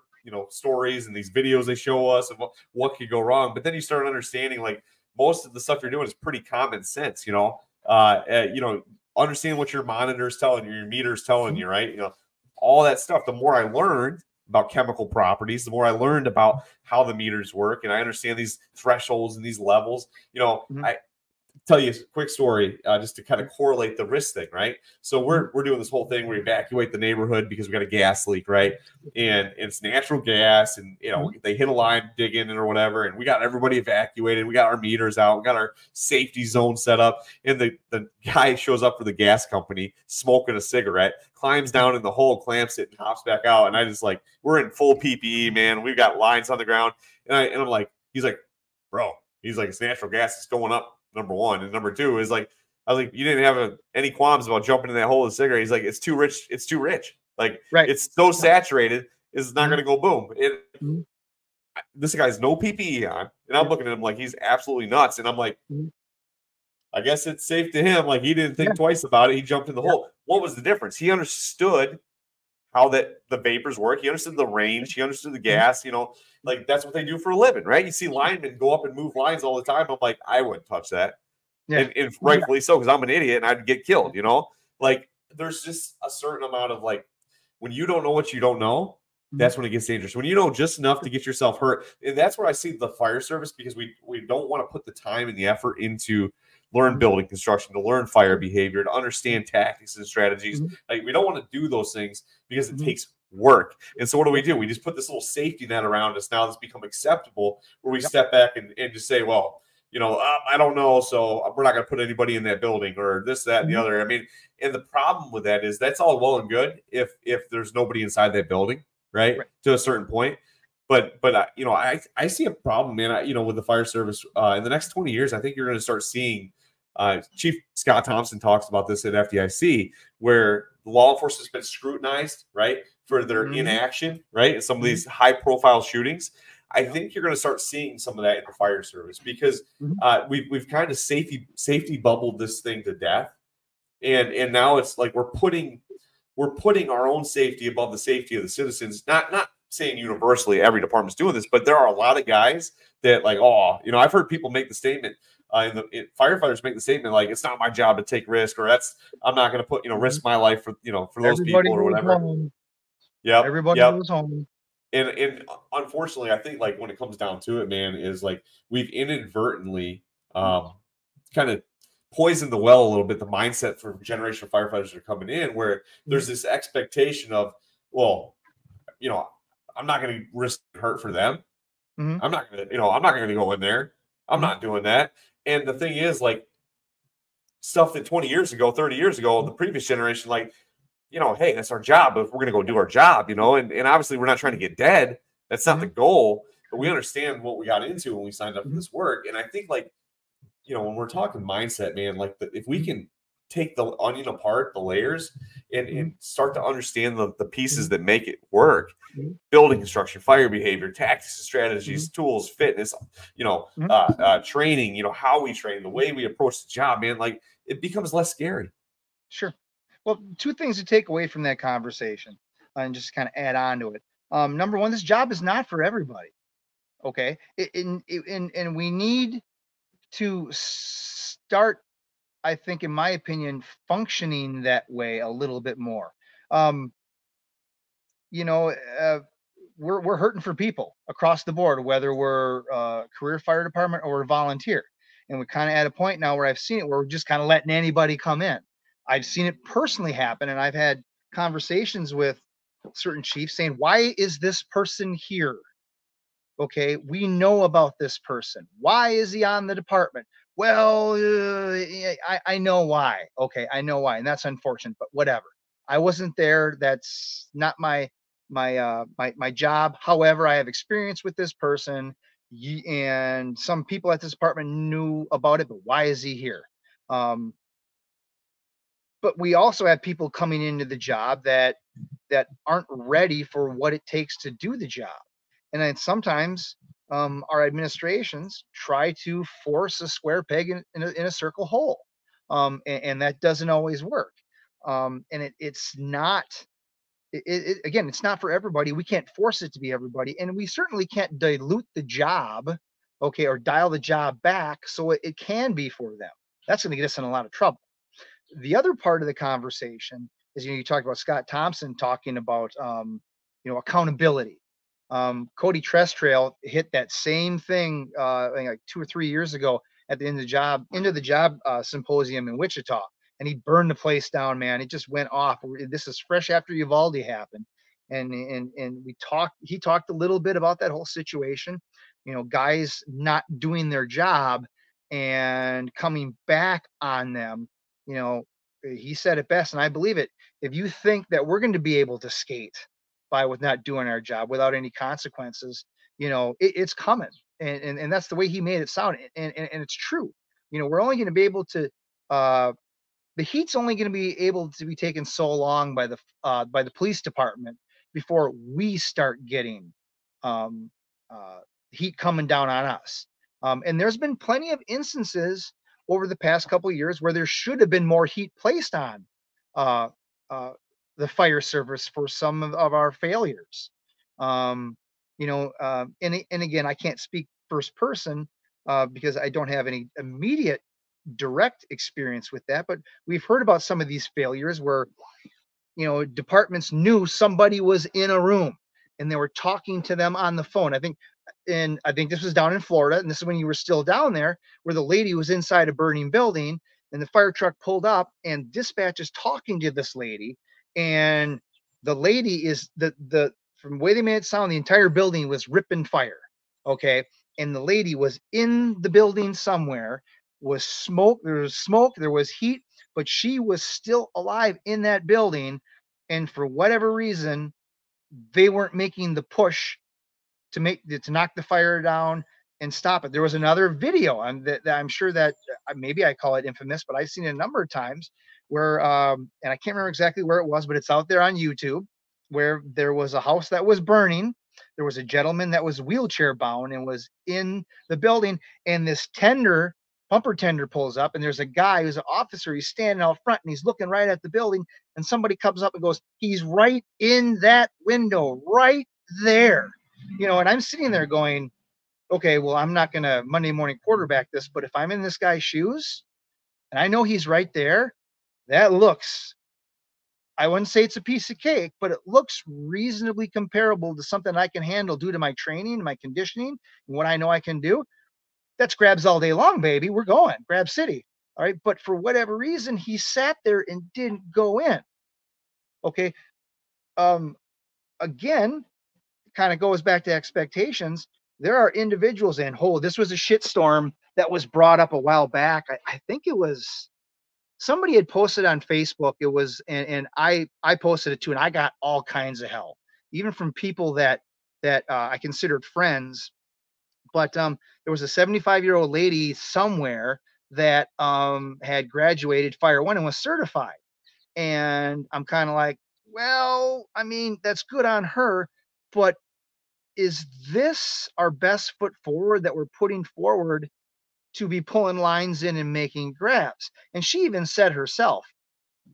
stories and these videos they show us of what could go wrong. But then you start understanding like most of the stuff you're doing is pretty common sense, understanding what your monitor's telling you, your meter's telling you, right? All that stuff. The more I learned about chemical properties, the more I learned about how the meters work, and I understand these thresholds and these levels. I tell you a quick story just to kind of correlate the risk thing, right? So we're doing this whole thing where we evacuate the neighborhood because we got a gas leak, right? And it's natural gas, and they hit a line, dig in it or whatever, and we got everybody evacuated. We got our meters out, we got our safety zone set up, and the guy shows up for the gas company smoking a cigarette, climbs down in the hole, clamps it, and hops back out. And I just like, we're in full PPE, man. We've got lines on the ground, and I'm like, he's like, bro, he's like, it's natural gas, it's going up. Number one, and number two is like, I was like, you didn't have any qualms about jumping in that hole of a cigarette. He's like, it's too rich. It's too rich. Like Right. it's so saturated, it's not going to go boom. Mhm. This guy's no PPE on, and I'm looking at him like he's absolutely nuts. And I'm like, I guess it's safe to him. Like he didn't think twice about it. He jumped in the hole. What was the difference? He understood how that the vapors work. He understood the range. He understood the gas. You know, like that's what they do for a living, right? You see linemen go up and move lines all the time. I'm like, I wouldn't touch that, and rightfully so, because I'm an idiot and I'd get killed. You know, like there's just a certain amount of like when you don't know what you don't know. That's when it gets dangerous. When you know just enough to get yourself hurt, and that's where I see the fire service, because we don't want to put the time and the effort into learn building construction, to learn fire behavior, to understand tactics and strategies. Like we don't want to do those things because it takes work. And so what do? We just put this little safety net around us now that's become acceptable, where we step back and just say, well, you know, I don't know, so we're not going to put anybody in that building or this, that, and the other. I mean, and the problem with that is that's all well and good if there's nobody inside that building, right? To a certain point. But you know, I see a problem, man. You know, with the fire service in the next 20 years, I think you're going to start seeing. Chief Scott Thompson talks about this at FDIC, where the law enforcement has been scrutinized, right, for their inaction, right, in some of these high-profile shootings. I think you're going to start seeing some of that in the fire service, because we've kind of safety bubbled this thing to death, and now it's like we're putting our own safety above the safety of the citizens. Not saying universally every department's doing this, but there are a lot of guys that like, oh, you know, I've heard people make the statement. Firefighters make the statement like, it's not my job to take risk, or I'm not going to put, you know, risk my life for, you know, for those people or whatever. Everybody goes home. And unfortunately, I think like when it comes down to it, man, is like we've inadvertently kind of poisoned the well a little bit, the mindset for generation of firefighters that are coming in, where there's this expectation of, well, you know, I'm not going to risk hurt for them. I'm not going to go in there. I'm not doing that. And the thing is, like, stuff that 20 years ago, 30 years ago, the previous generation, like, you know, hey, that's our job, but we're going to go do our job, you know, and obviously we're not trying to get dead. That's not the goal, but we understand what we got into when we signed up for this work. And I think, like, you know, when we're talking mindset, man, like if we can take the onion apart, the layers, and start to understand the pieces that make it work, building construction, fire behavior, tactics and strategies, tools, fitness, you know, training, you know, how we train, the way we approach the job, man, like it becomes less scary. Sure. Well, two things to take away from that conversation and just kind of add on to it. Number one, this job is not for everybody. Okay. And we need to start, I think, in my opinion, functioning that way a little bit more. You know, we're hurting for people across the board, whether we're career fire department or a volunteer. And we're kind of at a point now where I've seen it where we're just kind of letting anybody come in. I've seen it personally happen, and I've had conversations with certain chiefs saying, "Why is this person here? Okay, we know about this person. Why is he on the department?" Well, I know why. Okay, I know why, and that's unfortunate, but whatever. I wasn't there. That's not my job. However, I have experience with this person, and some people at this department knew about it. But why is he here? Um, but we also have people coming into the job that aren't ready for what it takes to do the job. And then sometimes our administrations try to force a square peg in a circle hole. And that doesn't always work. And it's not, again, it's not for everybody. We can't force it to be everybody. And we certainly can't dilute the job, okay, or dial the job back so it can be for them. That's going to get us in a lot of trouble. The other part of the conversation is, you know, you talked about Scott Thompson talking about, you know, accountability. Cody Trestrail hit that same thing, I think like 2 or 3 years ago at the end of the job symposium in Wichita, and he burned the place down, man. It just went off. This is fresh after Uvalde happened. And he talked a little bit about that whole situation, you know, guys not doing their job and coming back on them. You know, he said it best, and I believe it. If you think that we're going to be able to skate by with not doing our job without any consequences, you know, it's coming. And that's the way he made it sound. And it's true. You know, we're only going to be able to the heat's only going to be able to be taken so long by the police department before we start getting um, heat coming down on us. And there's been plenty of instances over the past couple of years where there should have been more heat placed on uh, uh, the fire service for some of our failures. Um, and again, I can't speak first person because I don't have any immediate direct experience with that, but we've heard about some of these failures where departments knew somebody was in a room and they were talking to them on the phone. I think this was down in Florida, and this is when you were still down there, where the lady was inside a burning building, and the fire truck pulled up, and dispatch is talking to this lady, and the lady is the from the way they made it sound, the entire building was ripping fire. Okay, and the lady was in the building somewhere. Was smoke? There was smoke. There was heat, but she was still alive in that building, and for whatever reason, they weren't making the push to knock the fire down and stop it. There was another video that I'm sure that maybe I call it infamous, but I've seen it a number of times where and I can't remember exactly where it was, but it's out there on YouTube, where there was a house that was burning. There was a gentleman that was wheelchair bound and was in the building, and this bumper tender pulls up, and there's a guy who's an officer. He's standing out front and he's looking right at the building, and somebody comes up and goes, "He's right in that window, right there." And I'm sitting there going, okay, well, I'm not going to Monday morning quarterback this, but if I'm in this guy's shoes and I know he's right there, that looks, I wouldn't say it's a piece of cake, but it looks reasonably comparable to something I can handle due to my training, my conditioning, and what I know I can do. That's grabs all day long, baby. We're going, grab city. All right. But for whatever reason, he sat there and didn't go in. Okay. Again, kind of goes back to expectations. There are individuals this was a shitstorm that was brought up a while back. I think it was somebody had posted on Facebook. It was, and I posted it too, and I got all kinds of hell, even from people that I considered friends. But there was a 75-year-old lady somewhere that had graduated Fire One and was certified. And I'm kind of like, well, I mean, that's good on her, but is this our best foot forward that we're putting forward to be pulling lines in and making grabs? And she even said herself,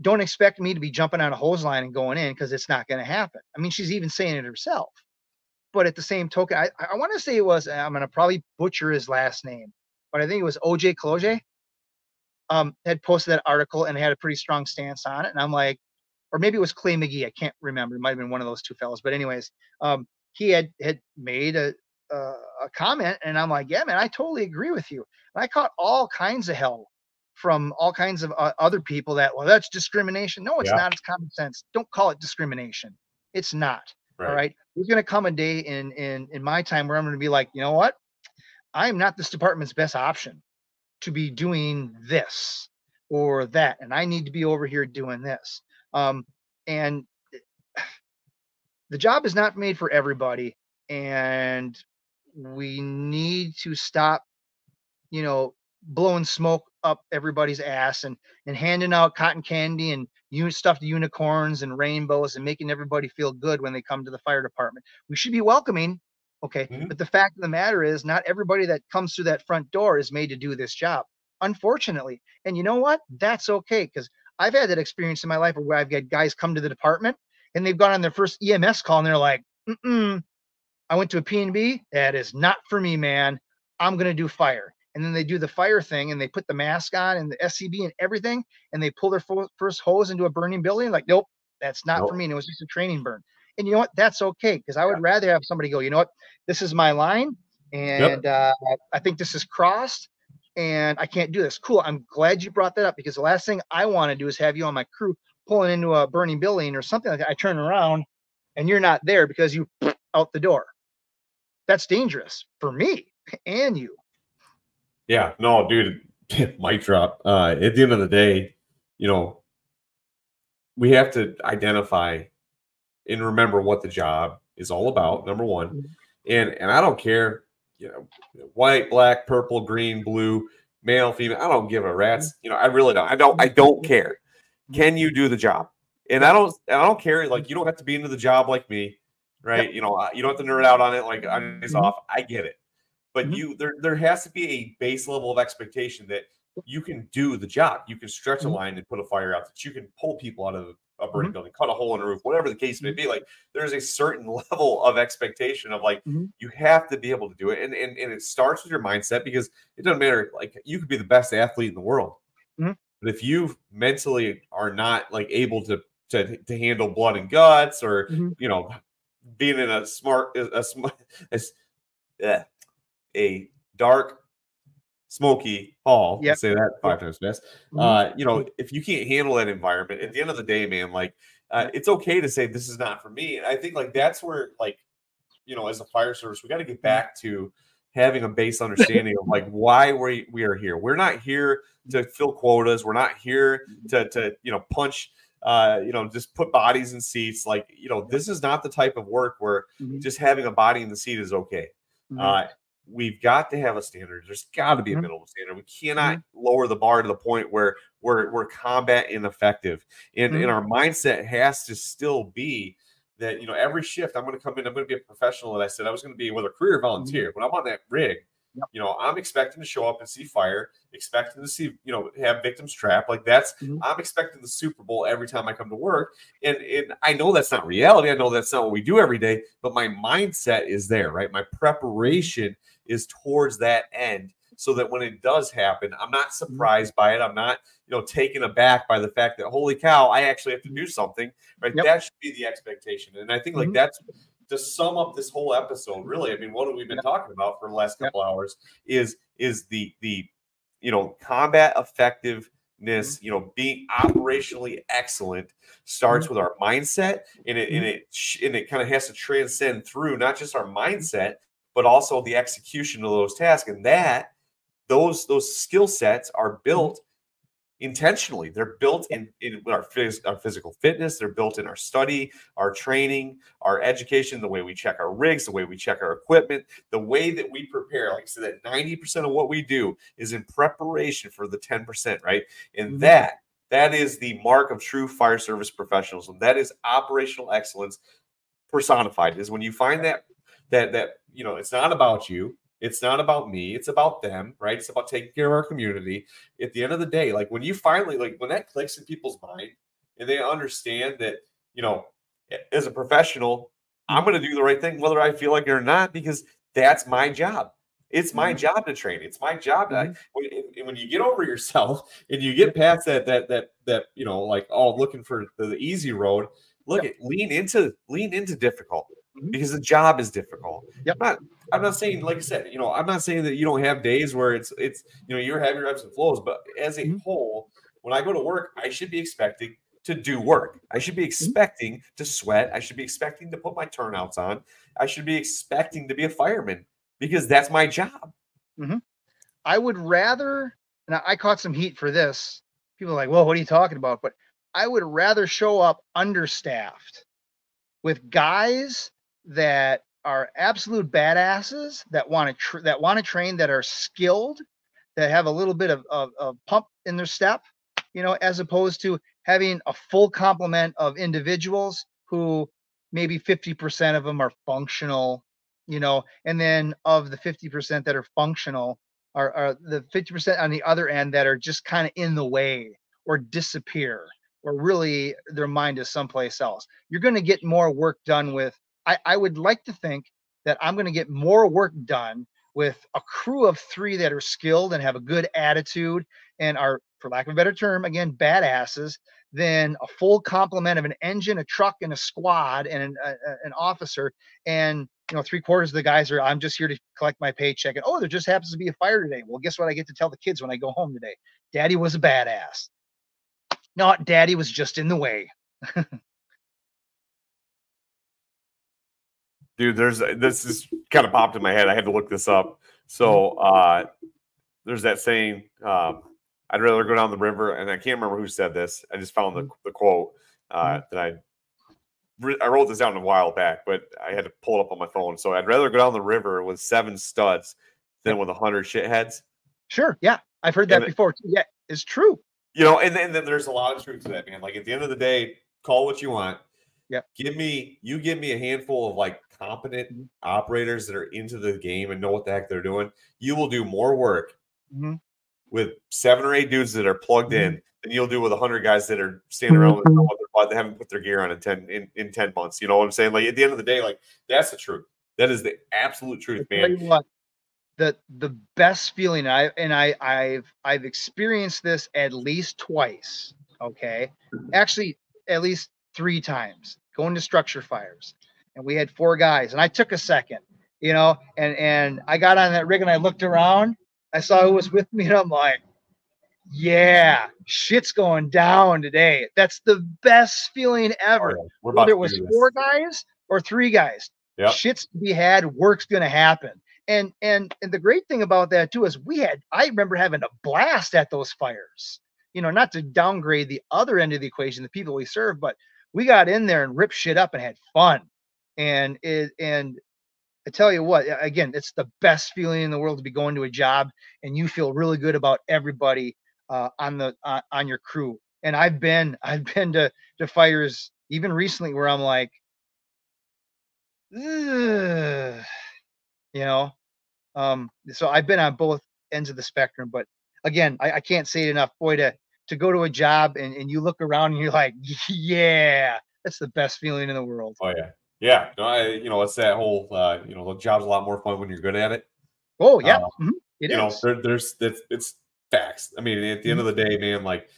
don't expect me to be jumping on a hose line and going in, because it's not going to happen. I mean, she's even saying it herself. But at the same token, I want to say it was, I'm going to probably butcher his last name, but I think it was OJ Cloje, had posted that article and had a pretty strong stance on it. And I'm like, or maybe it was Clay McGee. I can't remember. It might have been one of those two fellows. But anyways, he had made a comment, and I'm like, yeah, man, I totally agree with you. And I caught all kinds of hell from all kinds of other people that, well, that's discrimination. No, it's not. It's common sense. Don't call it discrimination. It's not. Right. All right. There's going to come a day in my time where I'm going to be like, you know what? I am not this department's best option to be doing this or that, and I need to be over here doing this. And the job is not made for everybody, and we need to stop, blowing smoke up everybody's ass and handing out cotton candy and stuffed unicorns and rainbows and making everybody feel good when they come to the fire department. We should be welcoming. Okay. Mm-hmm. But the fact of the matter is, not everybody that comes through that front door is made to do this job, unfortunately. And you know what? That's okay. Because I've had that experience in my life where I've got guys come to the department and they've gone on their first EMS call and they're like, I went to a P&B. That is not for me, man. I'm going to do fire. And then they do the fire thing and they put the mask on and the SCB and everything, and they pull their first hose into a burning building. Like, nope, that's not for me. And it was just a training burn. And you know what? That's okay. Because I would rather have somebody go, you know what? This is my line. And I think this is crossed and I can't do this. Cool. I'm glad you brought that up, because the last thing I want to do is have you on my crew pulling into a burning building or something like that. I turn around and you're not there because you out the door. That's dangerous for me and you. Yeah, no, dude, mic drop. At the end of the day, we have to identify and remember what the job is all about, number one. And I don't care, white, black, purple, green, blue, male, female, I don't give a rat's. You know, I really don't. I don't care. Can you do the job? And I don't care. Like, you don't have to be into the job like me, right? Yep. You know, you don't have to nerd out on it like on days Mhm. off. I get it. But there has to be a base level of expectation that you can do the job. You can stretch a Mhm. line and put a fire out, that you can pull people out of a burning Mhm. building, cut a hole in the roof, whatever the case may Mhm. be. Like, there's a certain level of expectation of, like, Mhm. you have to be able to do it. And it starts with your mindset, because it doesn't matter. Like, you could be the best athlete in the world, Mhm. but if you mentally are not like able to handle blood and guts, or, Mhm. you know, being in a, a dark, smoky hall, Yep. let's say that Yep. 5 times fast. Mhm. You know, if you can't handle that environment, at the end of the day, man, like, Yep. it's okay to say this is not for me. And I think, like, that's where, like, you know, as a fire service, we got to get Mhm. back to having a base understanding of, like, why we are here. We're not here to fill quotas. We're not here to you know, punch, you know, just put bodies in seats. Like, you know, Yep. this is not the type of work where Mhm. just having a body in the seat is okay. Mhm. Uh, we've got to have a standard. There's got to be a Mhm. minimum standard. We cannot Mhm. lower the bar to the point where we're combat ineffective. And Mhm. our mindset has to still be that, you know, every shift I'm going to come in, I'm going to be a professional. And I said I was going to be, whether career or Mhm. volunteer, when I'm on that rig, Yep. you know, I'm expecting to show up and see fire, expecting to see, you know, have victims trapped. Like, that's, Mhm. I'm expecting the Super Bowl every time I come to work. And I know that's not reality. I know that's not what we do every day, but my mindset is there, right? My preparation is towards that end, so that when it does happen, I'm not Mhm. surprised by it. I'm not, you know, taken aback by the fact that, holy cow, I actually have to Mhm. do something, right? Yep. That should be the expectation. And I think, like, Mhm. that's, to sum up this whole episode, really, I mean, what have we been Yep. talking about for the last Yep. couple hours is the you know, combat Mhm. effectiveness, you know, being operationally excellent starts Mhm. with our mindset, and Mhm. it kind of has to transcend through not just our mindset, but also the execution of those tasks. And that those skill sets are Mhm. built intentionally. They're built Yep. in our physical fitness. They're built in our study, our training, our education, the way we check our rigs, the way we check our equipment, the way that we prepare. Like I said, that 90% of what we do is in preparation for the 10%, right? And Mhm. that is the mark of true fire service professionalism. That is operational excellence personified. Is when you find that you know, it's not about you, it's not about me, it's about them, right? It's about taking care of our community. At the end of the day, like, when you finally, like, when that clicks in people's mind and they understand that, you know, as a professional, I'm Mhm. going to do the right thing whether I feel like it or not, because that's my job. It's my Mhm. job to train. It's my job to, Mhm. when you get over yourself and you get Yep. past that, you know, like, oh, looking for the easy road. Look Yep. at lean into difficult, Mhm. because the job is difficult. Yep. I'm not saying, like I said, you know, I'm not saying that you don't have days where it's you know, you have your ebbs and flows, but as a Mhm. whole, when I go to work, I should be expecting to do work. I should be Mhm. expecting to sweat. I should be expecting to put my turnouts on. I should be expecting to be a fireman, because that's my job. Mhm. I would rather, and I caught some heat for this. People are like, "Well, what are you talking about?" But I would rather show up understaffed with guys that are absolute badasses that want to train, that are skilled, that have a little bit of pump in their step, as opposed to having a full complement of individuals who maybe 50% of them are functional, and then of the 50% that are functional are the 50% on the other end that are just kind of in the way or disappear, or really their mind is someplace else. You're going to get more work done with, I would like to think that I'm going to get more work done with a crew of three that are skilled and have a good attitude and are, for lack of a better term, again, badasses, than a full complement of an engine, a truck, and a squad, and an officer. And three-quarters of the guys are, I'm just here to collect my paycheck. And, oh, there just happens to be a fire today. Well, guess what I get to tell the kids when I go home today? Daddy was a badass. No, daddy was just in the way. Dude, this is kind of popped in my head. I had to look this up. Mhm. So there's that saying, I'd rather go down the river, and I can't remember who said this. I just found Mhm. the quote Mhm. that I wrote this down a while back, but I had to pull it up on my phone. So I'd rather go down the river with 7 studs than Yep. with 100 shitheads. Sure. Yeah. I've heard that before. Yeah, it's true. And then there's a lot of truth to that, man. Like at the end of the day, call what you want. Yep. Give me a handful of like competent operators that are into the game and know what the heck they're doing. You will do more work with 7 or 8 dudes that are plugged in than you'll do with 100 guys that are standing around with their butt. They haven't put their gear on in 10 months. You know what I'm saying? Like at the end of the day, like that's the truth. That is the absolute truth, man. Tell you what, the best feeling I've experienced this at least twice. Okay, actually at least 3 times going to structure fires, and we had 4 guys, and I took a second, and I got on that rig and I looked around, I saw who was with me, and I'm like, yeah, shit's going down today. That's the best feeling ever. Oh, yeah. Whether it was 4 guys or 3 guys, shit's to be had, work's gonna happen. And the great thing about that too is I remember having a blast at those fires. Not to downgrade the other end of the equation, the people we serve, but we got in there and ripped shit up and had fun. And I tell you what, again, it's the best feeling in the world to be going to a job and you feel really good about everybody on your crew. And I've been to fires even recently where I'm like, ugh, so I've been on both ends of the spectrum, but again, I can't say it enough, boy, to go to a job and you look around and you're like, yeah, that's the best feeling in the world. Oh yeah. Yeah. No, it's that whole, the job's a lot more fun when you're good at it. Oh yeah. It is. It's facts. I mean, at the end of the day, man, like,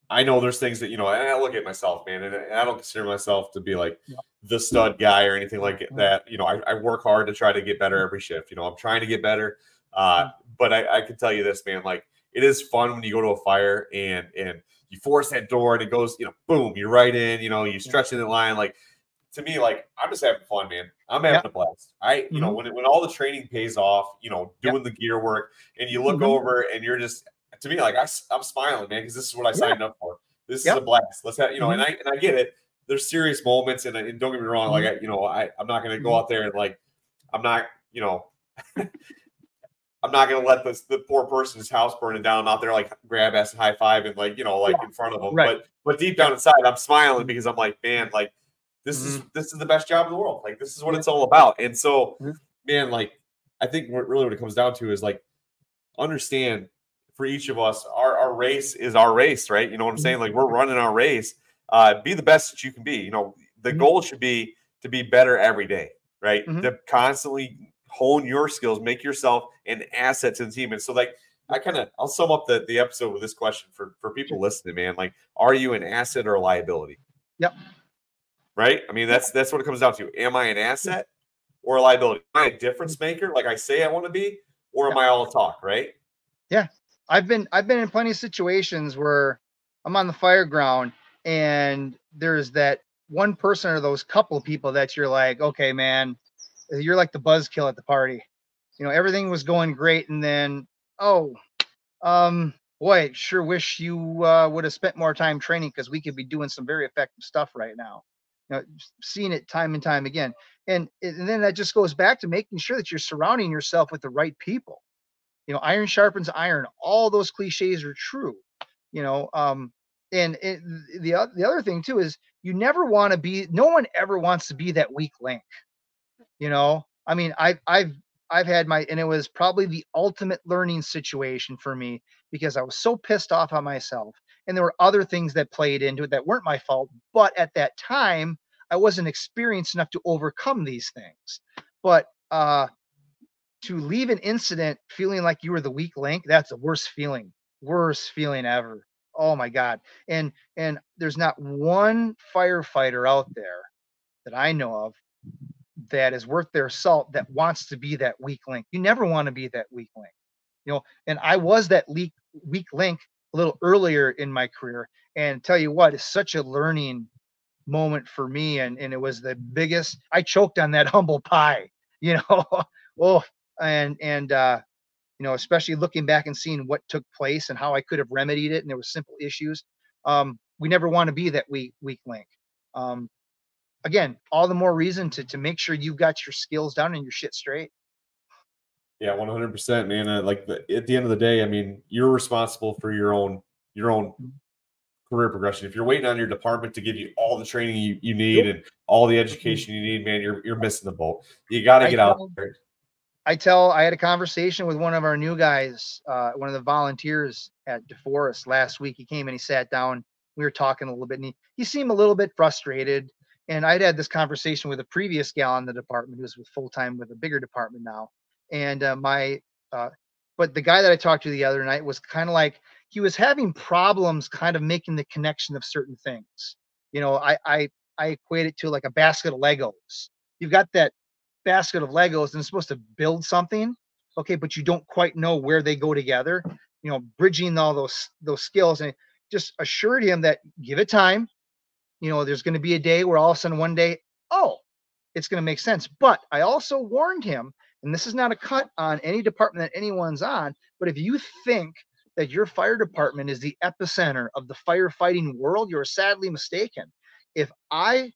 I know there's things that, and I look at myself, man, and I don't consider myself to be like the stud guy or anything like that. I work hard to try to get better every shift. I'm trying to get better. But I can tell you this, man, like it is fun when you go to a fire and you force that door and it goes, boom, you're right in, you stretch in the line. Like to me, like I'm just having fun, man. I'm having a blast. When all the training pays off, doing the gear work and you look over and you're just, to me, like I'm smiling, man, because this is what I signed up for. This is a blast. Let's have, and I get it. There's serious moments, and don't get me wrong, like I'm not going to go out there and like I'm not, I'm not going to let the poor person's house burning down out there like grab ass and high five and like in front of them. Right. But deep down inside, I'm smiling because I'm like, man, like this is the best job in the world. Like this is what it's all about. And so, man, like I think what it comes down to is like understand. For each of us, our race is our race, right? You know what I'm saying? Like we're running our race. Be the best that you can be. The goal should be to be better every day, right? To constantly hone your skills, make yourself an asset to the team. And so, like, I'll sum up the episode with this question for people listening, man. Like, are you an asset or a liability? Yep. Right? I mean, that's what it comes down to. Am I an asset or a liability? Am I a difference maker, like I say I want to be, or am I all talk? Right? Yeah. I've been in plenty of situations where I'm on the fire ground and there's that one person or those couple of people that you're like, okay, man, you're like the buzzkill at the party. Everything was going great. And then, boy, sure wish you would have spent more time training because we could be doing some very effective stuff right now. Seeing it time and time again. And then that just goes back to making sure that you're surrounding yourself with the right people. Iron sharpens iron. All those cliches are true. And the other thing too is you never want to be. No one ever wants to be that weak link. I mean, I've had and it was probably the ultimate learning situation for me because I was so pissed off on myself, and there were other things that played into it that weren't my fault. But at that time, I wasn't experienced enough to overcome these things. But to leave an incident feeling like you were the weak link, that's the worst feeling ever. Oh my God. And there's not one firefighter out there that I know of that is worth their salt that wants to be that weak link. You never want to be that weak link. And I was that weak link a little earlier in my career. And tell you what, it's such a learning moment for me. And it was the biggest, I choked on that humble pie, oh, and especially looking back and seeing what took place and how I could have remedied it, and there were simple issues. We never want to be that weak link. Again, all the more reason to make sure you've got your skills down and your shit straight. Yeah, 100%, man. At the end of the day, I mean, you're responsible for your own career progression. If you're waiting on your department to give you all the training you need Nope. and all the education you need, man, you're missing the boat. You got to I get out tell there. I had a conversation with one of our new guys, one of the volunteers at DeForest last week. He came and he sat down. We were talking a little bit, and he seemed a little bit frustrated. And I'd had this conversation with a previous gal in the department who's with full time with a bigger department now. And uh, but the guy that I talked to the other night was kind of like he was having problems kind of making the connection of certain things. You know, I equate it to like a basket of Legos. You've got that basket of Legos and it's supposed to build something. Okay, but you don't quite know where they go together. You know, bridging all those skills, and just assured him that give it time. You know, there's going to be a day where all of a sudden one day, oh, it's going to make sense. But I also warned him, and this is not a cut on any department that anyone's on, but if you think that your fire department is the epicenter of the firefighting world, you're sadly mistaken. If I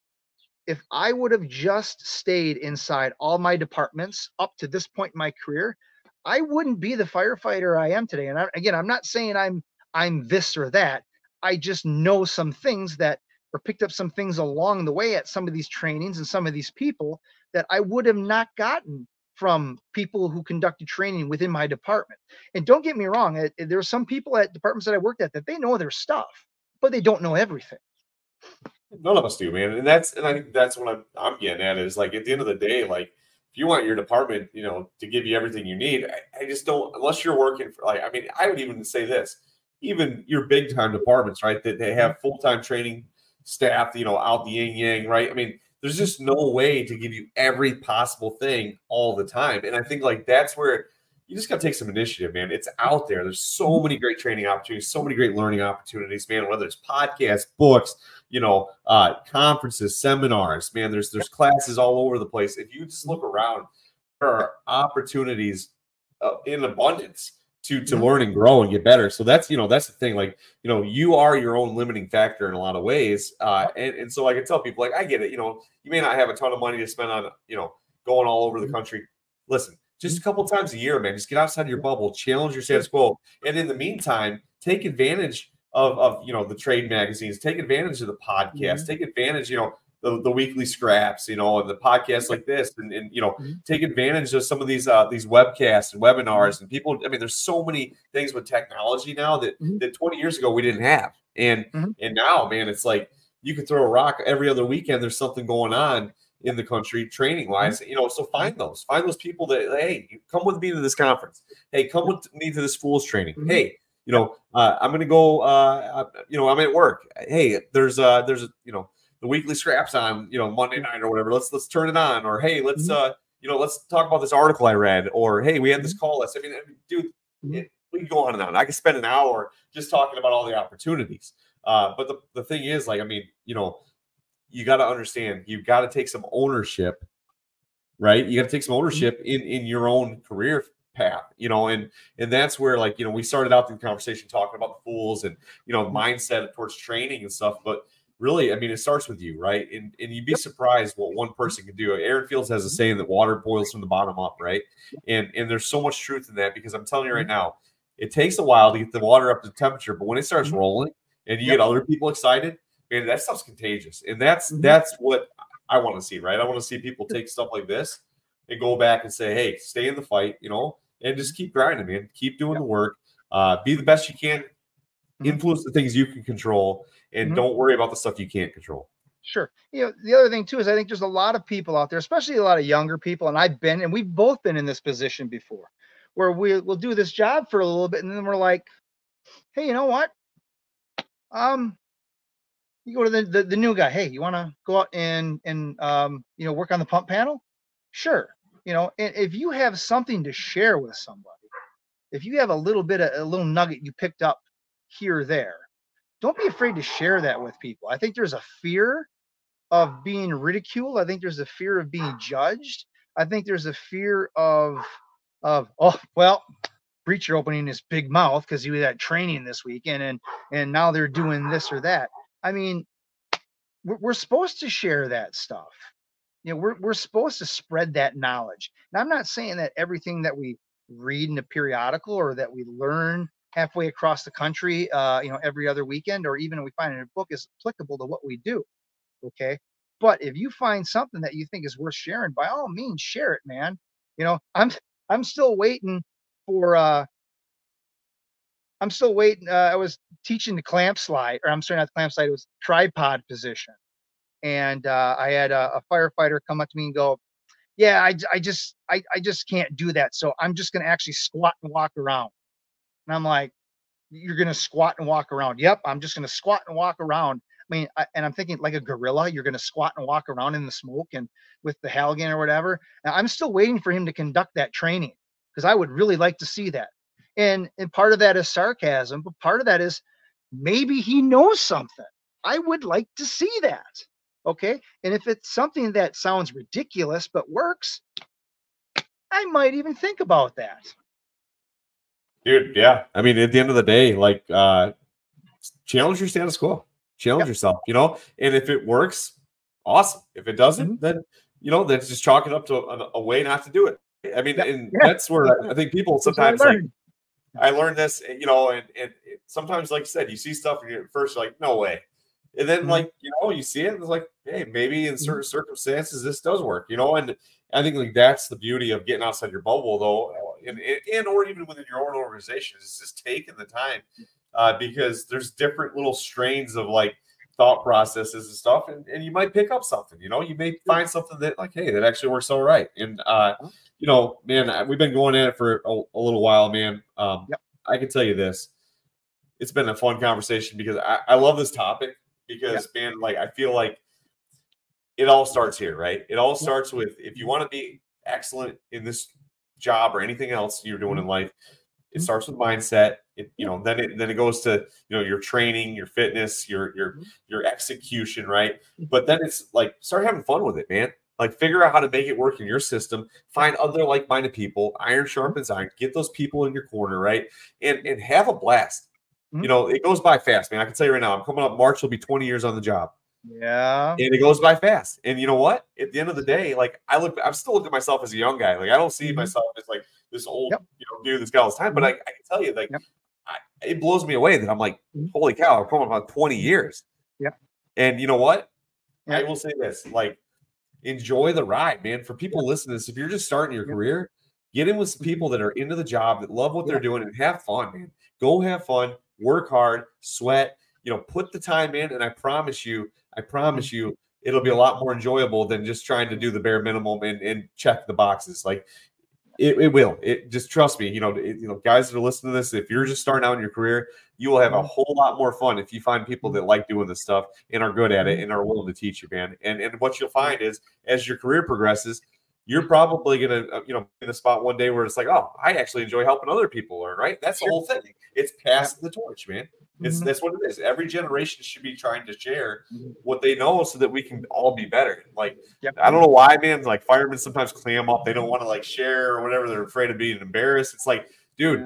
if I would have just stayed inside all my departments up to this point in my career, I wouldn't be the firefighter I am today. And again, I'm not saying I'm this or that. I just know some things that or picked up some things along the way at some of these trainings and some of these people that I would have not gotten from people who conducted training within my department. And don't get me wrong, there are some people at departments that I worked at that they know their stuff, but they don't know everything. None of us do, man. And I think that's what I'm getting at is like at the end of the day, like if you want your department, to give you everything you need, I just don't unless you're working for like I mean, I would even say this, even your big time departments, right? That they have full-time training staff, out the yin yang, right? I mean, there's just no way to give you every possible thing all the time. And I think like that's where you just got to take some initiative, man. It's out there. There's so many great training opportunities, so many great learning opportunities, man. Whether it's podcasts, books, conferences, seminars, man. There's classes all over the place. If you just look around, there are opportunities in abundance to learn and grow and get better. So that's the thing. Like you are your own limiting factor in a lot of ways. And so I can tell people like I get it. You may not have a ton of money to spend on going all over the country. Listen, just a couple times a year, man. Just get outside your bubble, challenge your status quo, and in the meantime, take advantage of the trade magazines, take advantage of the podcast, take advantage, the weekly scraps, and the podcasts like this, and take advantage of some of these webcasts and webinars and people. I mean, there's so many things with technology now that 20 years ago we didn't have, and now, man, it's like you can throw a rock every other weekend. There's something going on in the country training wise, so find those people that, hey, come with me to this conference. Hey, come with me to this fool's training. Hey, I'm going to go, I'm at work. Hey, there's the weekly scraps on, Monday night or whatever. Let's turn it on. Or, hey, let's talk about this article I read. Or, hey, we had this call list. I mean, dude, we can go on and on. I could spend an hour just talking about all the opportunities. But the thing is, like, I mean, you got to understand, you've got to take some ownership, right? You got to take some ownership in your own career path, and that's where, like, we started out the conversation talking about the fools and, mindset towards training and stuff. But really, I mean, it starts with you, right? And you'd be surprised what one person can do. Aaron Fields has a saying that water boils from the bottom up, right? And there's so much truth in that, because I'm telling you right now, it takes a while to get the water up to temperature, but when it starts rolling and you get other people excited, man, that stuff's contagious. And that's what I want to see, right? I want to see people take stuff like this and go back and say, hey, stay in the fight, and just keep grinding, man. Keep doing the work. Be the best you can. Influence the things you can control, and don't worry about the stuff you can't control. Sure. The other thing too is I think there's a lot of people out there, especially a lot of younger people, and we've both been in this position before, where we'll do this job for a little bit, and then we're like, hey, you know what? You go to the new guy. Hey, you want to go out and work on the pump panel? Sure. And if you have something to share with somebody, if you have a little nugget you picked up here or there, don't be afraid to share that with people. I think there's a fear of being ridiculed. I think there's a fear of being judged. I think there's a fear of Breecher opening his big mouth because he was at training this weekend, and now they're doing this or that. I mean, we're supposed to share that stuff. We're supposed to spread that knowledge. And I'm not saying that everything that we read in a periodical or that we learn halfway across the country, every other weekend, or even if we find in a book is applicable to what we do. Okay. But if you find something that you think is worth sharing, by all means, share it, man. I'm still waiting for I'm still waiting. I was teaching the clamp slide, or I'm sorry, not the clamp slide, it was tripod position. And I had a firefighter come up to me and go, yeah, I just can't do that. So I'm just gonna actually squat and walk around. And I'm like, you're gonna squat and walk around. Yep, I'm just gonna squat and walk around. I mean, and I'm thinking like a gorilla, you're gonna squat and walk around in the smoke and with the Halligan or whatever. And I'm still waiting for him to conduct that training because I would really like to see that. And part of that is sarcasm, but part of that is maybe he knows something. I would like to see that. Okay. And if it's something that sounds ridiculous but works, I might even think about that. Dude, yeah. I mean, at the end of the day, like challenge your status quo. Challenge yourself, and if it works, awesome. If it doesn't, then then just chalk it up to a way not to do it. I mean, and that's where I think people sometimes like I learned this, and sometimes, like I said, you see stuff and you're at first you're like, no way. And then like, you see it and it's like, hey, maybe in certain circumstances this does work, and I think like that's the beauty of getting outside your bubble though, and or even within your own organization is just taking the time. Because there's different little strains of like thought processes and stuff, and you might pick up something, you may find something that like, hey, that actually works all right. And man, we've been going at it for a little while, man. I can tell you this, it's been a fun conversation because I love this topic because man, like I feel like it all starts here, right? It all starts with, if you want to be excellent in this job or anything else you're doing in life, it starts with mindset. Then it goes to your training, your fitness, your execution, right? But then it's like start having fun with it, man. Like figure out how to make it work in your system. Find other like-minded people. Iron sharpens iron. Get those people in your corner, right? And have a blast. It goes by fast, man. I can tell you right now. I'm coming up March. Will be 20 years on the job. Yeah. And it goes by fast. And you know what? At the end of the day, like I'm still looking at myself as a young guy. Like I don't see myself as like this old, dude that's got all this time. But I can tell you, like, it blows me away that I'm like, holy cow, I'm coming about 20 years. Yeah. And you know what? I will say this, like, enjoy the ride, man. For people listening to this, if you're just starting your career, get in with some people that are into the job, that love what they're doing, and have fun, man. Go have fun, work hard, sweat, put the time in, and I promise you, it'll be a lot more enjoyable than just trying to do the bare minimum and check the boxes. Like it will. It just trust me. Guys that are listening to this, if you're just starting out in your career, you will have a whole lot more fun if you find people that like doing this stuff and are good at it and are willing to teach you, man. And what you'll find is as your career progresses, you're probably gonna be in a spot one day where it's like, oh, I actually enjoy helping other people learn, right? That's the whole thing. It's passing the torch, man. That's what it is. Every generation should be trying to share what they know so that we can all be better. Like I don't know why, man. Like firemen sometimes clam up. They don't want to like share or whatever. They're afraid of being embarrassed. It's like, dude,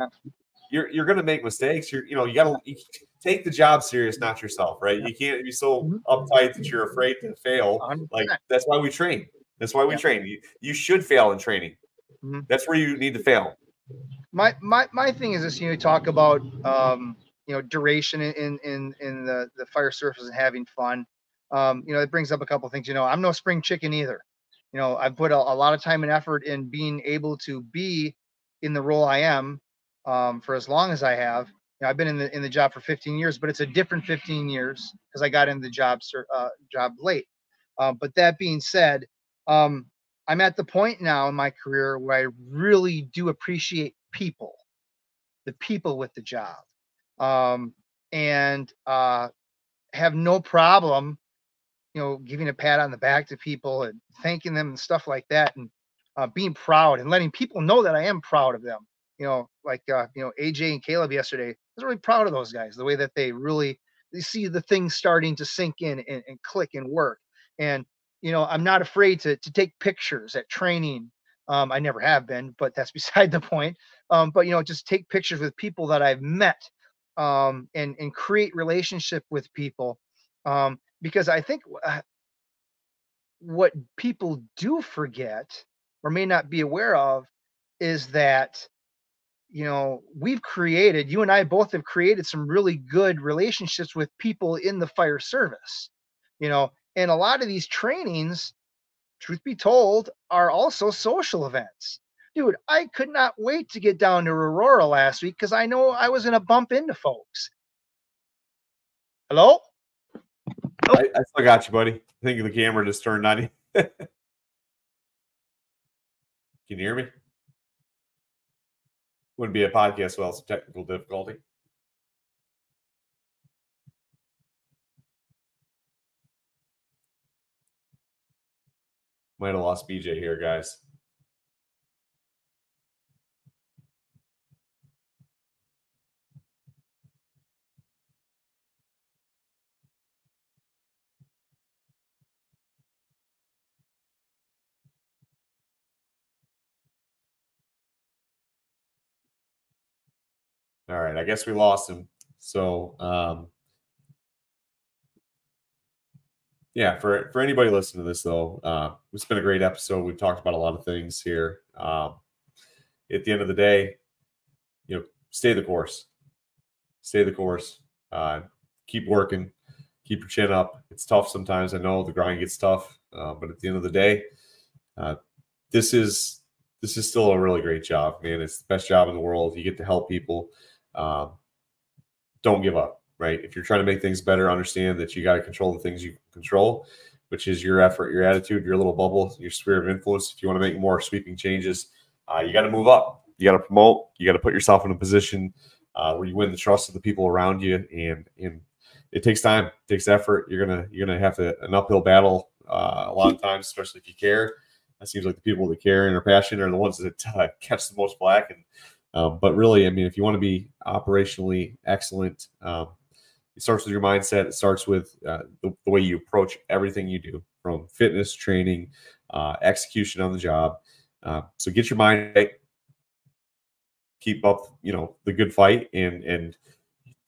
you're gonna make mistakes. You gotta take the job serious, not yourself, right? You can't be so uptight that you're afraid to fail. 100%. Like that's why we train. That's why we train. You should fail in training. That's where you need to fail. My thing is this, you talk about duration in the fire service and having fun. It brings up a couple of things. I'm no spring chicken either. I've put a lot of time and effort in being able to be in the role I am for as long as I have. I've been in the job for 15 years, but it's a different 15 years because I got into the job late. But that being said, I'm at the point now in my career where I really do appreciate people, the people with the job, and have no problem, giving a pat on the back to people and thanking them and stuff like that, and being proud and letting people know that I am proud of them. Like AJ and Caleb yesterday, I was really proud of those guys, the way that they see the things starting to sink in and click and work. And I'm not afraid to take pictures at training. I never have been, but that's beside the point. But just take pictures with people that I've met, and create relationship with people. Because I think what people do forget or may not be aware of is that you and I both have created some really good relationships with people in the fire service, and a lot of these trainings, truth be told, are also social events. Dude, I could not wait to get down to Aurora last week because I know I was going to bump into folks. Hello? I still got you, buddy. I think the camera just turned on you. Can you hear me? Wouldn't be a podcast without some technical difficulty. Might have lost BJ here, guys. All right, I guess we lost him. So, yeah, for anybody listening to this, though, it's been a great episode. We've talked about a lot of things here. At the end of the day, stay the course. Stay the course. Keep working. Keep your chin up. It's tough sometimes. I know the grind gets tough, but at the end of the day, this is still a really great job, man. It's the best job in the world. You get to help people. Don't give up, right? If you're trying to make things better, understand that you got to control the things you can control, which is your effort, your attitude, your little bubble, your sphere of influence. If you want to make more sweeping changes, you got to move up. You got to promote. You got to put yourself in a position where you win the trust of the people around you, and it takes time, it takes effort. You're gonna have an uphill battle a lot of times, especially if you care. It seems like the people that care and are passionate are the ones that catch the most flack. And but really, I mean, if you want to be operationally excellent, it starts with your mindset. It starts with the way you approach everything you do, from fitness training, execution on the job. So get your mind right. Keep up, the good fight, and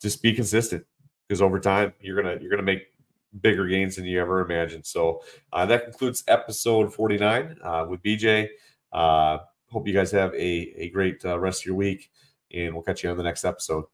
just be consistent, because over time you're gonna make bigger gains than you ever imagined. So that concludes episode 49 with BJ. Hope you guys have a great rest of your week, and we'll catch you on the next episode.